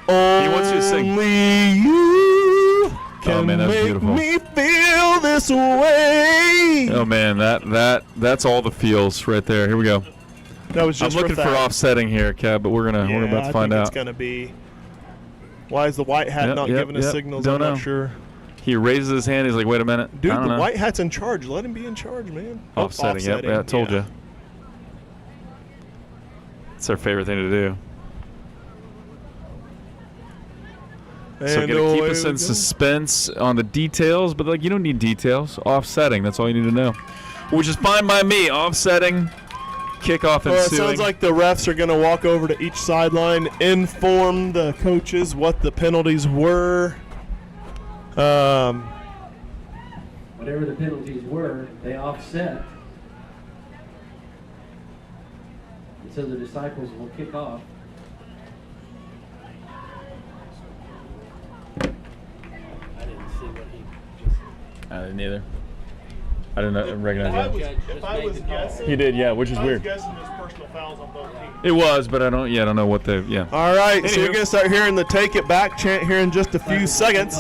Only
He wants you to sing.
you can
man, that was
make
beautiful.
me feel this way.
Oh man, that's all the feels right there. Here we go.
That was
I'm
just
looking for
Thad.
offsetting here, Kev, but we're about to
I
find
think
out.
It's gonna be. Why is the white hat not giving us signals?
Don't
I'm
know.
not sure.
He raises his hand. He's like, "Wait a minute,
Dude,
I don't
the
know."
white hat's in charge. Let him be in charge, man. Oh,
Offsetting. Yep, yeah, I told you. It's our favorite thing to do. So
And
gonna keep
away
us
we
in
go.
suspense on the details, but like you don't need details. Offsetting, that's all you need to know. Which is fine by me. Offsetting, kickoff
Well, it
ensuing.
sounds like the refs are going to walk over to each sideline, inform the coaches what the penalties were.
Whatever the penalties were, they offset. And so the Disciples will kick off.
I didn't either. I didn't recognize that.
If I was guessing,
He did, yeah, which is weird.
guessing there's personal fouls on both teams.
It was, but I don't know what the
All right, so
Anywho.
you're going to start hearing the take it back chant here in just a few seconds.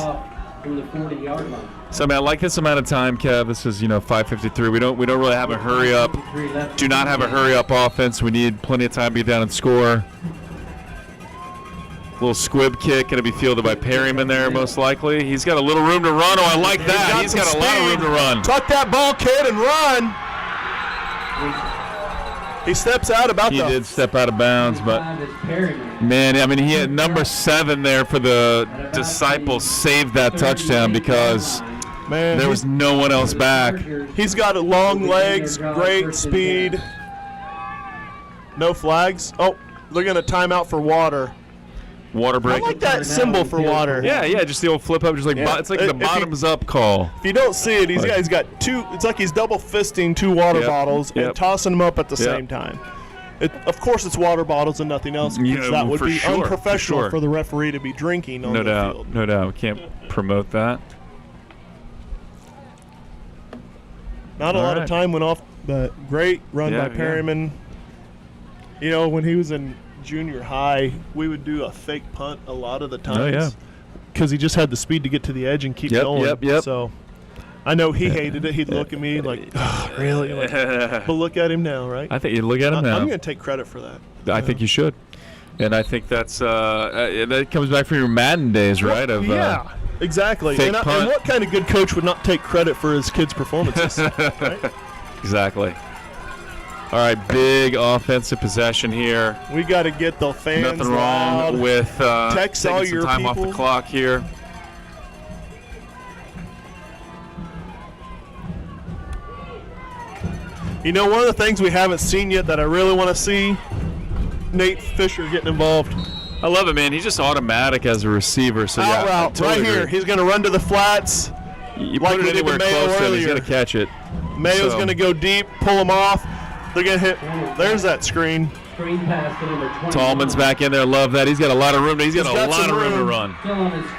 From the 40-yard line.
So I mean, I like this amount of time, Kev. This is 5:53. We don't really have a hurry up.
53 left.
Do not have a hurry up offense. We need plenty of time to get down and score. Little squib kick going to be fielded by Perryman there, most likely. He's got a little room to run. Oh, I like that. He's got a lot of room to run.
Tuck that ball, kid, and run. He steps out about
He did step out of bounds, but man, I mean, he had number 7 there for the Disciples saved that touchdown because there was no one else back.
He's got long legs, great speed. No flags. Oh, they're going to time out for water.
Water break.
I like that symbol for water.
Yeah, just the old flip up, just like it's like the bottoms up call.
If you don't see it, he's got 2. It's like he's double fisting 2 water bottles and tossing them up at the same time. Of course, it's water bottles and nothing else. Because that would be unprofessional for the referee to be drinking on the field.
No doubt. We can't promote that.
Not a lot of time went off, but great run by Perryman. You know, when he was in junior high, we would do a fake punt a lot of the times. Because he just had the speed to get to the edge and keep going. So I know he hated it. He'd look at me like, oh, really? Like, but look at him now, right?
I think you look at him now.
I'm going to take credit for that.
I think you should. And I think that's that comes back from your Madden days, right?
Exactly. And what kind of good coach would not take credit for his kids' performances? Right?
Exactly. All right, big offensive possession here.
We got to get the fans
Nothing wrong
loud.
with
Text
taking
all
some
your
time
people.
off the clock here.
You know, one of the things we haven't seen yet that I really want to see, Nate Fisher getting involved.
I love it, man. He's just automatic as a receiver. So
Out route,
totally
right here.
agree.
He's going to run to the flats.
You
like
put it anywhere close to him, he's going to catch it.
Mayo's going to go deep, pull him off. They're going to hit. There's that screen.
Screen pass to number 20.
Tallman's back in there. Love that. He's got a lot of room. He's got a lot of room to run.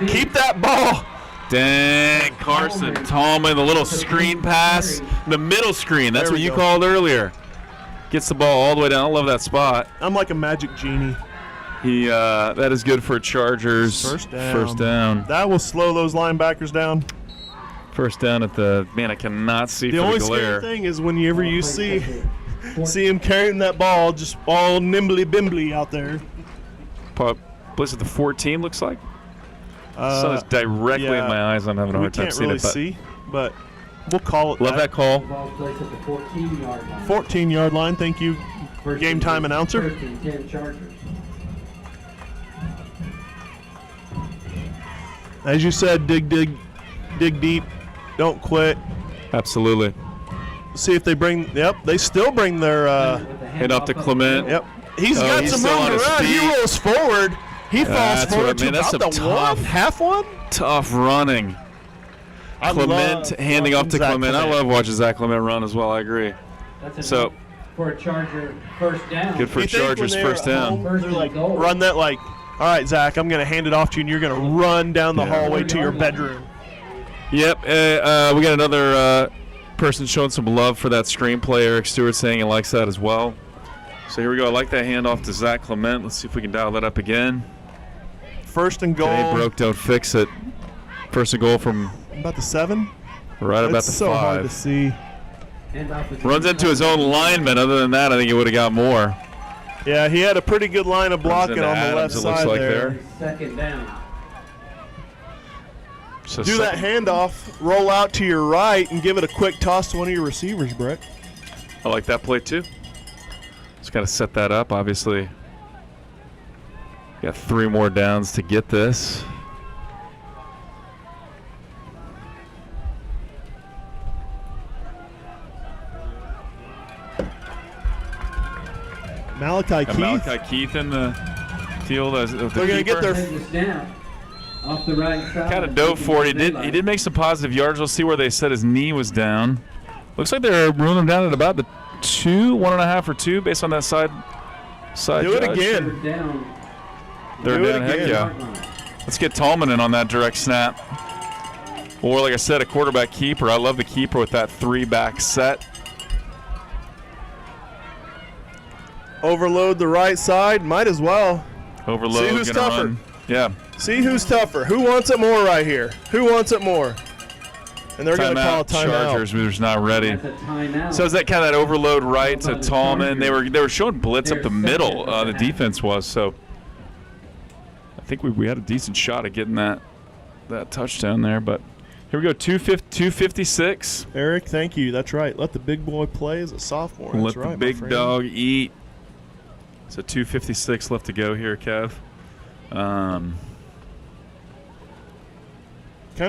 Keep that ball.
Dang, Carson Tallman, the little screen pass, the middle screen. That's what you called earlier. Gets the ball all the way down. I love that spot.
I'm like a magic genie.
That is good for Chargers.
First down.
First down.
That will slow those linebackers down.
First down at the I cannot see
the
for
only
the glare.
scary thing is whenever you see him carrying that ball, just all nimbly bimbly out there.
Blitz at the 14 looks like. Sun is directly in my eyes. I'm having a hard time seeing
it. We can't really see, but we'll call it.
Love that call.
14-yard line. Thank you, game time announcer.
First and 10 Chargers.
As you said, dig deep. Don't quit.
Absolutely.
See if they bring. Yep, they still bring their.
Head off to Clement.
Yep, he's got some room to run. He rolls forward. He falls forward to about the
tough,
half one.
Tough running. Clement handing off to Clement. I love watching Zach Clement run as well. I agree. So
for a Charger first down.
Good for Chargers first down.
They're like, run that like. All right, Zach, I'm going to hand it off to you, and you're going to run down the hallway to your bedroom.
Yep. We got another person showing some love for that screenplay. Eric Stewart saying he likes that as well. So here we go. I like that handoff to Zach Clement. Let's see if we can dial that up again.
First and goal.
Okay, broke, don't fix it. First and goal from
about the 7.
Right about the 5.
It's so hard to see.
Runs into his own lineman. Other than that, I think he would have got more.
Yeah, he had a pretty good line of blocking on the left side
like
there.
Second down.
So
do that handoff, roll out to your right, and give it a quick toss to one of your receivers, Brett.
I like that play too. Just got to set that up. Obviously, got 3 more downs to get this.
Malachi Keith.
Malachi Keith in the field as the
They're going to get their
down off the right side.
Kind of dove for it. He did make some positive yards. We'll see where they said his knee was down. Looks like they're ruling him down at about the 1.5 or 2 based on that side.
Do it again.
They're down. Heck yeah. Let's get Tallman in on that direct snap. Or like I said, a quarterback keeper. I love the keeper with that 3-back set.
Overload the right side. Might as well.
Overload.
See who's tougher.
Run. Yeah.
See who's tougher. Who wants it more right here? Who wants it more? And they're going to call a timeout.
Chargers, who's not ready. So is that kind of that overload right to Tallman? They were showing blitz up the middle. The defense was. So I think we had a decent shot at getting that touchdown there, but here we go, 256.
Eric, thank you. That's right. Let the big boy play as a sophomore.
Let
That's
the
right,
big dog eat. So 256 left to go here, Kev.
Kind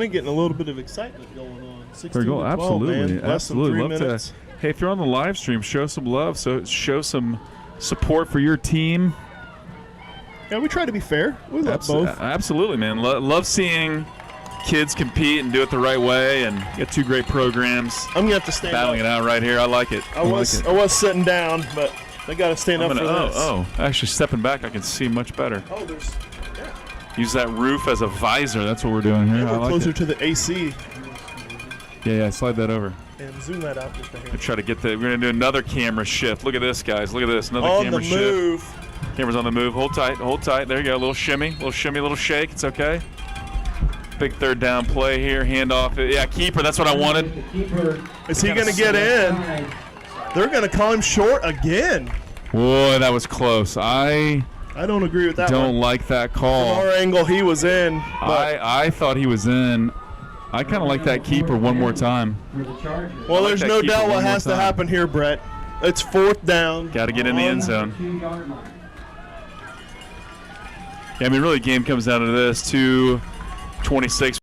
of getting a little bit of excitement going on. 16
There we go.
to 12, man.
Absolutely.
Less than
Absolutely.
3
Love
minutes.
to. Hey, if you're on the live stream, show some love. So show some support for your team.
Yeah, we try to be fair. We love both.
Absolutely, man. Love seeing kids compete and do it the right way, and get two great programs.
I'm gonna have to stand
battling
up.
it out right here. I like it.
I was sitting down, but I got to stand up for this.
Actually stepping back, I can see much better.
Oh, there's. Yeah.
Use that roof as a visor. That's what we're doing here.
Yeah,
I
we're
like
closer
it.
to the AC.
Yeah, slide that over.
And zoom that out just a hair.
Try to get we're gonna do another camera shift. Look at this, guys. Look at this. Another
On
camera
the
shift.
move.
Camera's on the move. Hold tight. Hold tight. There you go. A little shimmy, little shake. It's okay. Big third down play here. Handoff. Yeah, keeper. That's what I wanted.
Is he going to get in? They're going to call him short again.
Boy, that was close. I
don't agree with that.
Don't like that call.
From our angle, he was in.
I thought he was in. I kind of like that keeper one more time.
Well, there's no doubt what has to happen here, Brett. It's 4th down.
Got to get in the end zone. Yeah, I mean, really, game comes down to this: 2:26.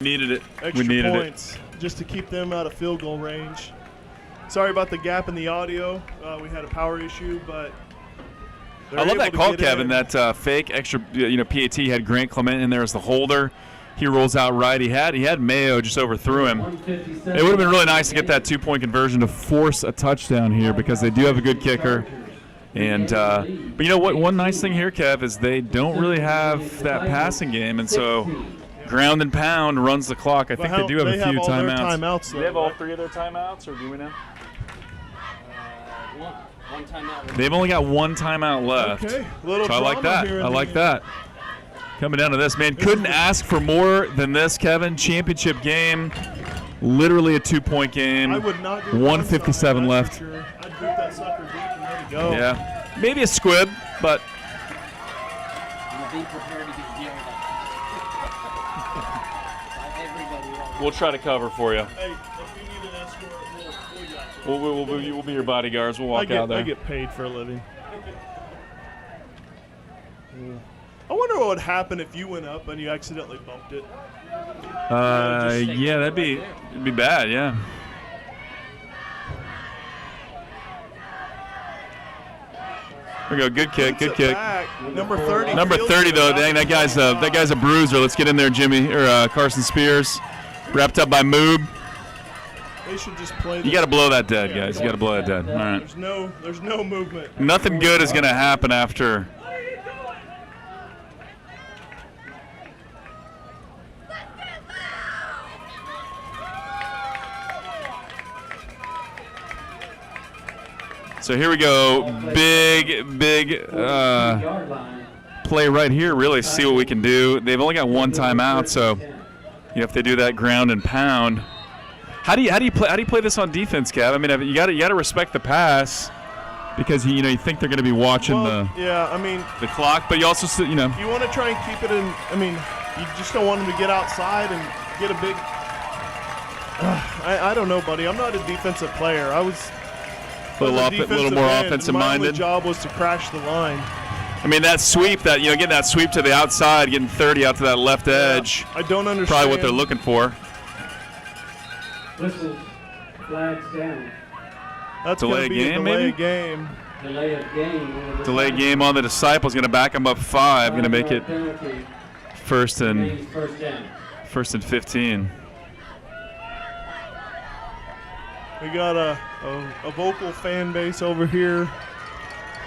Needed it.
Extra
we needed
points just to keep them out of field goal range. Sorry about the gap in the audio. We had a power issue, but
I love that call, Kevin. That fake extra, PAT had Grant Clement in there as the holder. He rolls out right. He had Mayo, just overthrew him. It would have been really nice to get that 2-point conversion to force a touchdown here because they do have a good kicker. And but you know what? One nice thing here, Kev, is they don't really have that passing game, and so ground and pound runs the clock. I think they do have a few timeouts. Do they have all 3 of their timeouts, or do we know?
One timeout.
They've only got 1 timeout left.
Okay,
So I like that. I like that. Coming down to this, man. Couldn't ask for more than this, Kevin. Championship game. Literally a 2-point game.
I would not do
1:57 left.
Sure. I'd boot that sucker deep and let it go.
Yeah. Maybe a squib, but
Be prepared to get yelled at. Everybody.
we'll try to cover for you.
Hey, if you need an escort, we'll got you.
We'll be your bodyguards. We'll walk out there.
I get paid for a living. I wonder what would happen if you went up and you accidentally bumped it.
Yeah, it'd be bad. Yeah. There we go. Good kick. Good kick.
Back. Number 30.
Number 30 though. Dang, that guy's a bruiser. Let's get in there, Jimmy or Carson Spears. Wrapped up by Moob.
They should just play.
You got to blow that dead, guys. You got to blow that dead. All right.
There's no movement.
Nothing good is going to happen after. So here we go. Big play right here. Really see what we can do. They've only got 1 timeout, so if they do that ground and pound. How do you play this on defense, Kev? I mean, you got to respect the pass because you think they're going to be watching the clock, but you also you
want to try and keep it in. I mean, you just don't want them to get outside and get a big. I don't know, buddy. I'm not a defensive player. I was.
A little more offensive minded.
My only job was to crash the line.
I mean, that sweep, getting that sweep to the outside, getting 30 out to that left edge.
I don't understand.
Probably what they're looking for.
Whistles, flags down.
That's going to be a delay game.
Delay of game.
Delay game on the Disciples, going to back them up 5, going to make it first and 15.
We got a vocal fan base over here.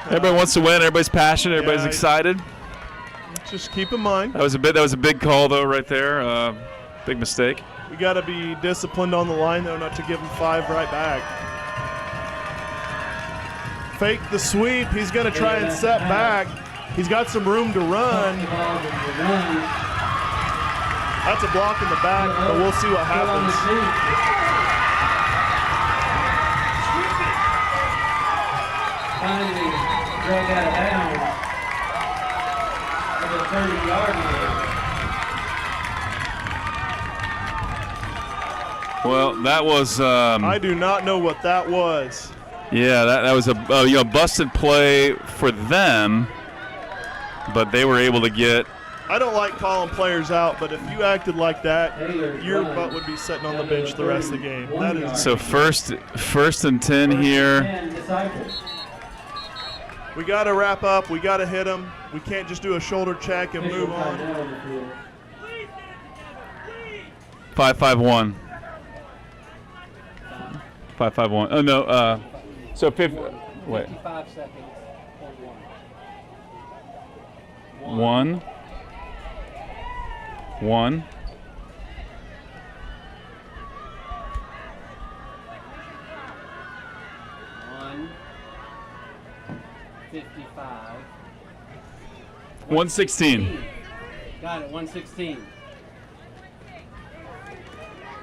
Everybody wants to win. Everybody's passionate. Everybody's excited.
Just keep in mind.
That was a big call though, right there. Big mistake.
We got to be disciplined on the line though, not to give him 5 right back. Fake the sweep. He's going to try and set back. He's got some room to run. That's a block in the back, but we'll see what happens.
Finally drug out of bounds for the 30-yard line.
Well, that was.
I do not know what that was.
Yeah, that was a busted play for them, but they were able to get.
I don't like calling players out, but if you acted like that, your butt would be sitting on the bench the rest of the game. That is.
So first and 10 here.
We got to wrap up. We got to hit them. We can't just do a shoulder check and move on.
5-5-1. 5-5-1. Oh no. So 50. Wait.
55 seconds.
1.
55.
116.
Got it, 116.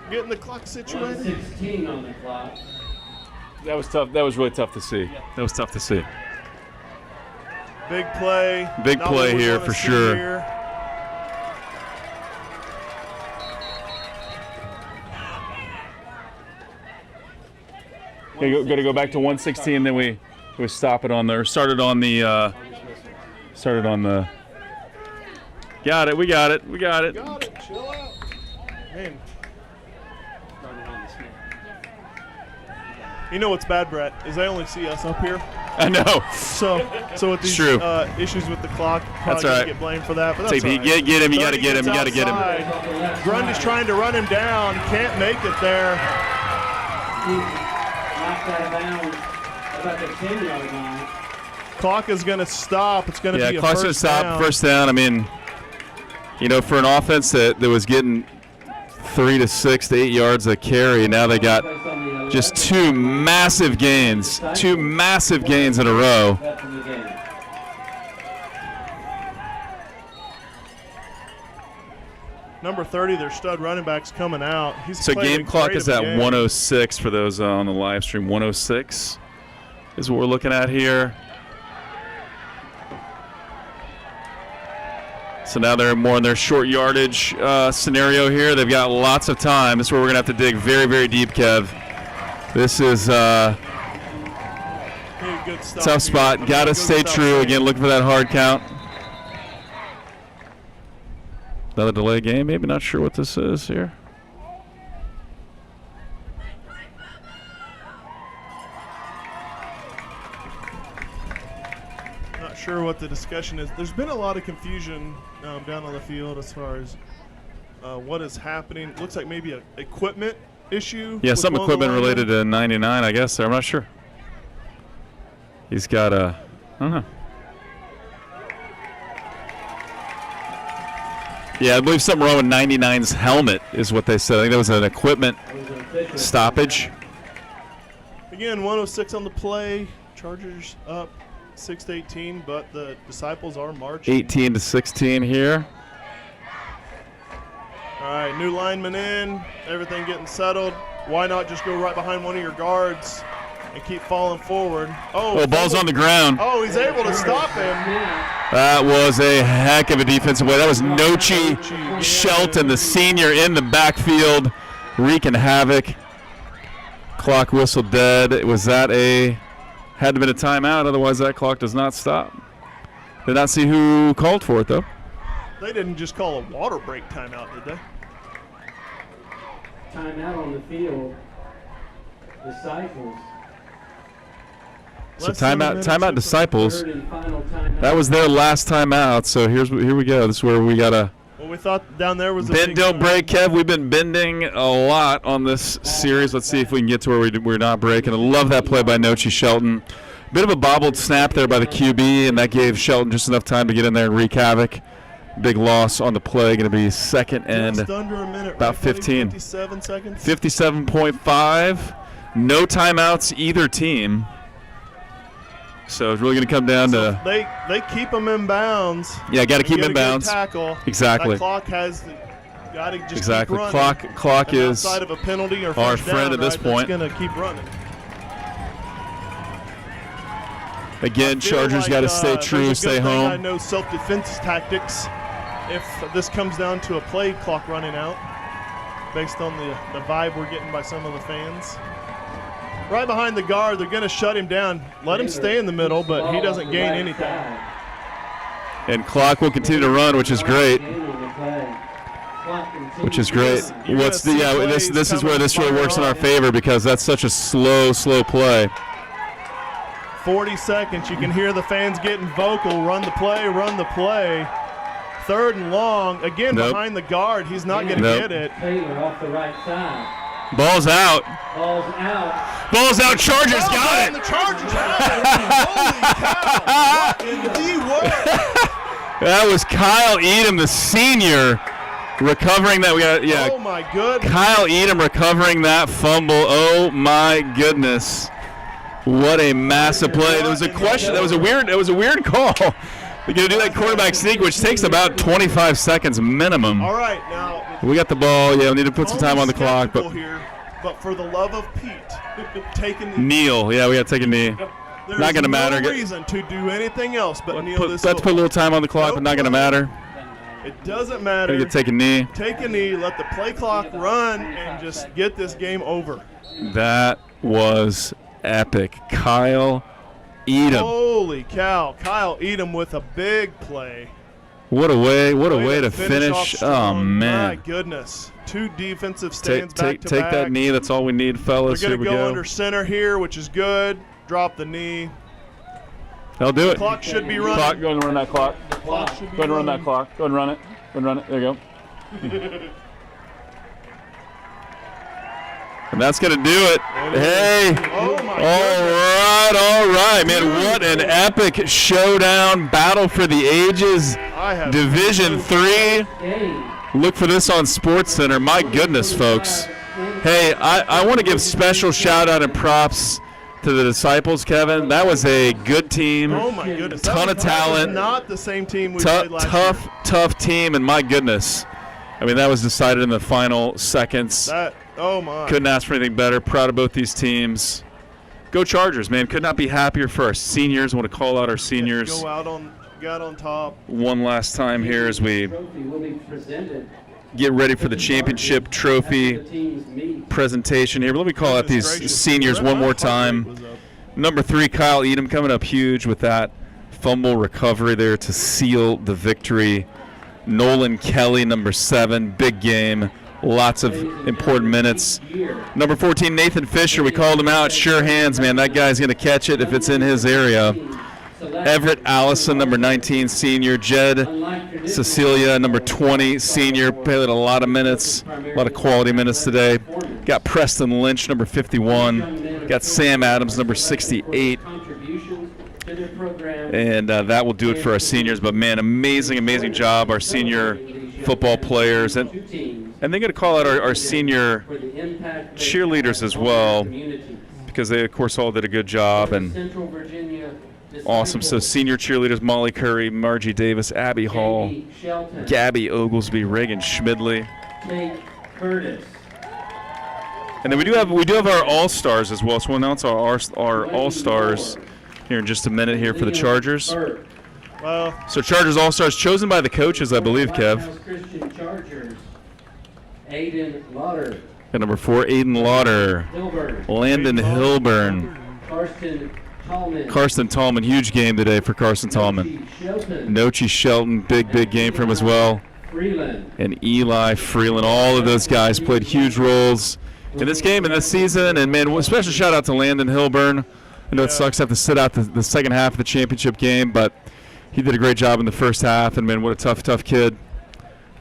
Getting the clock situated.
116 on the clock.
That was tough. That was really tough to see. That was tough to see.
Big play.
Big play here for sure.
Here.
Got to go back to 116, then we stop it on there. Started on the. Got it. We got it.
Got it. Chill out. Man. You know what's bad, Brett, is they only see us up here.
I know.
So with these
true.
issues with the clock, probably
That's all right.
get blamed for that. But that's
Take
all
me.
right.
Get him. You got to
30
get him. You got to
gets
get him.
outside. Grundy's trying to run him down. Can't make it there.
Knocked out of bounds about the 10-yard line.
Clock is going to stop. It's going to be a
clock's gonna
first
stop.
down.
First down. I mean, you know, for an offense that was getting 3 to 6 to 8 yards a carry, now they got just two massive gains in a row.
Number 30, their stud running back's coming out. He's
So
played
game
a
clock
great
is
of a
at
game.
106 for those on the live stream. 106 is what we're looking at here. So now they're more in their short yardage scenario here. They've got lots of time. This is where we're going to have to dig very, very deep, Kev. This is
Good stop
tough spot.
here.
Got to
Good
stay
stop
true.
here.
Again, looking for that hard count. Another delay game. Maybe not sure what this is here.
Not sure what the discussion is. There's been a lot of confusion down on the field as far as what is happening. Looks like maybe an equipment issue.
Yeah,
with
some
one of the
equipment
linemen.
related to 99, I guess. I'm not sure. He's got a, I don't know. Yeah, I believe something wrong with 99's helmet is what they said. I think that was an equipment stoppage.
Again, 106 on the play. Chargers up 6-18, but the Disciples are marching.
18 to 16 here.
All right, new lineman in. Everything getting settled. Why not just go right behind one of your guards and keep falling forward?
Oh, ball's on the ground.
Oh, he's able to stop him.
That was a heck of a defensive play. That was Nochi Shelton, the senior, in the backfield, wreaking havoc. Clock whistle dead. Was that had to been a timeout, otherwise that clock does not stop. Did not see who called for it, though.
They didn't just call a water break timeout, did they?
Timeout on the field. Disciples.
So
Less than a minute
timeout
to-
Disciples.
Third and final timeout.
That was their last timeout, so here we go. This is where we got to
Well, we thought down there was a
bend,
big
don't break, Kev. We've been bending a lot on this series. Let's see if we can get to where we're not breaking. I love that play by Nochi Shelton. Bit of a bobbled snap there by the QB, and that gave Shelton just enough time to get in there and wreak havoc. Big loss on the play. Going to be second and
Just under a minute,
about
right, buddy?
15.
57 seconds.
57.5. No timeouts either team. So it's really going to come down to
They keep them in bounds.
got to
and
keep
get
in
a good
bounds.
Tackle.
Exactly.
That clock has got to just
Exactly.
keep running.
Clock
And
is
outside of a penalty or
our
first
friend
down,
at this
right,
point.
It's going to keep running.
Again,
I feel
Chargers
like,
got to stay
there's a
true,
good
stay
thing I
home.
know self-defense tactics. If this comes down to a play clock running out, based on the vibe we're getting by some of the fans. Right behind the guard, they're going to shut him down. Let him stay in the middle, but he doesn't gain anything.
And clock will continue to run, which is great. Which is great.
You're
What's the
gonna see
this
plays
is where this really
coming
works in our
fire
favor because that's such a slow play.
40 seconds. You can hear the fans getting vocal. Run the play, run the play. Third and long. Again,
Nope.
behind the guard. He's not going to
Nope.
get it.
Taylor off the right side.
Ball's out.
Ball's out.
Ball's out. Chargers got
And
it.
the Chargers have it. Holy cow. What in the world?
That was Kyle Edom, the senior, recovering that.
Oh, my goodness.
Kyle Edom recovering that fumble. Oh my goodness. What a massive play. There was a question. That was a weird call. They're going to do that quarterback sneak, which takes about 25 seconds minimum.
All right, now.
We got the ball. Yeah, we need to put some time on the clock.
Skeptical
But
here, but for the love of Pete, taking the
kneel. Yeah, we got to take a knee.
there's
Not going to matter.
no reason to do anything else but kneel this
Let's put a little time on the clock, but not going to matter.
It doesn't matter.
Going to take a knee.
Take a knee, let the play clock run, and just get this game over.
That was epic. Kyle Edom.
Holy cow. Kyle Edom with a big play.
What a way to
off
finish. Oh,
strong.
man.
My goodness. Two defensive stands
Take
back to back.
that knee. That's all we need, fellas.
They're
Here
going
we
to go
go.
under center here, which is good. Drop the knee.
They'll do it.
Clock should be running.
Clock, go and run that clock.
Clock should be
Go and run
running.
that clock. Go and run it. Go and run it. There you go. And that's going to do it. Hey.
Oh, my
All right, man. What an epic showdown. Battle for the ages.
I have
Division 3. Look for this on SportsCenter. My goodness, folks. Hey, I want to give special shout-out and props to the Disciples, Kevin. That was a good team.
Oh, my goodness.
Ton of
That was
talent.
not the same team we played last year.
Tough team, and my goodness. I mean, that was decided in the final seconds.
Oh, my.
Couldn't ask for anything better. Proud of both these teams. Go Chargers, man. Could not be happier for our seniors. I want to call out our seniors
Go out on top.
one last time here as we get ready for the championship trophy presentation here. But let me call out these seniors one more time. Number 3, Kyle Edom, coming up huge with that fumble recovery there to seal the victory. Nolan Kelly, number 7, big game. Lots of important minutes. Number 14, Nathan Fisher. We called him out. Sure hands, man. That guy's going to catch it if it's in his area. Everett Allison, number 19, senior. Jed Cecilia, number 20, senior. Played a lot of minutes, a lot of quality minutes today. Got Preston Lynch, number 51. Got Sam Adams, number 68. And that will do it for our seniors. But, man, amazing job, our senior football players. And they're going to call out our senior cheerleaders as well, because they, of course, all did a good job. And awesome. So senior cheerleaders, Molly Curry, Margie Davis, Abby Hall, Gabby Oglesby, Reagan Schmidley. And then we do have our All-Stars as well. So we'll announce our All-Stars here in just a minute here for the Chargers. So Chargers All-Stars chosen by the coaches, I believe, Kev.
Aiden Lauder.
At number 4, Aiden Lauder. Landon Hilburn. Karsten Tallman, huge game today for Karsten Tallman. Nochi Shelton, big game for him as well. And Eli Freeland, all of those guys played huge roles in this game and this season. And, man, a special shout-out to Landon Hilburn. I know it sucks to have to sit out the second half of the championship game, but he did a great job in the first half. And, man, what a tough kid.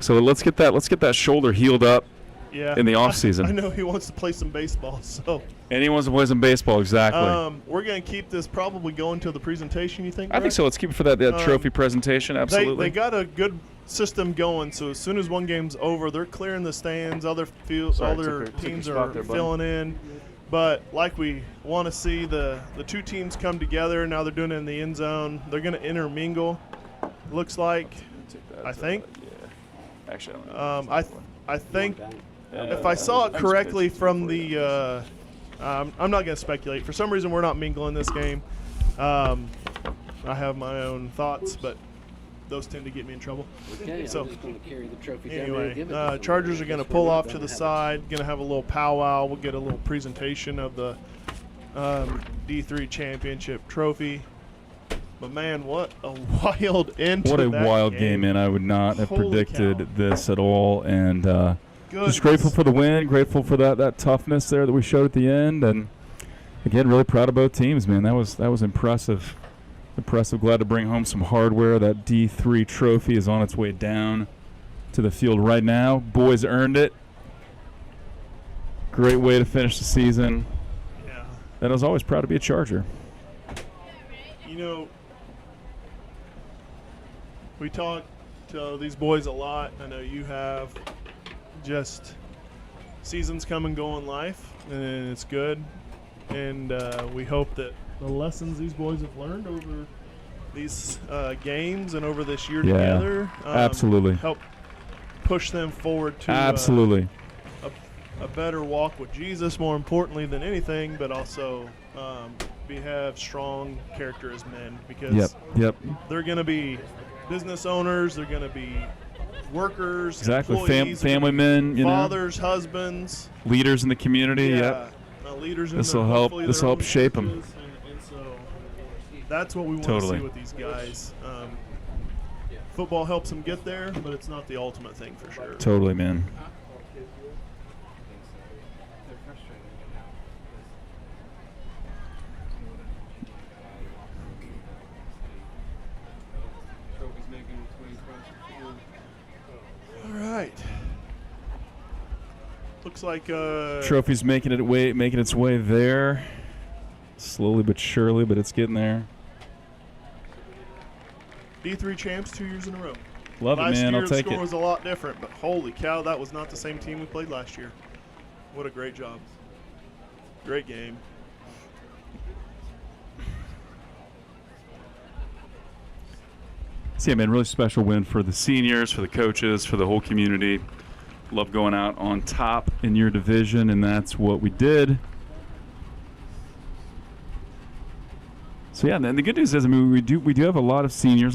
So let's get that shoulder healed up in the offseason.
I know he wants to play some baseball, so.
And he wants to play some baseball, exactly.
We're going to keep this probably going to the presentation, you think?
I think so. Let's keep it for that trophy presentation, absolutely.
They got a good system going, so as soon as one game's over, they're clearing the stands, other teams are filling in. But like we want to see the two teams come together. Now they're doing it in the end zone. They're going to intermingle, looks like, I think.
Actually,
I think if I saw it correctly from the I'm not going to speculate. For some reason, we're not mingling this game. I have my own thoughts, but those tend to get me in trouble.
Okay,
so
I'm just going to carry the trophy
anyway, Chargers are going to pull off to the side, going to have a little powwow. We'll get a little presentation of the D3 championship trophy. But, man, what a wild end to that
wild game, man. I would not have predicted this at all. And just grateful for the win, grateful for that toughness there that we showed at the end. And, again, really proud of both teams, man. That was impressive. Glad to bring home some hardware. That D3 trophy is on its way down to the field right now. Boys earned it. Great way to finish the season.
Yeah.
And I was always proud to be a Charger.
You know, we talk to these boys a lot. I know you have. Just seasons come and go in life, and it's good. And we hope that the lessons these boys have learned over these games and over this year together
absolutely
help push them forward to a better walk with Jesus, more importantly than anything, but also have strong character as men, because they're going to be business owners, they're going to be workers, employees,
family men,
fathers, husbands,
leaders in the community.
Leaders.
This will help. This will help shape them.
And so that's what we want to see with these guys. Football helps them get there, but it's not the ultimate thing for sure.
Totally, man.
Looks like
Trophy's making its way there, slowly but surely, but it's getting there.
D3 champs 2 years in a row.
Love it,
Last
man.
year
I'll take
the score
it.
was a lot different, but holy cow, that was not the same team we played last year. What a great job. Great game.
So yeah, man, really special win for the seniors, for the coaches, for the whole community. Love going out on top in your division, and that's what we did. So yeah, and the good news is, I mean, we do have a lot of seniors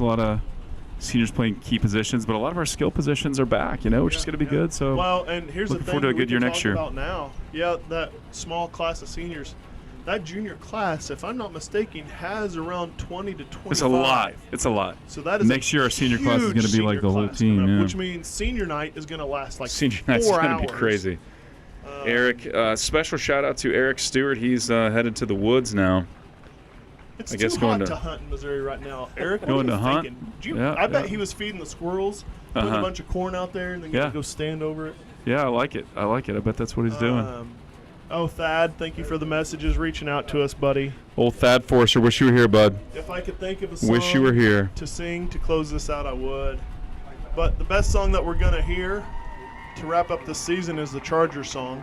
playing key positions, but a lot of our skill positions are back, which is going to be good. So
well, and here's the
looking
thing
forward to a
we
good year
can
next
talk
year.
about now. Yeah, that small class of seniors, that junior class, if I'm not mistaken, has around 20 to 25.
It's a lot. It's a lot.
So that is
next year our senior class is going to be like the whole team,
up,
yeah.
which means senior night is going to last like
Senior
4
night's
hours.
going to be crazy. Eric, special shout out to Eric Stewart. He's headed to the woods now.
It's
I guess
too
going
hot
to
to hunt in Missouri right now. Eric, what
going
are you
to hunt?
thinking?
Yeah,
I bet
yeah.
he was feeding the squirrels, putting a bunch of corn out there, and then
Yeah.
go stand over it.
Yeah, I like it. I bet that's what he's doing.
Oh, Thad, thank you for the messages, reaching out to us, buddy.
Old Thad Forster, wish you were here, bud.
If I could think of a song
Wish you were here.
to sing to close this out, I would. But the best song that we're going to hear to wrap up this season is the Chargers song.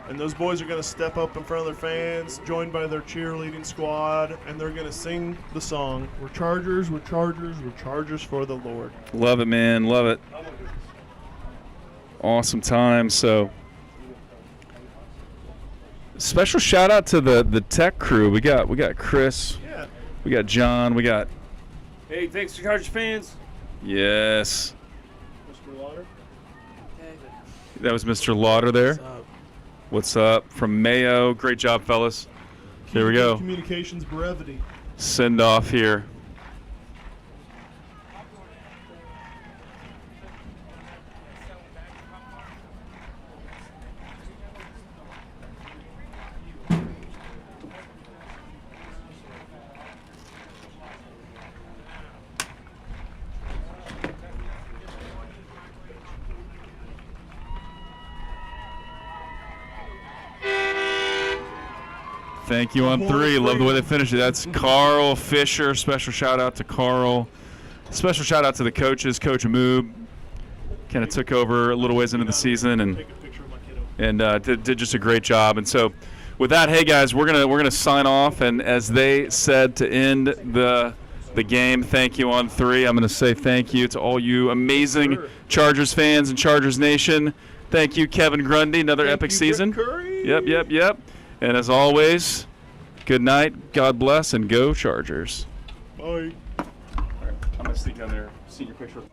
And those boys are going to step up in front of their fans, joined by their cheerleading squad, and they're going to sing the song, We're Chargers, we're Chargers, we're Chargers for the Lord.
Love it, man. Love it. Awesome time. So special shout out to the tech crew. We got Chris.
Yeah.
We got John. We got
Hey, thanks to Chargers fans.
yes.
Mr. Lauder.
That was Mr. Lauder there.
What's up?
What's up from Mayo? Great job, fellas. Here we go.
Communications brevity.
Send off here. Thank you on 3. Love the way they finished it. That's Carl Fisher. Special shout out to Carl. Special shout out to the coaches. Coach Moob kind of took over a little ways into the season and did just a great job. And so, with that, hey guys, we're gonna sign off. And as they said to end the game, thank you on 3. I'm gonna say thank you to all you amazing Chargers fans and Chargers Nation. Thank you, Kevin Grundy. Another epic season. Yep. And as always, good night, God bless, and go Chargers.
Bye.
All right, I'm going to sneak down there, senior picture.